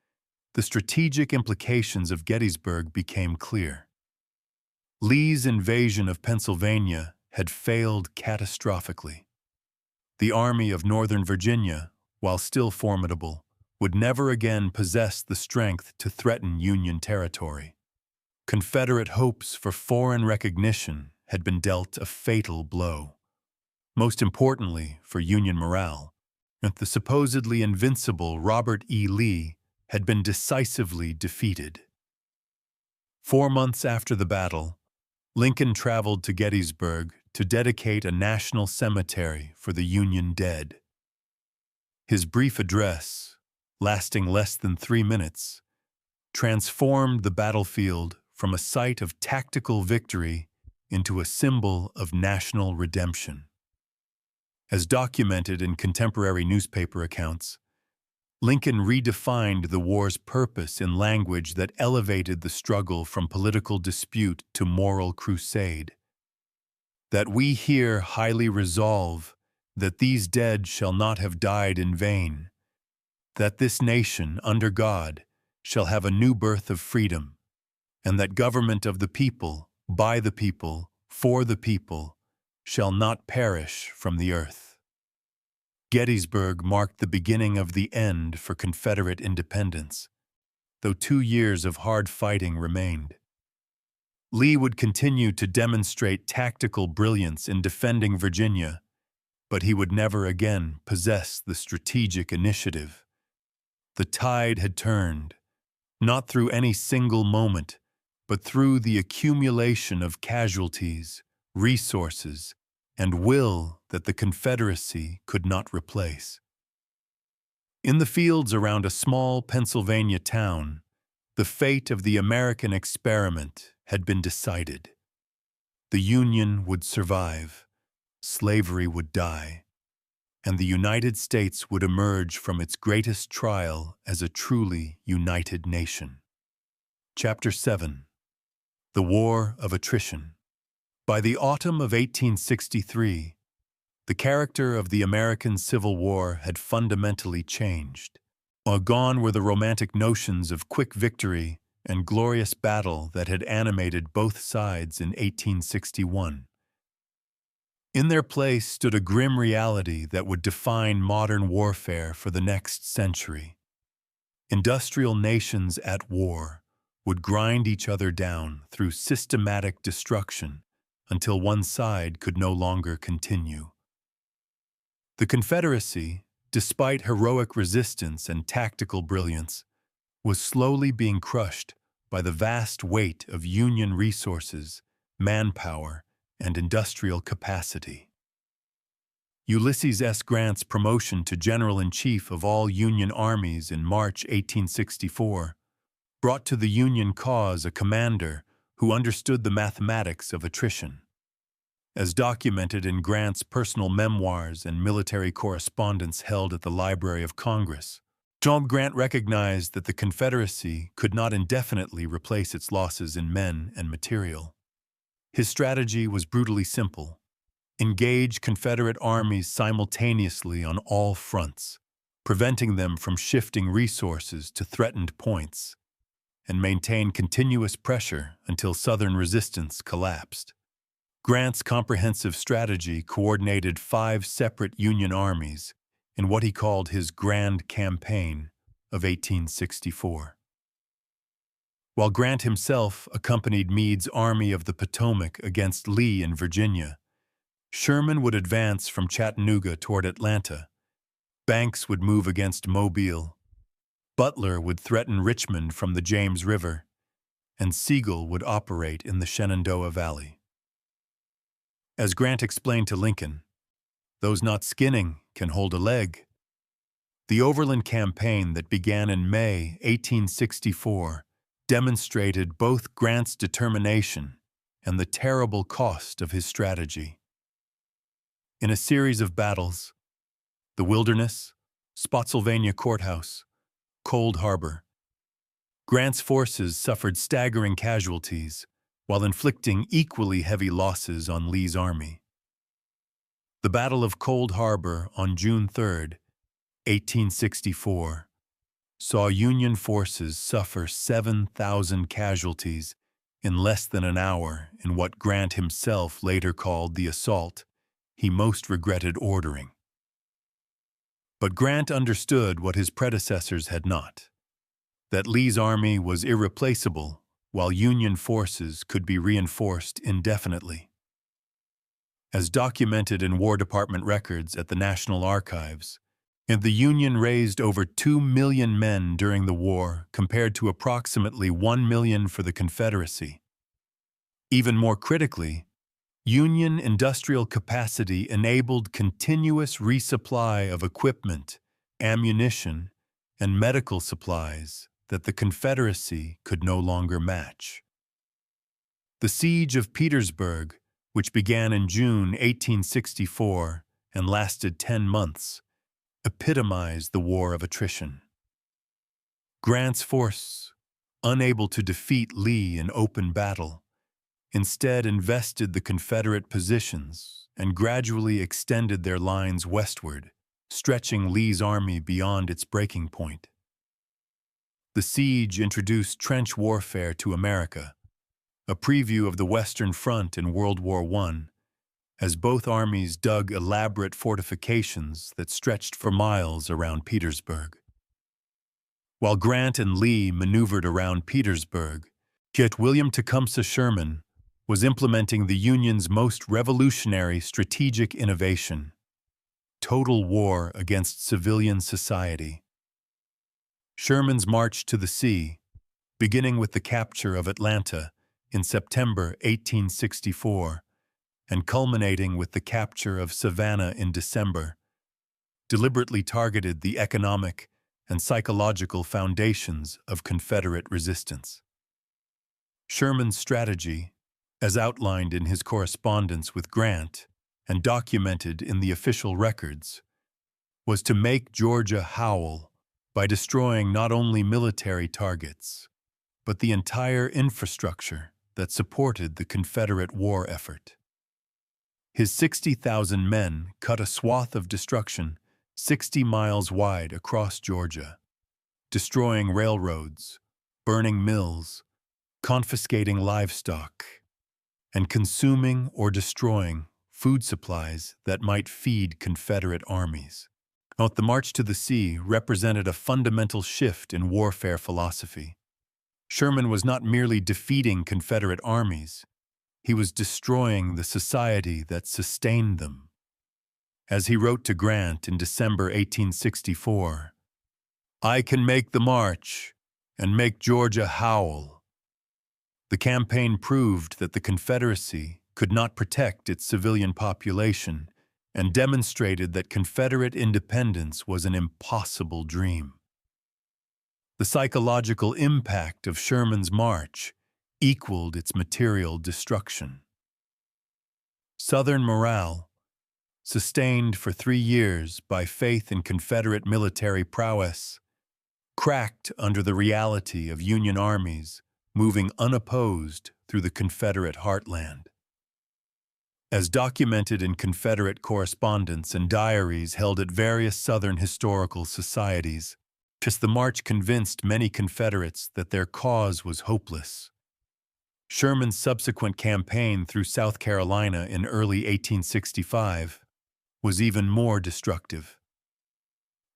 the strategic implications of Gettysburg became clear. Lee's invasion of Pennsylvania had failed catastrophically. The Army of Northern Virginia, while still formidable, would never again possess the strength to threaten Union territory. Confederate hopes for foreign recognition had been dealt a fatal blow. Most importantly for Union morale, the supposedly invincible Robert E. Lee had been decisively defeated. 4 months after the battle, Lincoln traveled to Gettysburg to dedicate a national cemetery for the Union dead. His brief address, lasting less than 3 minutes, transformed the battlefield from a site of tactical victory into a symbol of national redemption. As documented in contemporary newspaper accounts, Lincoln redefined the war's purpose in language that elevated the struggle from political dispute to moral crusade. "That we here highly resolve that these dead shall not have died in vain, that this nation, under God, shall have a new birth of freedom, and that government of the people, by the people, for the people, shall not perish from the earth." Gettysburg marked the beginning of the end for Confederate independence, though 2 years of hard fighting remained. Lee would continue to demonstrate tactical brilliance in defending Virginia, but he would never again possess the strategic initiative. The tide had turned, not through any single moment, but through the accumulation of casualties, resources, and will that the Confederacy could not replace. In the fields around a small Pennsylvania town, the fate of the American experiment had been decided. The Union would survive, slavery would die, and the United States would emerge from its greatest trial as a truly united nation. Chapter 7. The War of Attrition. By the autumn of 1863, the character of the American Civil War had fundamentally changed. Gone were the romantic notions of quick victory and glorious battle that had animated both sides in 1861. In their place stood a grim reality that would define modern warfare for the next century. Industrial nations at war would grind each other down through systematic destruction until one side could no longer continue. The Confederacy, despite heroic resistance and tactical brilliance, was slowly being crushed by the vast weight of Union resources, manpower, and industrial capacity. Ulysses S. Grant's promotion to General-in-Chief of all Union armies in March 1864 brought to the Union cause a commander who understood the mathematics of attrition. As documented in Grant's personal memoirs and military correspondence held at the Library of Congress, John Grant recognized that the Confederacy could not indefinitely replace its losses in men and material. His strategy was brutally simple: engage Confederate armies simultaneously on all fronts, preventing them from shifting resources to threatened points, and maintain continuous pressure until Southern resistance collapsed. Grant's comprehensive strategy coordinated 5 separate Union armies in what he called his Grand Campaign of 1864. While Grant himself accompanied Meade's Army of the Potomac against Lee in Virginia, Sherman would advance from Chattanooga toward Atlanta. Banks would move against Mobile. Butler would threaten Richmond from the James River, and Sigel would operate in the Shenandoah Valley. As Grant explained to Lincoln, "Those not skinning can hold a leg." The Overland Campaign that began in May 1864 demonstrated both Grant's determination and the terrible cost of his strategy. In a series of battles, the Wilderness, Spotsylvania Courthouse, Cold Harbor, Grant's forces suffered staggering casualties while inflicting equally heavy losses on Lee's army. The Battle of Cold Harbor on June 3, 1864, saw Union forces suffer 7,000 casualties in less than an hour in what Grant himself later called the assault he most regretted ordering. But Grant understood what his predecessors had not, that Lee's army was irreplaceable while Union forces could be reinforced indefinitely. As documented in War Department records at the National Archives, the Union raised over 2 million men during the war compared to approximately 1 million for the Confederacy. Even more critically, Union industrial capacity enabled continuous resupply of equipment, ammunition, and medical supplies that the Confederacy could no longer match. The Siege of Petersburg, which began in June 1864 and lasted 10 months, epitomized the war of attrition. Grant's force, unable to defeat Lee in open battle, instead invested the Confederate positions and gradually extended their lines westward, stretching Lee's army beyond its breaking point. The siege introduced trench warfare to America, a preview of the Western Front in World War I, as both armies dug elaborate fortifications that stretched for miles around Petersburg. While Grant and Lee maneuvered around Petersburg, yet William Tecumseh Sherman was implementing the Union's most revolutionary strategic innovation: total war against civilian society. Sherman's march to the sea, beginning with the capture of Atlanta in September 1864 and culminating with the capture of Savannah in December, deliberately targeted the economic and psychological foundations of Confederate resistance. Sherman's strategy, as outlined in his correspondence with Grant and documented in the official records, was to make Georgia howl by destroying not only military targets, but the entire infrastructure that supported the Confederate war effort. His 60,000 men cut a swath of destruction 60 miles wide across Georgia, destroying railroads, burning mills, confiscating livestock, and consuming or destroying food supplies that might feed Confederate armies. Note, the march to the sea represented a fundamental shift in warfare philosophy. Sherman was not merely defeating Confederate armies, he was destroying the society that sustained them. As he wrote to Grant in December 1864, "I can make the march and make Georgia howl." The campaign proved that the Confederacy could not protect its civilian population and demonstrated that Confederate independence was an impossible dream. The psychological impact of Sherman's march equaled its material destruction. Southern morale, sustained for 3 years by faith in Confederate military prowess, cracked under the reality of Union armies moving unopposed through the Confederate heartland. As documented in Confederate correspondence and diaries held at various Southern historical societies, the march convinced many Confederates that their cause was hopeless. Sherman's subsequent campaign through South Carolina in early 1865 was even more destructive.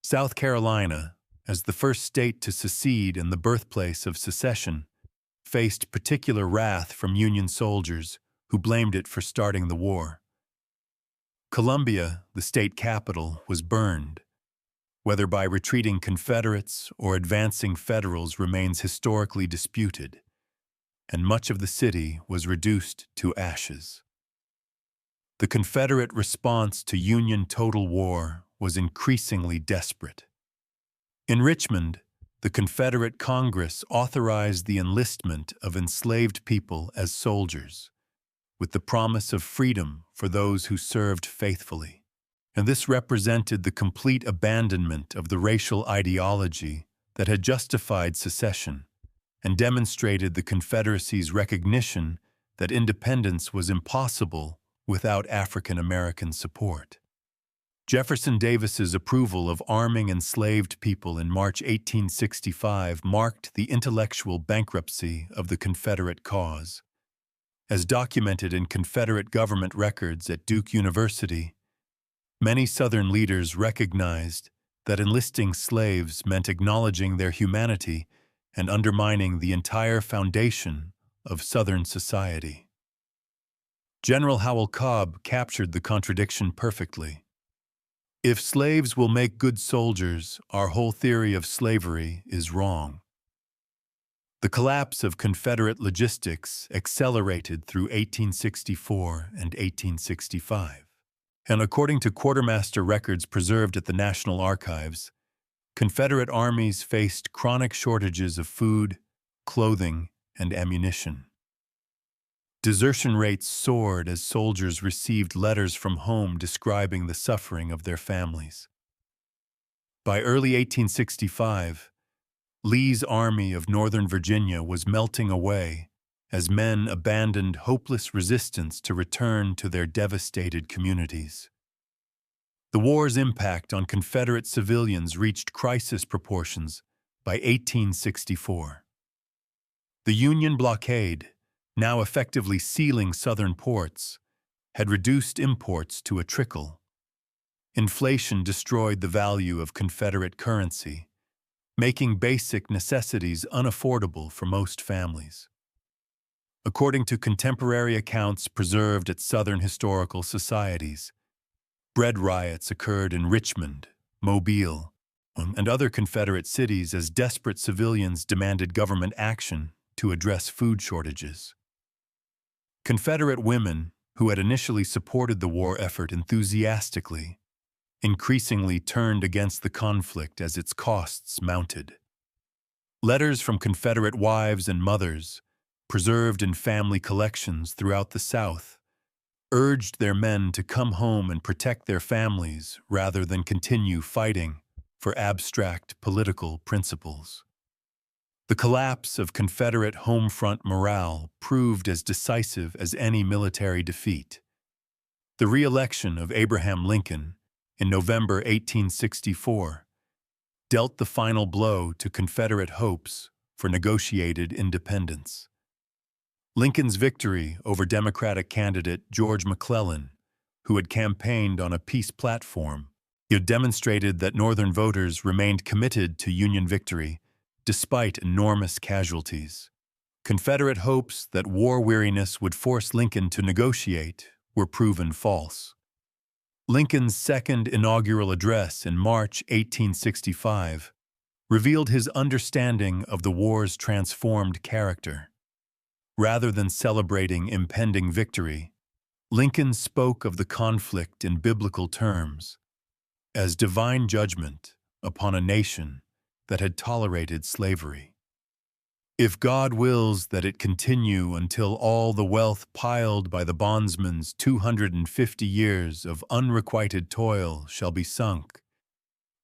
South Carolina, as the first state to secede and the birthplace of secession, faced particular wrath from Union soldiers who blamed it for starting the war. Columbia, the state capital, was burned. Whether by retreating Confederates or advancing Federals remains historically disputed, and much of the city was reduced to ashes. The Confederate response to Union total war was increasingly desperate. In Richmond, the Confederate Congress authorized the enlistment of enslaved people as soldiers, with the promise of freedom for those who served faithfully. And this represented the complete abandonment of the racial ideology that had justified secession and demonstrated the Confederacy's recognition that independence was impossible without African American support. Jefferson Davis's approval of arming enslaved people in March 1865 marked the intellectual bankruptcy of the Confederate cause. As documented in Confederate government records at Duke University, many Southern leaders recognized that enlisting slaves meant acknowledging their humanity and undermining the entire foundation of Southern society. General Howell Cobb captured the contradiction perfectly. If slaves will make good soldiers, our whole theory of slavery is wrong. The collapse of Confederate logistics accelerated through 1864 and 1865. And according to quartermaster records preserved at the National Archives, Confederate armies faced chronic shortages of food, clothing, and ammunition. Desertion rates soared as soldiers received letters from home describing the suffering of their families. By early 1865, Lee's Army of Northern Virginia was melting away as men abandoned hopeless resistance to return to their devastated communities. The war's impact on Confederate civilians reached crisis proportions by 1864. The Union blockade, now effectively sealing Southern ports, had reduced imports to a trickle. Inflation destroyed the value of Confederate currency, making basic necessities unaffordable for most families. According to contemporary accounts preserved at Southern historical societies, bread riots occurred in Richmond, Mobile, and other Confederate cities as desperate civilians demanded government action to address food shortages. Confederate women, who had initially supported the war effort enthusiastically, increasingly turned against the conflict as its costs mounted. Letters from Confederate wives and mothers, preserved in family collections throughout the South, urged their men to come home and protect their families rather than continue fighting for abstract political principles. The collapse of Confederate home front morale proved as decisive as any military defeat. The re-election of Abraham Lincoln in November 1864 dealt the final blow to Confederate hopes for negotiated independence. Lincoln's victory over Democratic candidate George McClellan, who had campaigned on a peace platform, demonstrated that Northern voters remained committed to Union victory despite enormous casualties. Confederate hopes that war weariness would force Lincoln to negotiate were proven false. Lincoln's second inaugural address in March 1865 revealed his understanding of the war's transformed character. Rather than celebrating impending victory, Lincoln spoke of the conflict in biblical terms, as divine judgment upon a nation that had tolerated slavery. If God wills that it continue until all the wealth piled by the bondsman's 250 years of unrequited toil shall be sunk,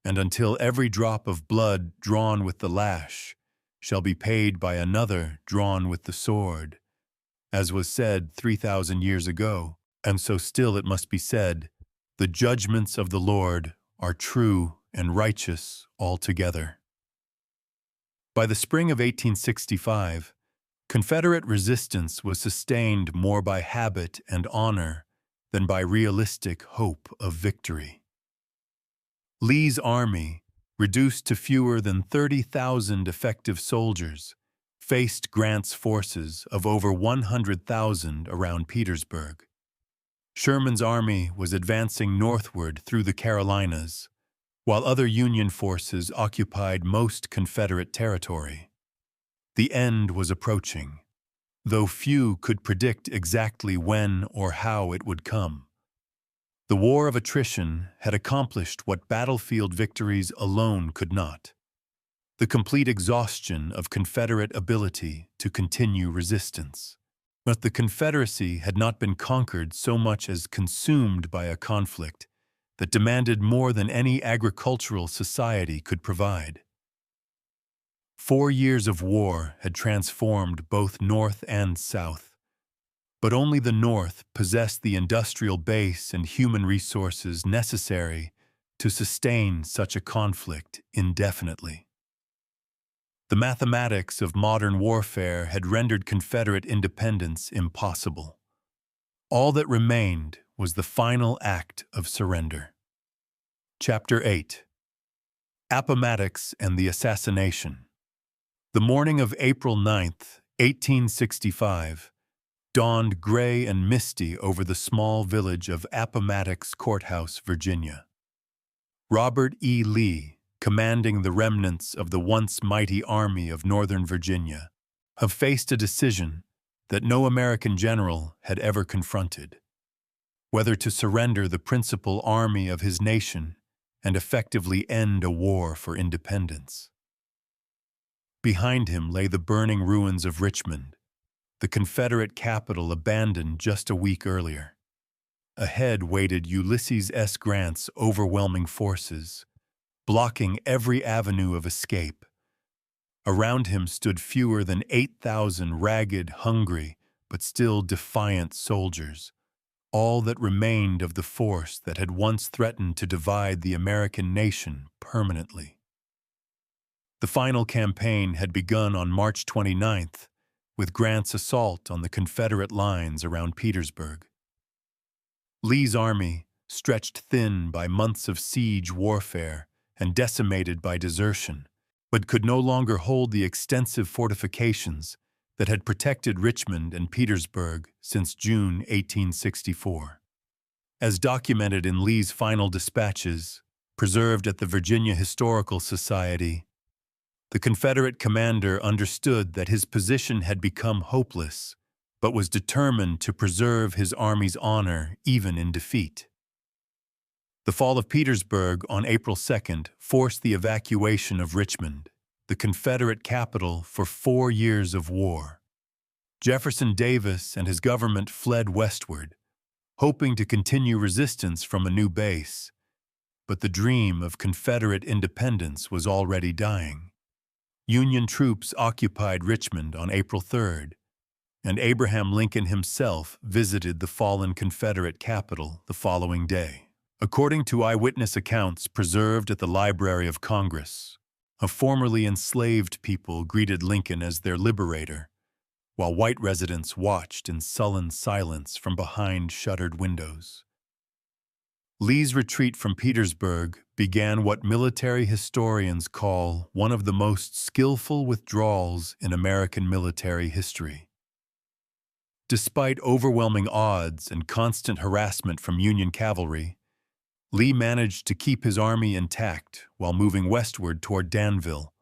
and until every drop of blood drawn with the lash shall be paid by another drawn with the sword, as was said 3,000 years ago, and so still it must be said, the judgments of the Lord are true and righteous altogether. By the spring of 1865, Confederate resistance was sustained more by habit and honor than by realistic hope of victory. Lee's army, reduced to fewer than 30,000 effective soldiers, faced Grant's forces of over 100,000 around Petersburg. Sherman's army was advancing northward through the Carolinas, while other Union forces occupied most Confederate territory. The end was approaching, though few could predict exactly when or how it would come. The war of attrition had accomplished what battlefield victories alone could not: the complete exhaustion of Confederate ability to continue resistance. But the Confederacy had not been conquered so much as consumed by a conflict that demanded more than any agricultural society could provide. 4 years of war had transformed both North and South, but only the North possessed the industrial base and human resources necessary to sustain such a conflict indefinitely. The mathematics of modern warfare had rendered Confederate independence impossible. All that remained was the final act of surrender. Chapter 8. Appomattox and the Assassination. The morning of April 9th, 1865, dawned gray and misty over the small village of Appomattox Courthouse, Virginia. Robert E. Lee, commanding the remnants of the once mighty Army of Northern Virginia, have faced a decision that no American general had ever confronted: whether to surrender the principal army of his nation and effectively end a war for independence. Behind him lay the burning ruins of Richmond, the Confederate capital abandoned just a week earlier. Ahead waited Ulysses S. Grant's overwhelming forces, blocking every avenue of escape. Around him stood fewer than 8,000 ragged, hungry, but still defiant soldiers, all that remained of the force that had once threatened to divide the American nation permanently. The final campaign had begun on March 29th, with Grant's assault on the Confederate lines around Petersburg. Lee's army, stretched thin by months of siege warfare and decimated by desertion, but could no longer hold the extensive fortifications that had protected Richmond and Petersburg since June 1864. As documented in Lee's final dispatches, preserved at the Virginia Historical Society, the Confederate commander understood that his position had become hopeless, but was determined to preserve his army's honor even in defeat. The fall of Petersburg on April 2nd forced the evacuation of Richmond, the Confederate capital for 4 years of war. Jefferson Davis and his government fled westward, hoping to continue resistance from a new base, but the dream of Confederate independence was already dying. Union troops occupied Richmond on April 3rd, and Abraham Lincoln himself visited the fallen Confederate capital the following day. According to eyewitness accounts preserved at the Library of Congress, a formerly enslaved people greeted Lincoln as their liberator, while white residents watched in sullen silence from behind shuttered windows. Lee's retreat from Petersburg began what military historians call one of the most skillful withdrawals in American military history. Despite overwhelming odds and constant harassment from Union cavalry, Lee managed to keep his army intact while moving westward toward Danville,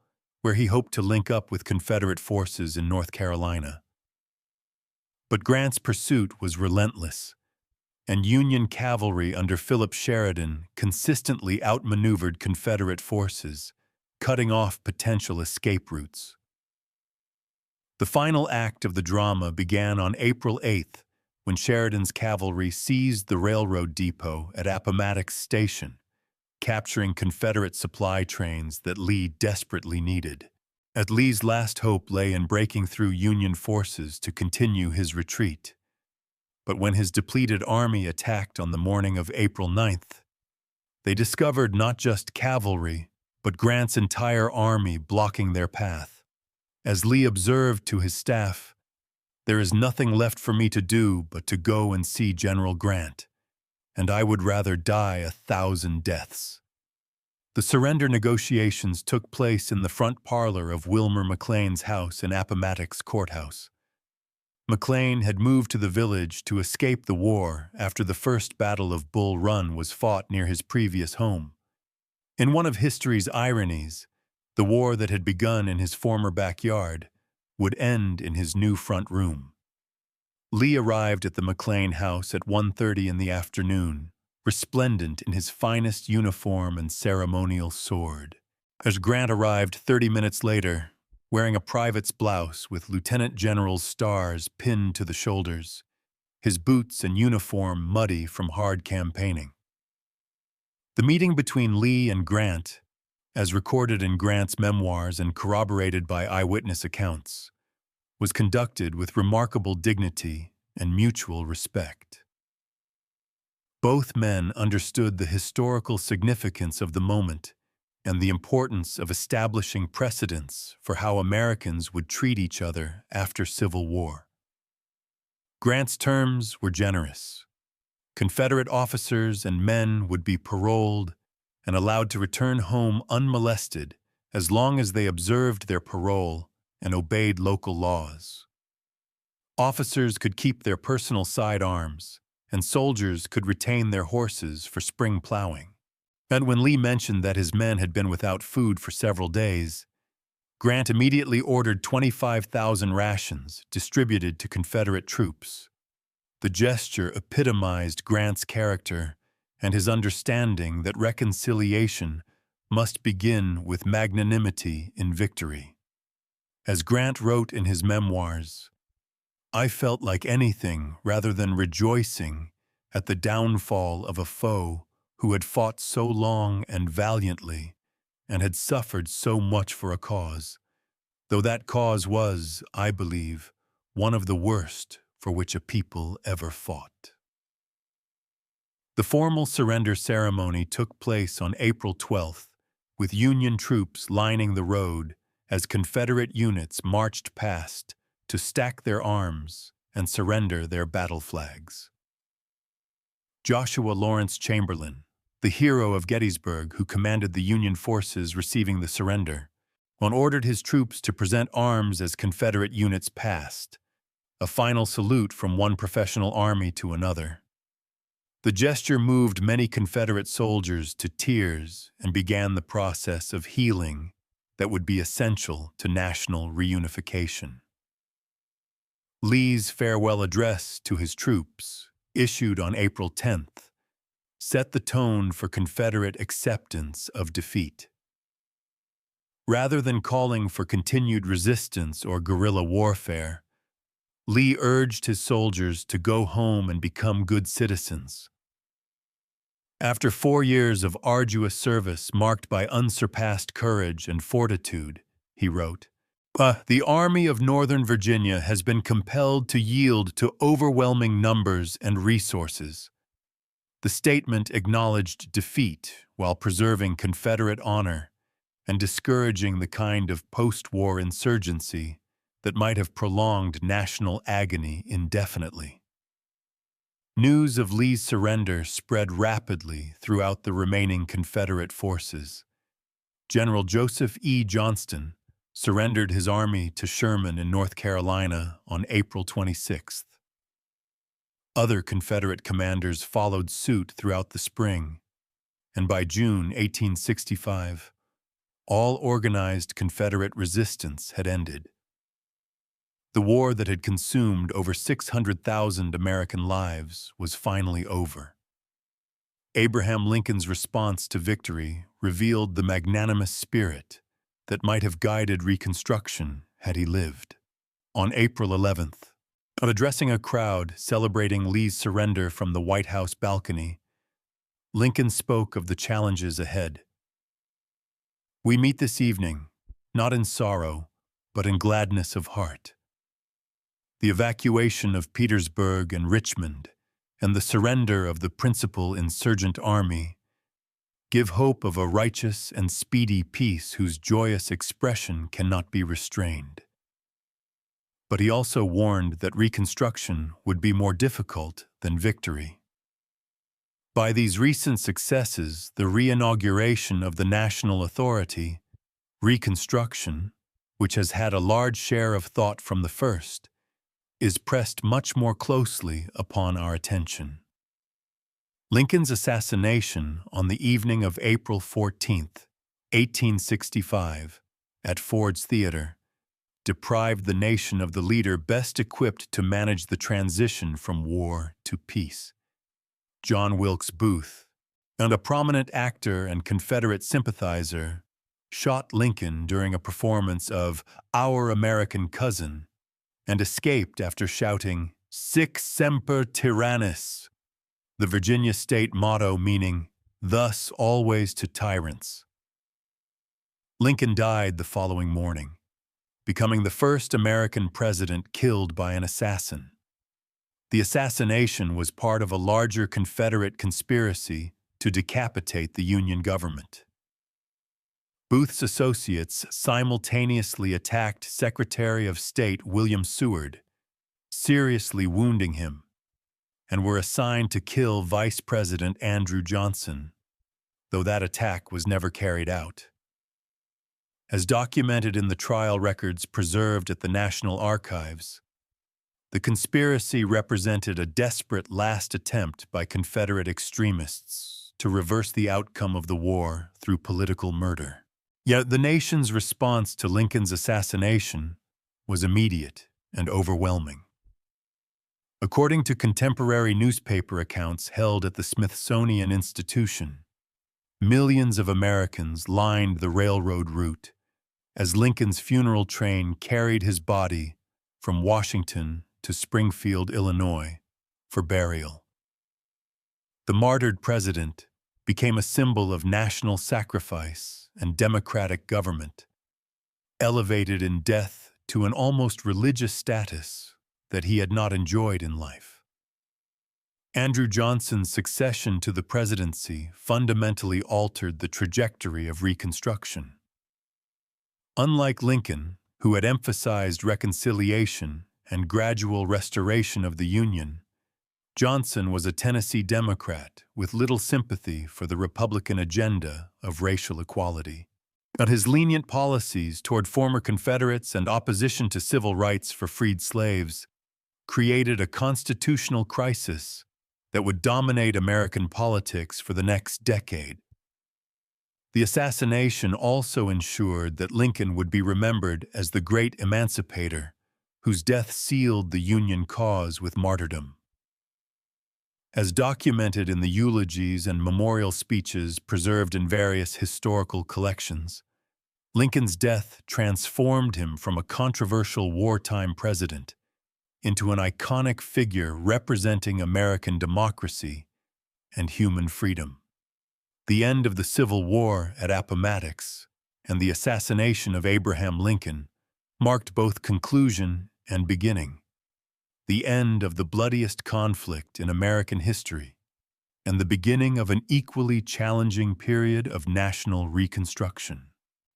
where he hoped to link up with Confederate forces in North Carolina. But Grant's pursuit was relentless, and Union cavalry under Philip Sheridan consistently outmaneuvered Confederate forces, cutting off potential escape routes. The final act of the drama began on April 8th, when Sheridan's cavalry seized the railroad depot at Appomattox Station, capturing Confederate supply trains that Lee desperately needed. Lee's last hope lay in breaking through Union forces to continue his retreat. But when his depleted army attacked on the morning of April 9th, they discovered not just cavalry, but Grant's entire army blocking their path. As Lee observed to his staff, "There is nothing left for me to do but to go and see General Grant, and I would rather die 1,000 deaths." The surrender negotiations took place in the front parlor of Wilmer McLean's house in Appomattox Courthouse. McLean had moved to the village to escape the war after the First Battle of Bull Run was fought near his previous home. In one of history's ironies, the war that had begun in his former backyard would end in his new front room. Lee arrived at the McLean house at 1:30 in the afternoon, resplendent in his finest uniform and ceremonial sword. As Grant arrived 30 minutes later, wearing a private's blouse with Lieutenant General's stars pinned to the shoulders, his boots and uniform muddy from hard campaigning. The meeting between Lee and Grant, as recorded in Grant's memoirs and corroborated by eyewitness accounts, was conducted with remarkable dignity and mutual respect. Both men understood the historical significance of the moment and the importance of establishing precedents for how Americans would treat each other after Civil War. Grant's terms were generous. Confederate officers and men would be paroled and allowed to return home unmolested as long as they observed their parole and obeyed local laws. Officers could keep their personal sidearms, and soldiers could retain their horses for spring plowing. And when Lee mentioned that his men had been without food for several days, Grant immediately ordered 25,000 rations distributed to Confederate troops. The gesture epitomized Grant's character and his understanding that reconciliation must begin with magnanimity in victory. As Grant wrote in his memoirs, "I felt like anything rather than rejoicing at the downfall of a foe who had fought so long and valiantly and had suffered so much for a cause, though that cause was, I believe, one of the worst for which a people ever fought." The formal surrender ceremony took place on April 12th, with Union troops lining the road as Confederate units marched past to stack their arms and surrender their battle flags. Joshua Lawrence Chamberlain, the hero of Gettysburg who commanded the Union forces receiving the surrender, ordered his troops to present arms as Confederate units passed, a final salute from one professional army to another. The gesture moved many Confederate soldiers to tears and began the process of healing that would be essential to national reunification. Lee's farewell address to his troops, issued on April 10th, set the tone for Confederate acceptance of defeat. Rather than calling for continued resistance or guerrilla warfare, Lee urged his soldiers to go home and become good citizens. After 4 years of arduous service marked by unsurpassed courage and fortitude, he wrote, "The Army of Northern Virginia has been compelled to yield to overwhelming numbers and resources." The statement acknowledged defeat while preserving Confederate honor and discouraging the kind of post-war insurgency that might have prolonged national agony indefinitely. News of Lee's surrender spread rapidly throughout the remaining Confederate forces. General Joseph E. Johnston surrendered his army to Sherman in North Carolina on April 26th. Other Confederate commanders followed suit throughout the spring, and by June 1865, all organized Confederate resistance had ended. The war that had consumed over 600,000 American lives was finally over. Abraham Lincoln's response to victory revealed the magnanimous spirit that might have guided Reconstruction had he lived. On April 11th, addressing a crowd celebrating Lee's surrender from the White House balcony, Lincoln spoke of the challenges ahead. "We meet this evening, not in sorrow, but in gladness of heart. The evacuation of Petersburg and Richmond and the surrender of the principal insurgent army give hope of a righteous and speedy peace whose joyous expression cannot be restrained." But he also warned that Reconstruction would be more difficult than victory. By these recent successes, the reinauguration of the national authority, Reconstruction, which has had a large share of thought from the first, is pressed much more closely upon our attention. Lincoln's assassination on the evening of April 14th, 1865, at Ford's Theater, deprived the nation of the leader best equipped to manage the transition from war to peace. John Wilkes Booth, and a prominent actor and Confederate sympathizer, shot Lincoln during a performance of Our American Cousin and escaped after shouting, "Sic semper tyrannis," the Virginia state motto meaning, "Thus always to tyrants." Lincoln died the following morning, becoming the first American president killed by an assassin. The assassination was part of a larger Confederate conspiracy to decapitate the Union government. Booth's associates simultaneously attacked Secretary of State William Seward, seriously wounding him, and were assigned to kill Vice President Andrew Johnson, though that attack was never carried out. As documented in the trial records preserved at the National Archives, the conspiracy represented a desperate last attempt by Confederate extremists to reverse the outcome of the war through political murder. Yet the nation's response to Lincoln's assassination was immediate and overwhelming. According to contemporary newspaper accounts held at the Smithsonian Institution, millions of Americans lined the railroad route as Lincoln's funeral train carried his body from Washington to Springfield, Illinois, for burial. The martyred president became a symbol of national sacrifice and democratic government, elevated in death to an almost religious status that he had not enjoyed in life. Andrew Johnson's succession to the presidency fundamentally altered the trajectory of Reconstruction. Unlike Lincoln, who had emphasized reconciliation and gradual restoration of the Union, Johnson was a Tennessee Democrat with little sympathy for the Republican agenda of racial equality. But his lenient policies toward former Confederates and opposition to civil rights for freed slaves created a constitutional crisis that would dominate American politics for the next decade. The assassination also ensured that Lincoln would be remembered as the great emancipator, whose death sealed the Union cause with martyrdom. As documented in the eulogies and memorial speeches preserved in various historical collections, Lincoln's death transformed him from a controversial wartime president into an iconic figure representing American democracy and human freedom. The end of the Civil War at Appomattox and the assassination of Abraham Lincoln marked both conclusion and beginning, the end of the bloodiest conflict in American history, and the beginning of an equally challenging period of national reconstruction.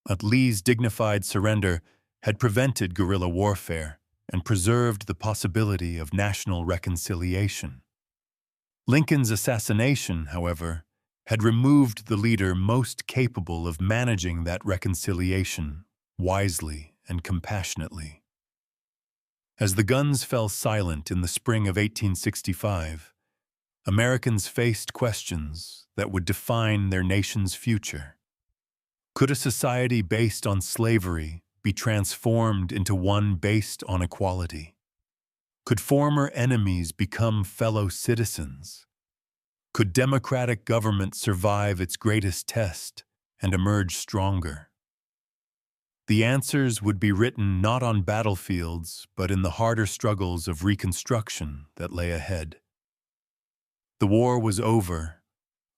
But Lee's dignified surrender had prevented guerrilla warfare and preserved the possibility of national reconciliation. Lincoln's assassination, however, had removed the leader most capable of managing that reconciliation wisely and compassionately. As the guns fell silent in the spring of 1865, Americans faced questions that would define their nation's future. Could a society based on slavery be transformed into one based on equality? Could former enemies become fellow citizens? Could democratic government survive its greatest test and emerge stronger? The answers would be written not on battlefields, but in the harder struggles of Reconstruction that lay ahead. The war was over,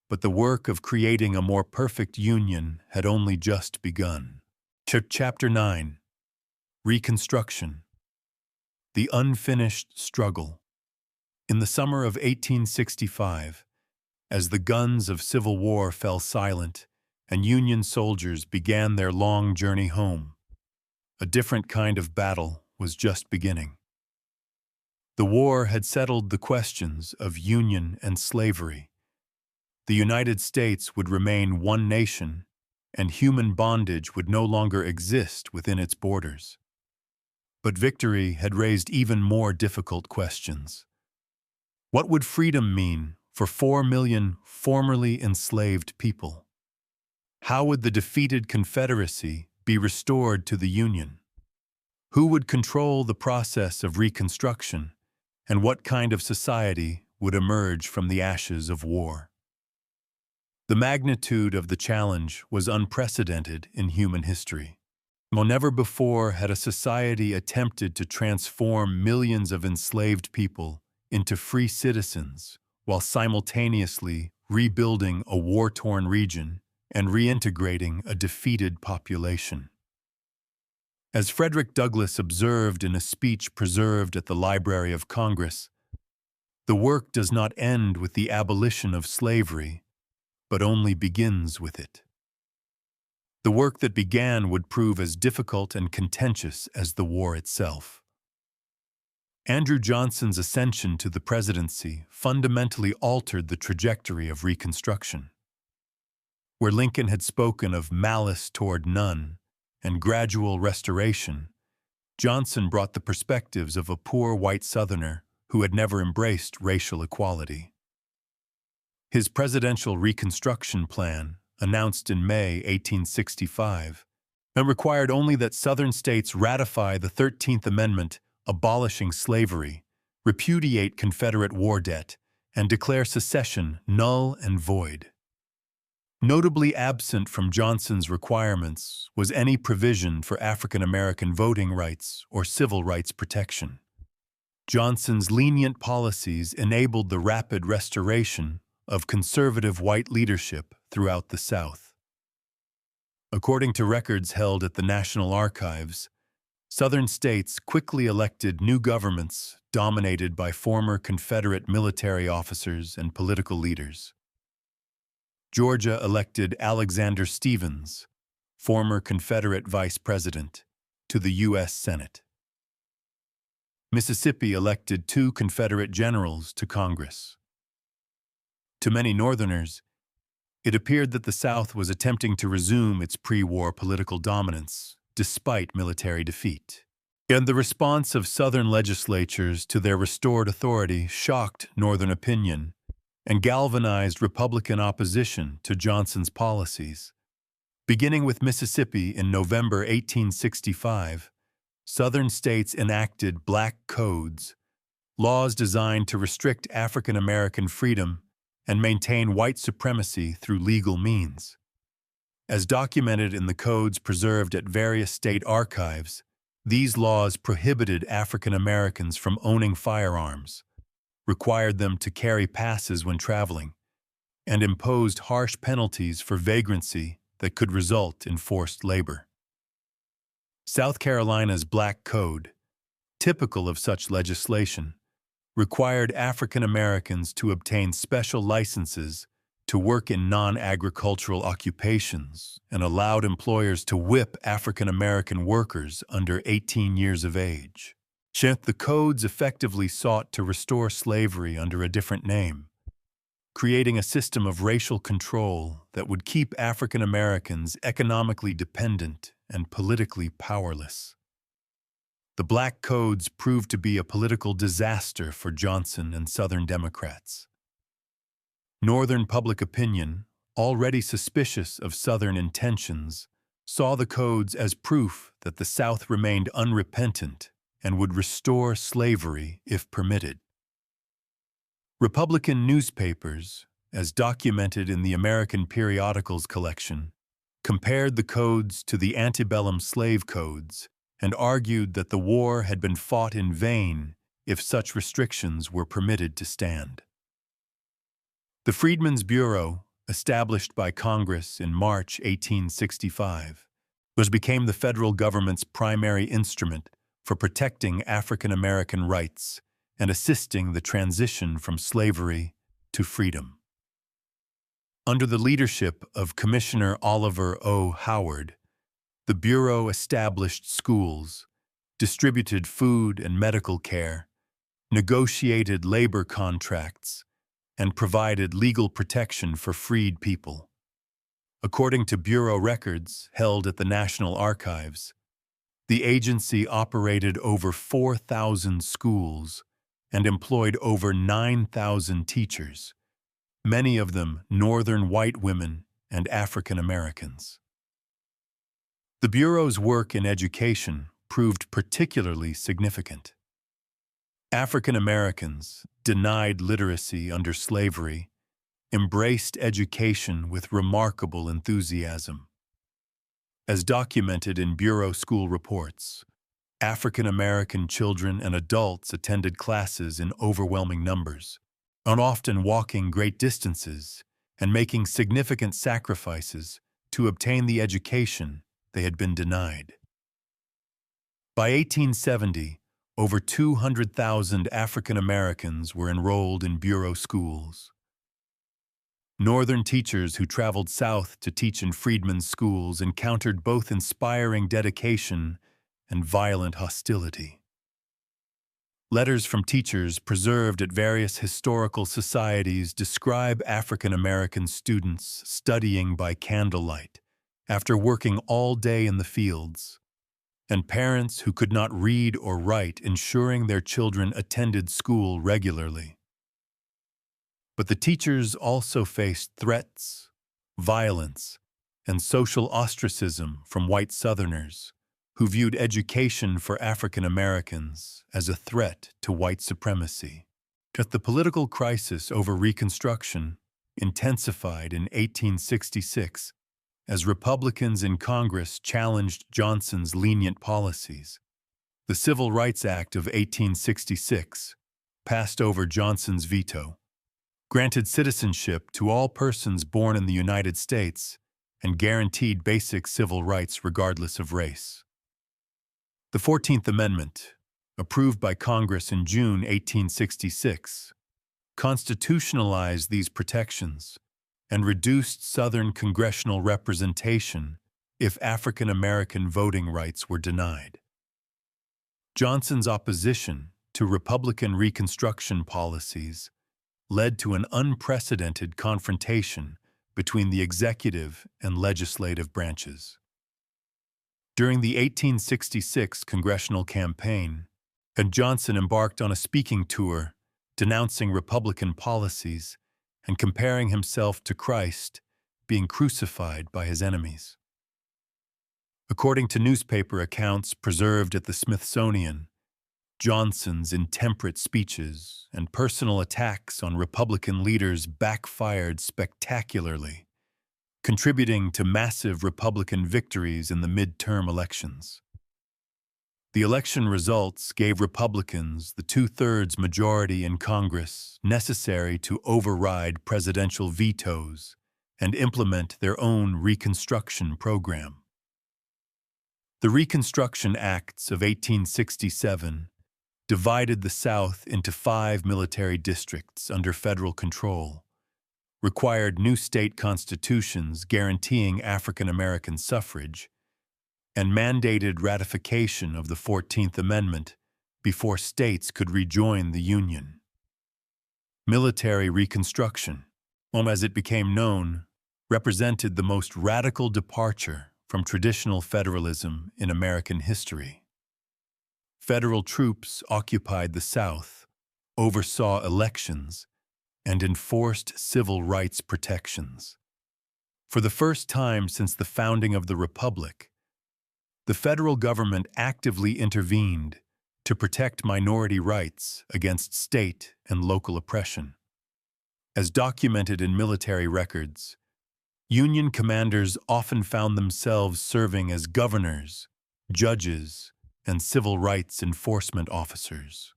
but the work of creating a more perfect union had only just begun. Chapter 9. Reconstruction. The unfinished struggle. In the summer of 1865, as the guns of Civil War fell silent and Union soldiers began their long journey home, a different kind of battle was just beginning. The war had settled the questions of Union and slavery, the United States would remain one nation, and human bondage would no longer exist within its borders. But victory had raised even more difficult questions. What would freedom mean for 4 million formerly enslaved people? How would the defeated Confederacy be restored to the Union? Who would control the process of reconstruction, and what kind of society would emerge from the ashes of war? The magnitude of the challenge was unprecedented in human history. Never before had a society attempted to transform millions of enslaved people into free citizens while simultaneously rebuilding a war-torn region and reintegrating a defeated population. As Frederick Douglass observed in a speech preserved at the Library of Congress, the work does not end with the abolition of slavery, but only begins with it. The work that began would prove as difficult and contentious as the war itself. Andrew Johnson's ascension to the presidency fundamentally altered the trajectory of Reconstruction. Where Lincoln had spoken of malice toward none and gradual restoration, Johnson brought the perspectives of a poor white Southerner who had never embraced racial equality. His presidential Reconstruction plan, announced in May 1865, and required only that Southern states ratify the 13th Amendment abolishing slavery, repudiate Confederate war debt, and declare secession null and void. Notably absent from Johnson's requirements was any provision for African American voting rights or civil rights protection. Johnson's lenient policies enabled the rapid restoration of conservative white leadership throughout the South. According to records held at the National Archives, Southern states quickly elected new governments dominated by former Confederate military officers and political leaders. Georgia elected Alexander Stephens, former Confederate vice president, to the U.S. Senate. Mississippi elected 2 Confederate generals to Congress. To many Northerners, it appeared that the South was attempting to resume its pre-war political dominance, despite military defeat. And the response of Southern legislatures to their restored authority shocked Northern opinion and galvanized Republican opposition to Johnson's policies. Beginning with Mississippi in November 1865, Southern states enacted Black Codes, laws designed to restrict African American freedom and maintain white supremacy through legal means. As documented in the codes preserved at various state archives, these laws prohibited African Americans from owning firearms, required them to carry passes when traveling, and imposed harsh penalties for vagrancy that could result in forced labor. South Carolina's Black Code, typical of such legislation, required African Americans to obtain special licenses to work in non-agricultural occupations and allowed employers to whip African American workers under 18 years of age. The codes effectively sought to restore slavery under a different name, creating a system of racial control that would keep African Americans economically dependent and politically powerless. The Black Codes proved to be a political disaster for Johnson and Southern Democrats. Northern public opinion, already suspicious of Southern intentions, saw the codes as proof that the South remained unrepentant and would restore slavery if permitted. Republican newspapers, as documented in the American Periodicals collection, compared the codes to the antebellum slave codes and argued that the war had been fought in vain if such restrictions were permitted to stand. The Freedmen's Bureau, established by Congress in March 1865, became the federal government's primary instrument for protecting African American rights and assisting the transition from slavery to freedom. Under the leadership of Commissioner Oliver O. Howard, the Bureau established schools, distributed food and medical care, negotiated labor contracts, and provided legal protection for freed people. According to Bureau records held at the National Archives, the agency operated over 4,000 schools and employed over 9,000 teachers, many of them Northern white women and African Americans. The Bureau's work in education proved particularly significant. African Americans, denied literacy under slavery, embraced education with remarkable enthusiasm. As documented in Bureau school reports, African American children and adults attended classes in overwhelming numbers, and often walking great distances and making significant sacrifices to obtain the education they had been denied. By 1870, over 200,000 African Americans were enrolled in Bureau schools. Northern teachers who traveled south to teach in freedmen's schools encountered both inspiring dedication and violent hostility. Letters from teachers preserved at various historical societies describe African American students studying by candlelight after working all day in the fields, and parents who could not read or write ensuring their children attended school regularly. But the teachers also faced threats, violence, and social ostracism from white Southerners who viewed education for African Americans as a threat to white supremacy. But the political crisis over Reconstruction intensified in 1866 as Republicans in Congress challenged Johnson's lenient policies. The Civil Rights Act of 1866 passed over Johnson's veto, granted citizenship to all persons born in the United States, and guaranteed basic civil rights regardless of race. The 14th Amendment, approved by Congress in June 1866, constitutionalized these protections and reduced Southern congressional representation if African American voting rights were denied. Johnson's opposition to Republican Reconstruction policies led to an unprecedented confrontation between the executive and legislative branches. During the 1866 congressional campaign, Johnson embarked on a speaking tour denouncing Republican policies and comparing himself to Christ being crucified by his enemies. According to newspaper accounts preserved at the Smithsonian, Johnson's intemperate speeches and personal attacks on Republican leaders backfired spectacularly, contributing to massive Republican victories in the midterm elections. The election results gave Republicans the two-thirds majority in Congress necessary to override presidential vetoes and implement their own Reconstruction program. The Reconstruction Acts of 1867 divided the South into 5 military districts under federal control, required new state constitutions guaranteeing African American suffrage, and mandated ratification of the 14th Amendment before states could rejoin the Union. Military Reconstruction, as it became known, represented the most radical departure from traditional federalism in American history. Federal troops occupied the South, oversaw elections, and enforced civil rights protections. For the first time since the founding of the Republic, the federal government actively intervened to protect minority rights against state and local oppression. As documented in military records, Union commanders often found themselves serving as governors, judges, and civil rights enforcement officers.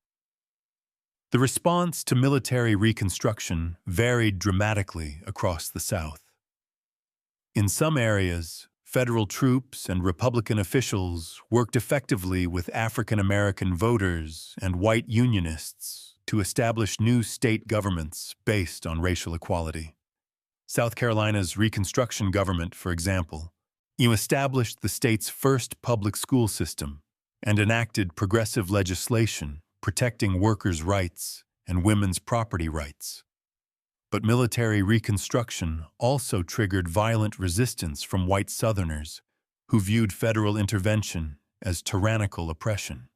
The response to military Reconstruction varied dramatically across the South. In some areas, federal troops and Republican officials worked effectively with African American voters and white Unionists to establish new state governments based on racial equality. South Carolina's Reconstruction government, for example, established the state's first public school system and enacted progressive legislation protecting workers' rights and women's property rights. But military reconstruction also triggered violent resistance from white Southerners who viewed federal intervention as tyrannical oppression.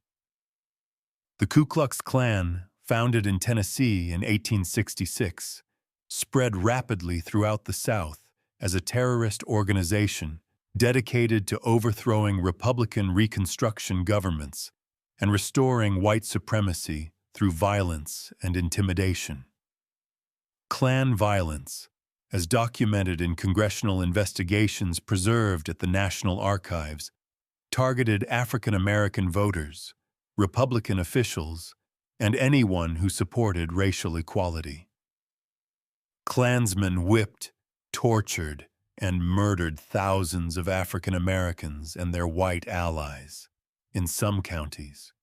The Ku Klux Klan, founded in Tennessee in 1866, spread rapidly throughout the South as a terrorist organization dedicated to overthrowing Republican Reconstruction governments and restoring white supremacy through violence and intimidation. Klan violence, as documented in congressional investigations preserved at the National Archives, targeted African American voters, Republican officials, and anyone who supported racial equality. Klansmen whipped, tortured, and murdered thousands of African Americans and their white allies in some counties.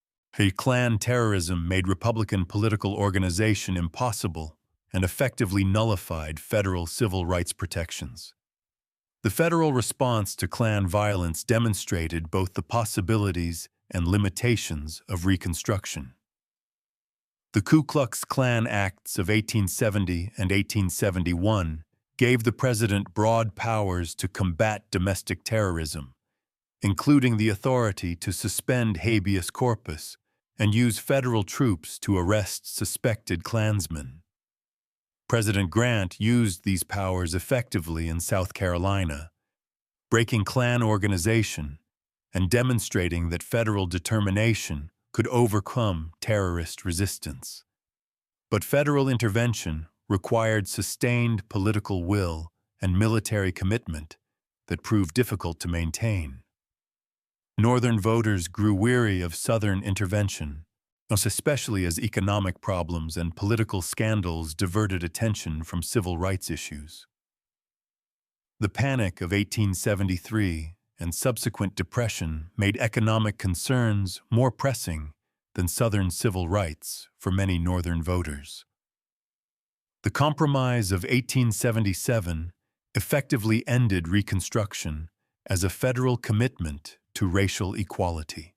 Klan terrorism made Republican political organization impossible and effectively nullified federal civil rights protections. The federal response to Klan violence demonstrated both the possibilities and limitations of Reconstruction. The Ku Klux Klan Acts of 1870 and 1871 gave the president broad powers to combat domestic terrorism, including the authority to suspend habeas corpus and use federal troops to arrest suspected Klansmen. President Grant used these powers effectively in South Carolina, breaking Klan organization and demonstrating that federal determination could overcome terrorist resistance. But federal intervention required sustained political will and military commitment that proved difficult to maintain. Northern voters grew weary of Southern intervention, especially as economic problems and political scandals diverted attention from civil rights issues. The Panic of 1873 and subsequent Depression made economic concerns more pressing than Southern civil rights for many Northern voters. The Compromise of 1877 effectively ended Reconstruction as a federal commitment to racial equality.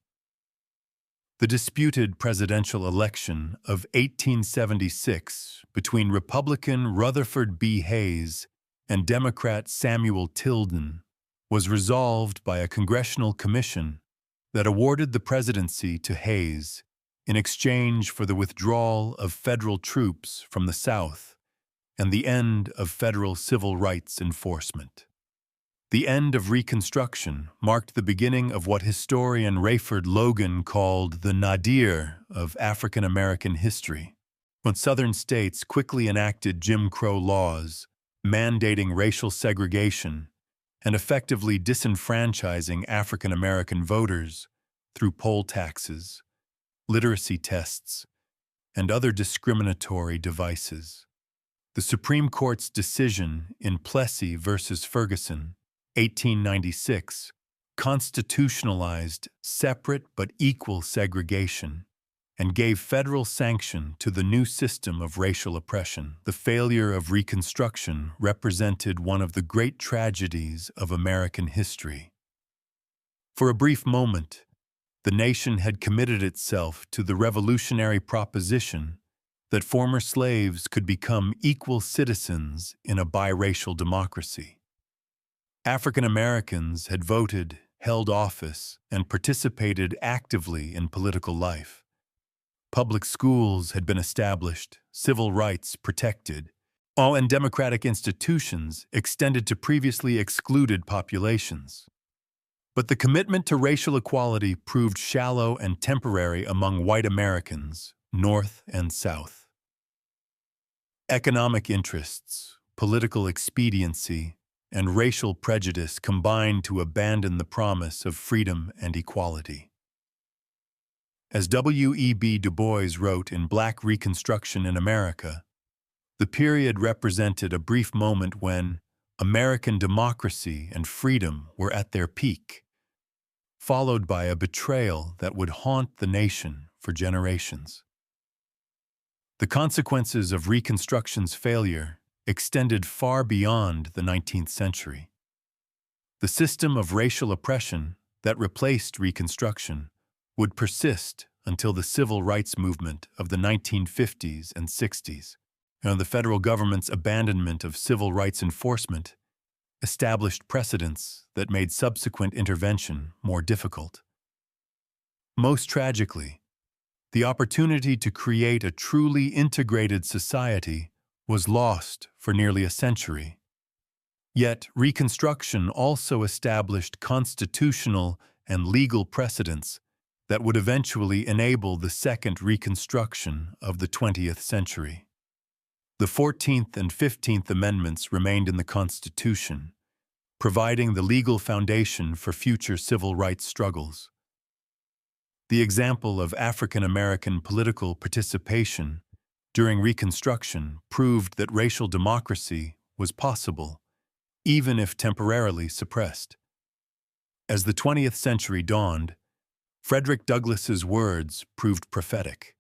The disputed presidential election of 1876 between Republican Rutherford B. Hayes and Democrat Samuel Tilden was resolved by a congressional commission that awarded the presidency to Hayes in exchange for the withdrawal of federal troops from the South and the end of federal civil rights enforcement. The end of Reconstruction marked the beginning of what historian Rayford Logan called the nadir of African American history, when Southern states quickly enacted Jim Crow laws, mandating racial segregation and effectively disenfranchising African American voters through poll taxes, literacy tests, and other discriminatory devices. The Supreme Court's decision in Plessy v. Ferguson, 1896, constitutionalized separate but equal segregation and gave federal sanction to the new system of racial oppression. The failure of Reconstruction represented one of the great tragedies of American history. For a brief moment, the nation had committed itself to the revolutionary proposition that former slaves could become equal citizens in a biracial democracy. African Americans had voted, held office, and participated actively in political life. Public schools had been established, civil rights protected, and democratic institutions extended to previously excluded populations. But the commitment to racial equality proved shallow and temporary among white Americans, North and South. Economic interests, political expediency, and racial prejudice combined to abandon the promise of freedom and equality. As W.E.B. Du Bois wrote in Black Reconstruction in America, the period represented a brief moment when American democracy and freedom were at their peak, followed by a betrayal that would haunt the nation for generations. The consequences of Reconstruction's failure extended far beyond the 19th century. The system of racial oppression that replaced Reconstruction would persist until the civil rights movement of the 1950s and 60s, The federal government's abandonment of civil rights enforcement established precedents that made subsequent intervention more difficult. Most tragically, the opportunity to create a truly integrated society was lost for nearly a century. Yet, Reconstruction also established constitutional and legal precedents that would eventually enable the second Reconstruction of the 20th century. The 14th and 15th Amendments remained in the Constitution, providing the legal foundation for future civil rights struggles. The example of African American political participation during Reconstruction proved that racial democracy was possible, even if temporarily suppressed. As the 20th century dawned, Frederick Douglass's words proved prophetic.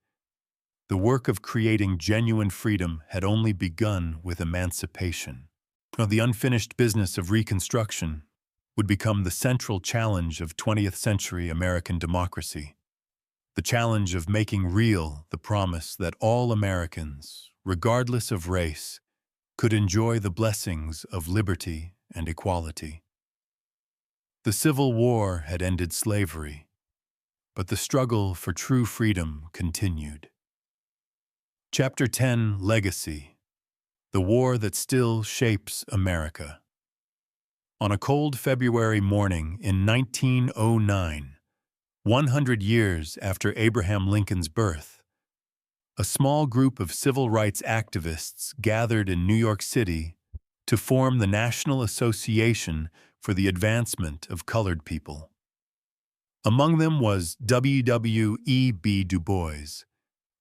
The work of creating genuine freedom had only begun with emancipation. The unfinished business of Reconstruction would become the central challenge of 20th century American democracy. The challenge of making real the promise that all Americans, regardless of race, could enjoy the blessings of liberty and equality. The Civil War had ended slavery, but the struggle for true freedom continued. Chapter 10: Legacy. The War That Still Shapes America. On a cold February morning in 1909, 100 years after Abraham Lincoln's birth, a small group of civil rights activists gathered in New York City to form the National Association for the Advancement of Colored People. Among them was W.E.B. Du Bois,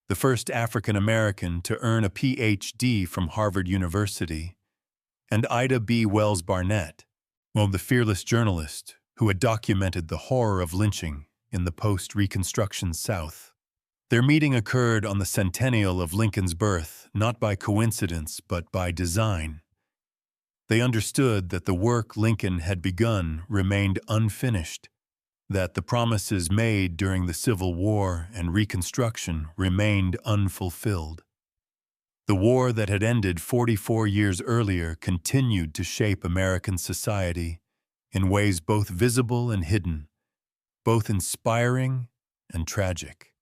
the first African American to earn a Ph.D. from Harvard University, and Ida B. Wells Barnett, the fearless journalist who had documented the horror of lynching in the post-Reconstruction South. Their meeting occurred on the centennial of Lincoln's birth, not by coincidence but by design. They understood that the work Lincoln had begun remained unfinished, that the promises made during the Civil War and Reconstruction remained unfulfilled. The war that had ended 44 years earlier continued to shape American society in ways both visible and hidden, both inspiring and tragic.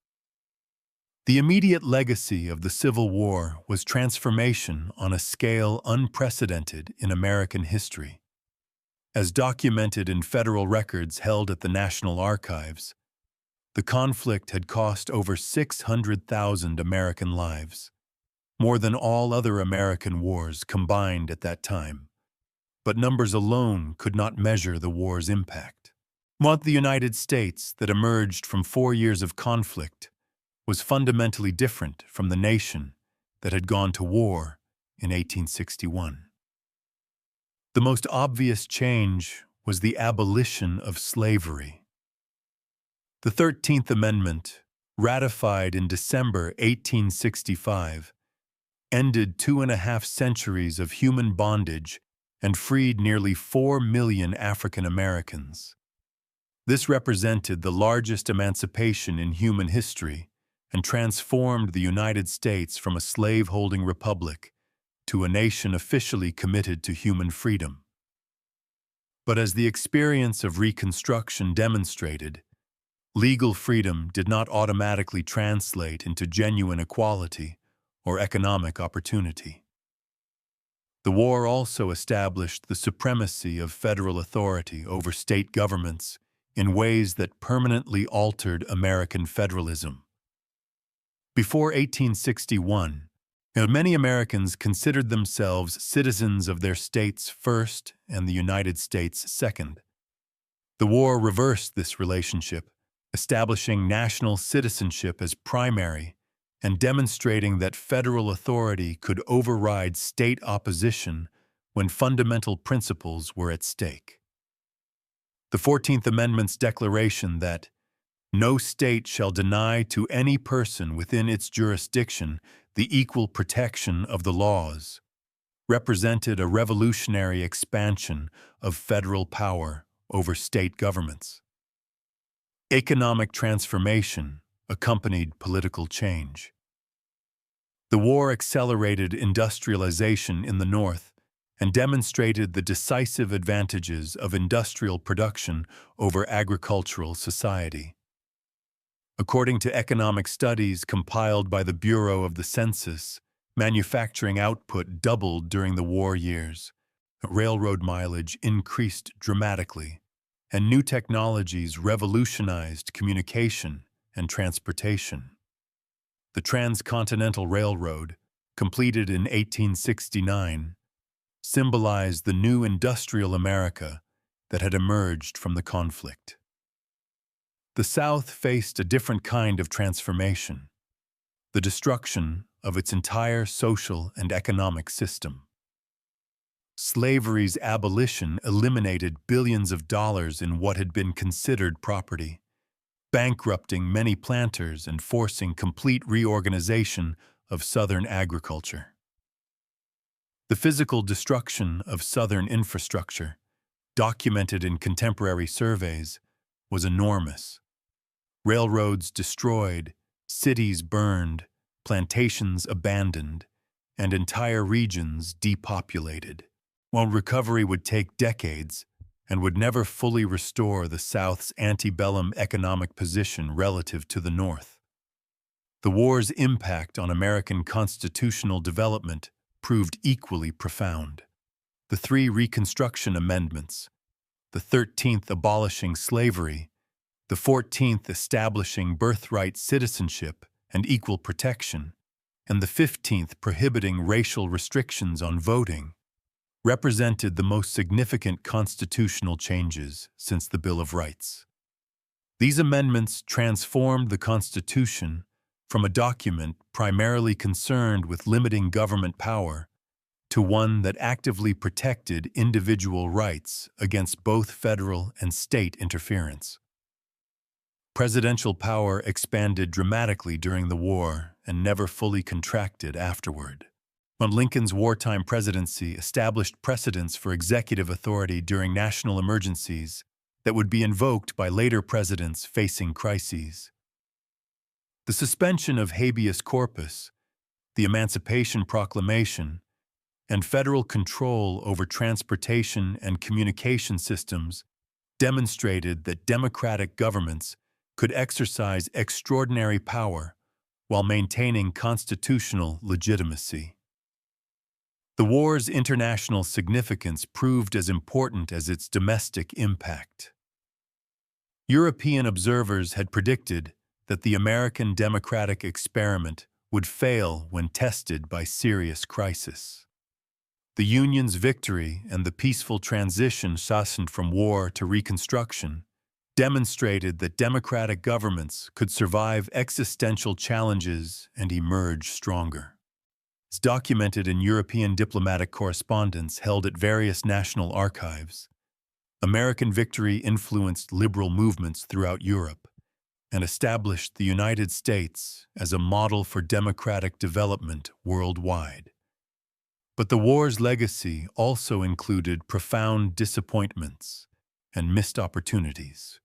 The immediate legacy of the Civil War was transformation on a scale unprecedented in American history. As documented in federal records held at the National Archives, the conflict had cost over 600,000 American lives, more than all other American wars combined at that time. But numbers alone could not measure the war's impact. The United States that emerged from 4 years of conflict was fundamentally different from the nation that had gone to war in 1861. The most obvious change was the abolition of slavery. The 13th Amendment, ratified in December 1865, ended 2.5 centuries of human bondage and freed nearly 4 million African Americans. This represented the largest emancipation in human history and transformed the United States from a slave-holding republic to a nation officially committed to human freedom. But as the experience of Reconstruction demonstrated, legal freedom did not automatically translate into genuine equality or economic opportunity. The war also established the supremacy of federal authority over state governments in ways that permanently altered American federalism. Before 1861, many Americans considered themselves citizens of their states first and the United States second. The war reversed this relationship, establishing national citizenship as primary and demonstrating that federal authority could override state opposition when fundamental principles were at stake. The 14th Amendment's declaration that no state shall deny to any person within its jurisdiction the equal protection of the laws represented a revolutionary expansion of federal power over state governments. Economic transformation accompanied political change. The war accelerated industrialization in the North and demonstrated the decisive advantages of industrial production over agricultural society. According to economic studies compiled by the Bureau of the Census, manufacturing output doubled during the war years. Railroad mileage increased dramatically, and new technologies revolutionized communication and transportation. The Transcontinental Railroad, completed in 1869, symbolized the new industrial America that had emerged from the conflict. The South faced a different kind of transformation, the destruction of its entire social and economic system. Slavery's abolition eliminated billions of dollars in what had been considered property, bankrupting many planters and forcing complete reorganization of Southern agriculture. The physical destruction of Southern infrastructure, documented in contemporary surveys, was enormous. Railroads destroyed, cities burned, plantations abandoned, and entire regions depopulated. While recovery would take decades and would never fully restore the South's antebellum economic position relative to the North. The war's impact on American constitutional development proved equally profound. The 3 Reconstruction Amendments, the 13th abolishing slavery, the 14th establishing birthright citizenship and equal protection, and the 15th prohibiting racial restrictions on voting, represented the most significant constitutional changes since the Bill of Rights. These amendments transformed the Constitution from a document primarily concerned with limiting government power to one that actively protected individual rights against both federal and state interference. Presidential power expanded dramatically during the war and never fully contracted afterward. When Lincoln's wartime presidency established precedents for executive authority during national emergencies that would be invoked by later presidents facing crises. The suspension of habeas corpus, the Emancipation Proclamation, and federal control over transportation and communication systems demonstrated that democratic governments could exercise extraordinary power while maintaining constitutional legitimacy. The war's international significance proved as important as its domestic impact. European observers had predicted that the American democratic experiment would fail when tested by serious crisis. The Union's victory and the peaceful transition from war to Reconstruction demonstrated that democratic governments could survive existential challenges and emerge stronger. As documented in European diplomatic correspondence held at various national archives, American victory influenced liberal movements throughout Europe and established the United States as a model for democratic development worldwide. But the war's legacy also included profound disappointments and missed opportunities.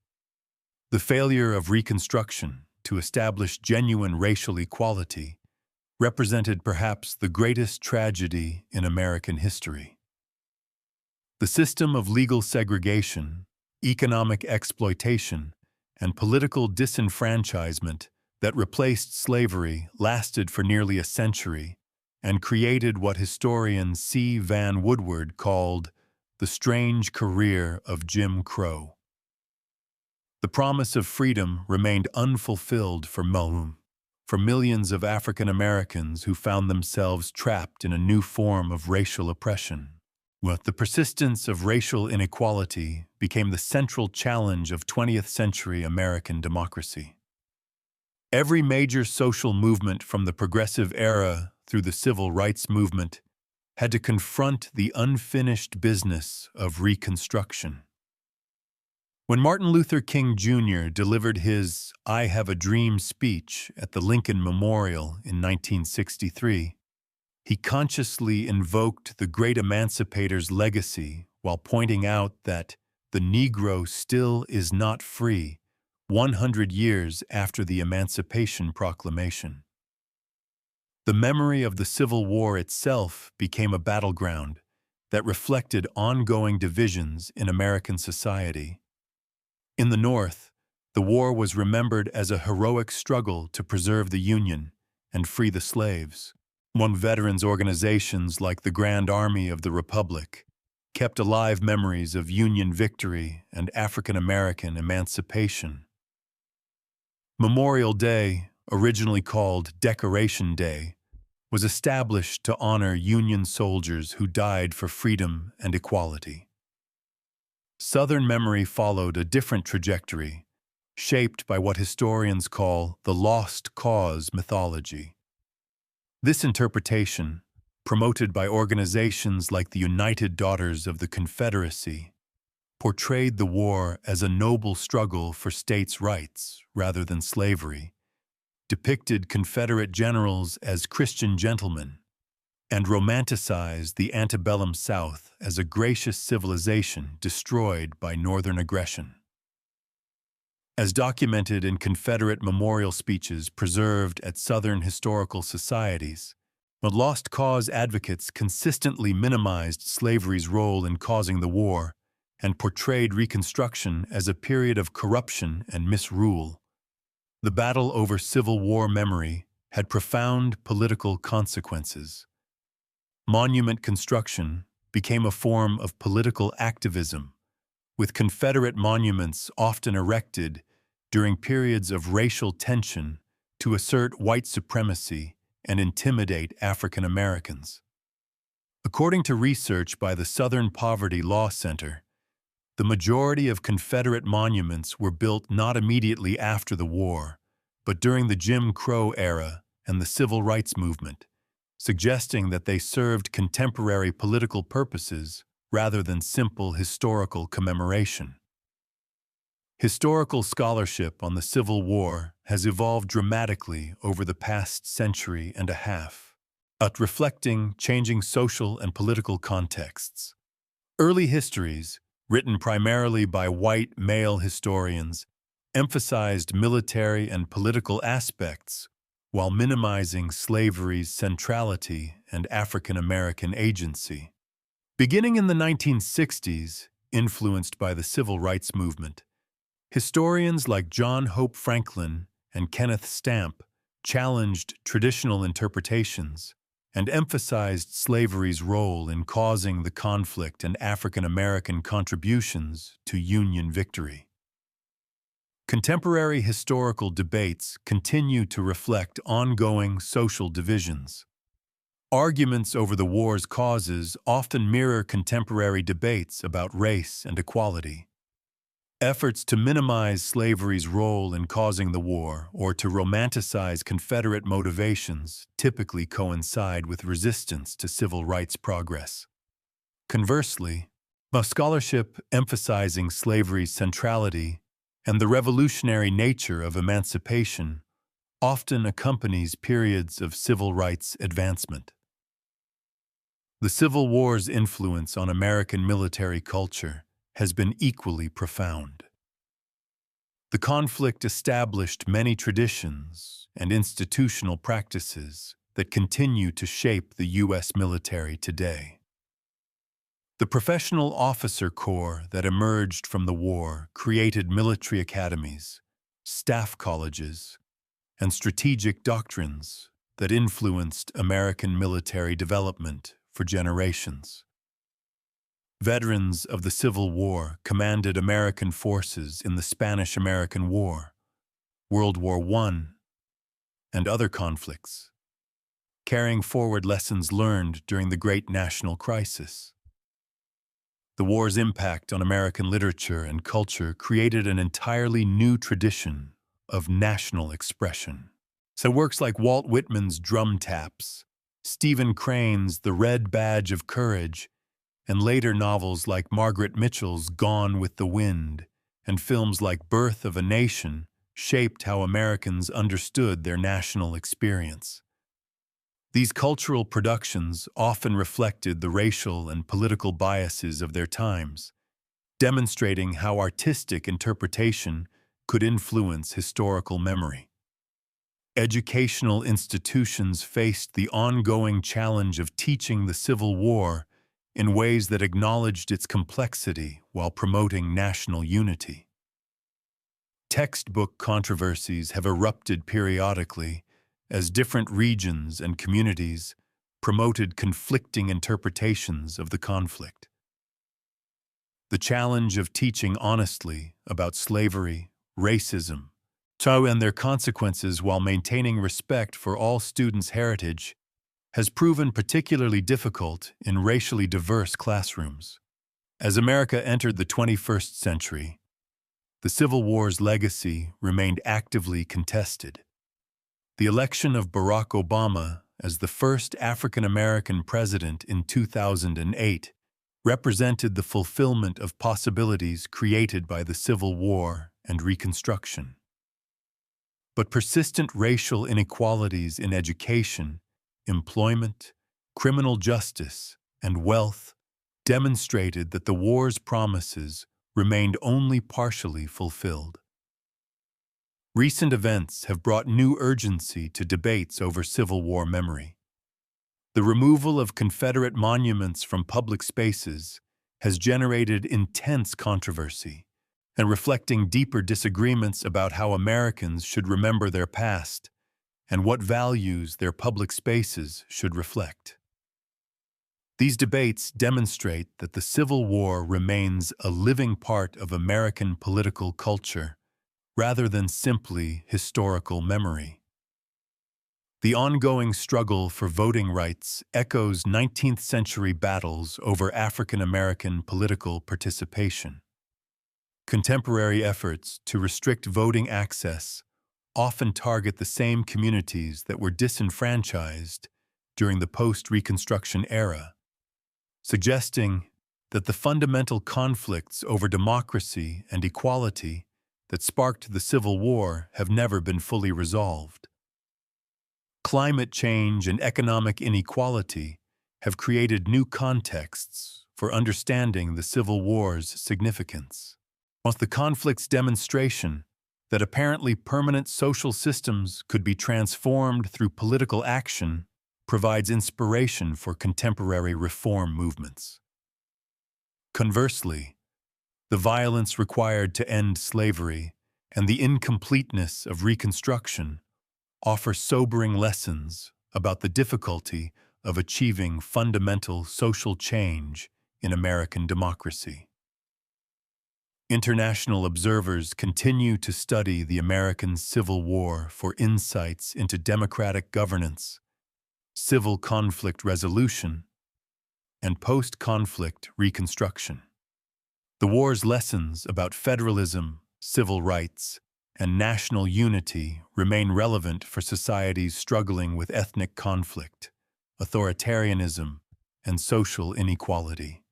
The failure of Reconstruction to establish genuine racial equality represented perhaps the greatest tragedy in American history. The system of legal segregation, economic exploitation, and political disenfranchisement that replaced slavery lasted for nearly a century and created what historian C. Van Woodward called the strange career of Jim Crow. The promise of freedom remained unfulfilled for millions of African Americans who found themselves trapped in a new form of racial oppression. The persistence of racial inequality became the central challenge of 20th century American democracy. Every major social movement from the Progressive Era through the Civil Rights Movement had to confront the unfinished business of Reconstruction. When Martin Luther King Jr. delivered his "I Have a Dream" speech at the Lincoln Memorial in 1963, he consciously invoked the great emancipator's legacy while pointing out that the Negro still is not free 100 years after the Emancipation Proclamation. The memory of the Civil War itself became a battleground that reflected ongoing divisions in American society. In the North, the war was remembered as a heroic struggle to preserve the Union and free the slaves. One veterans organizations like the Grand Army of the Republic kept alive memories of Union victory and African American emancipation. Memorial Day, originally called Decoration Day, was established to honor Union soldiers who died for freedom and equality. Southern memory followed a different trajectory, shaped by what historians call the lost cause mythology. This interpretation, promoted by organizations like the United Daughters of the Confederacy, portrayed the war as a noble struggle for states' rights rather than slavery, depicted Confederate generals as Christian gentlemen, and romanticized the antebellum South as a gracious civilization destroyed by Northern aggression. As documented in Confederate memorial speeches preserved at Southern historical societies, the lost cause advocates consistently minimized slavery's role in causing the war and portrayed Reconstruction as a period of corruption and misrule. The battle over Civil War memory had profound political consequences. Monument construction became a form of political activism, with Confederate monuments often erected during periods of racial tension to assert white supremacy and intimidate African Americans. According to research by the Southern Poverty Law Center, the majority of Confederate monuments were built not immediately after the war, but during the Jim Crow era and the Civil Rights Movement, suggesting that they served contemporary political purposes rather than simple historical commemoration. Historical scholarship on the Civil War has evolved dramatically over the past century and a half, reflecting changing social and political contexts. Early histories, written primarily by white male historians, emphasized military and political aspects while minimizing slavery's centrality and African American agency. Beginning in the 1960s, influenced by the Civil Rights Movement, historians like John Hope Franklin and Kenneth Stamp challenged traditional interpretations and emphasized slavery's role in causing the conflict and African American contributions to Union victory. Contemporary historical debates continue to reflect ongoing social divisions. Arguments over the war's causes often mirror contemporary debates about race and equality. Efforts to minimize slavery's role in causing the war or to romanticize Confederate motivations typically coincide with resistance to civil rights progress. Conversely, a scholarship emphasizing slavery's centrality and the revolutionary nature of emancipation often accompanies periods of civil rights advancement. The Civil War's influence on American military culture has been equally profound. The conflict established many traditions and institutional practices that continue to shape the U.S. military today. The professional officer corps that emerged from the war created military academies, staff colleges, and strategic doctrines that influenced American military development for generations. Veterans of the Civil War commanded American forces in the Spanish-American War, World War I, and other conflicts, carrying forward lessons learned during the Great National Crisis. The war's impact on American literature and culture created an entirely new tradition of national expression. So works like Walt Whitman's Drum Taps, Stephen Crane's The Red Badge of Courage, and later novels like Margaret Mitchell's Gone with the Wind, and films like Birth of a Nation shaped how Americans understood their national experience. These cultural productions often reflected the racial and political biases of their times, demonstrating how artistic interpretation could influence historical memory. Educational institutions faced the ongoing challenge of teaching the Civil War in ways that acknowledged its complexity while promoting national unity. Textbook controversies have erupted periodically as different regions and communities promoted conflicting interpretations of the conflict. The challenge of teaching honestly about slavery, racism, and their consequences while maintaining respect for all students' heritage has proven particularly difficult in racially diverse classrooms. As America entered the 21st century, the Civil War's legacy remained actively contested. The election of Barack Obama as the first African-American president in 2008 represented the fulfillment of possibilities created by the Civil War and Reconstruction. But persistent racial inequalities in education, employment, criminal justice, and wealth demonstrated that the war's promises remained only partially fulfilled. Recent events have brought new urgency to debates over Civil War memory. The removal of Confederate monuments from public spaces has generated intense controversy and reflecting deeper disagreements about how Americans should remember their past and what values their public spaces should reflect. These debates demonstrate that the Civil War remains a living part of American political culture rather than simply historical memory. The ongoing struggle for voting rights echoes 19th-century battles over African-American political participation. Contemporary efforts to restrict voting access often target the same communities that were disenfranchised during the post-Reconstruction era, suggesting that the fundamental conflicts over democracy and equality that sparked the Civil War have never been fully resolved. Climate change and economic inequality have created new contexts for understanding the Civil War's significance. While the conflict's demonstration that apparently permanent social systems could be transformed through political action provides inspiration for contemporary reform movements. Conversely, the violence required to end slavery and the incompleteness of Reconstruction offer sobering lessons about the difficulty of achieving fundamental social change in American democracy. International observers continue to study the American Civil War for insights into democratic governance, civil conflict resolution, and post-conflict reconstruction. The war's lessons about federalism, civil rights, and national unity remain relevant for societies struggling with ethnic conflict, authoritarianism, and social inequality.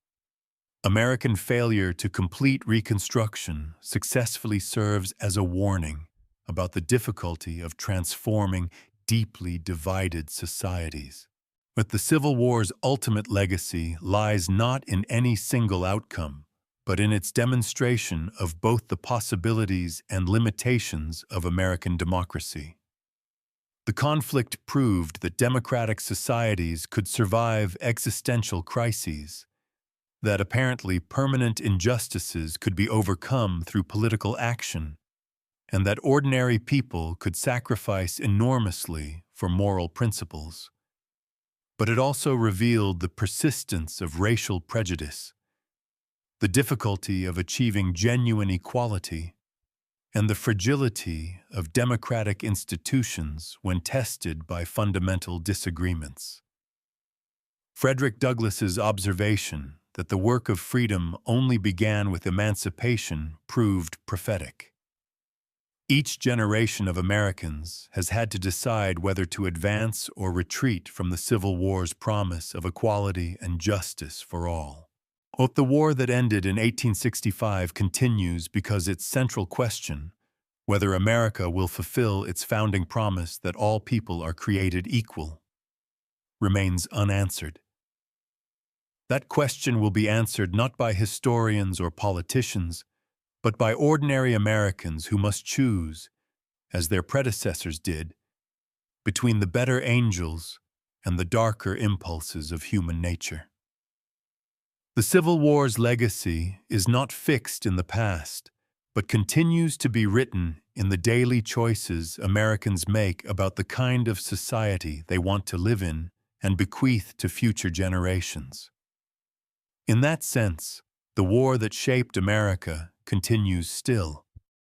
American failure to complete Reconstruction successfully serves as a warning about the difficulty of transforming deeply divided societies. But the Civil War's ultimate legacy lies not in any single outcome, but in its demonstration of both the possibilities and limitations of American democracy. The conflict proved that democratic societies could survive existential crises, that apparently permanent injustices could be overcome through political action, and that ordinary people could sacrifice enormously for moral principles. But it also revealed the persistence of racial prejudice, the difficulty of achieving genuine equality, and the fragility of democratic institutions when tested by fundamental disagreements. Frederick Douglass's observation that the work of freedom only began with emancipation proved prophetic. Each generation of Americans has had to decide whether to advance or retreat from the Civil War's promise of equality and justice for all. The war that ended in 1865 continues because its central question, whether America will fulfill its founding promise that all people are created equal, remains unanswered. That question will be answered not by historians or politicians, but by ordinary Americans who must choose, as their predecessors did, between the better angels and the darker impulses of human nature. The Civil War's legacy is not fixed in the past, but continues to be written in the daily choices Americans make about the kind of society they want to live in and bequeath to future generations. In that sense, the war that shaped America continues still,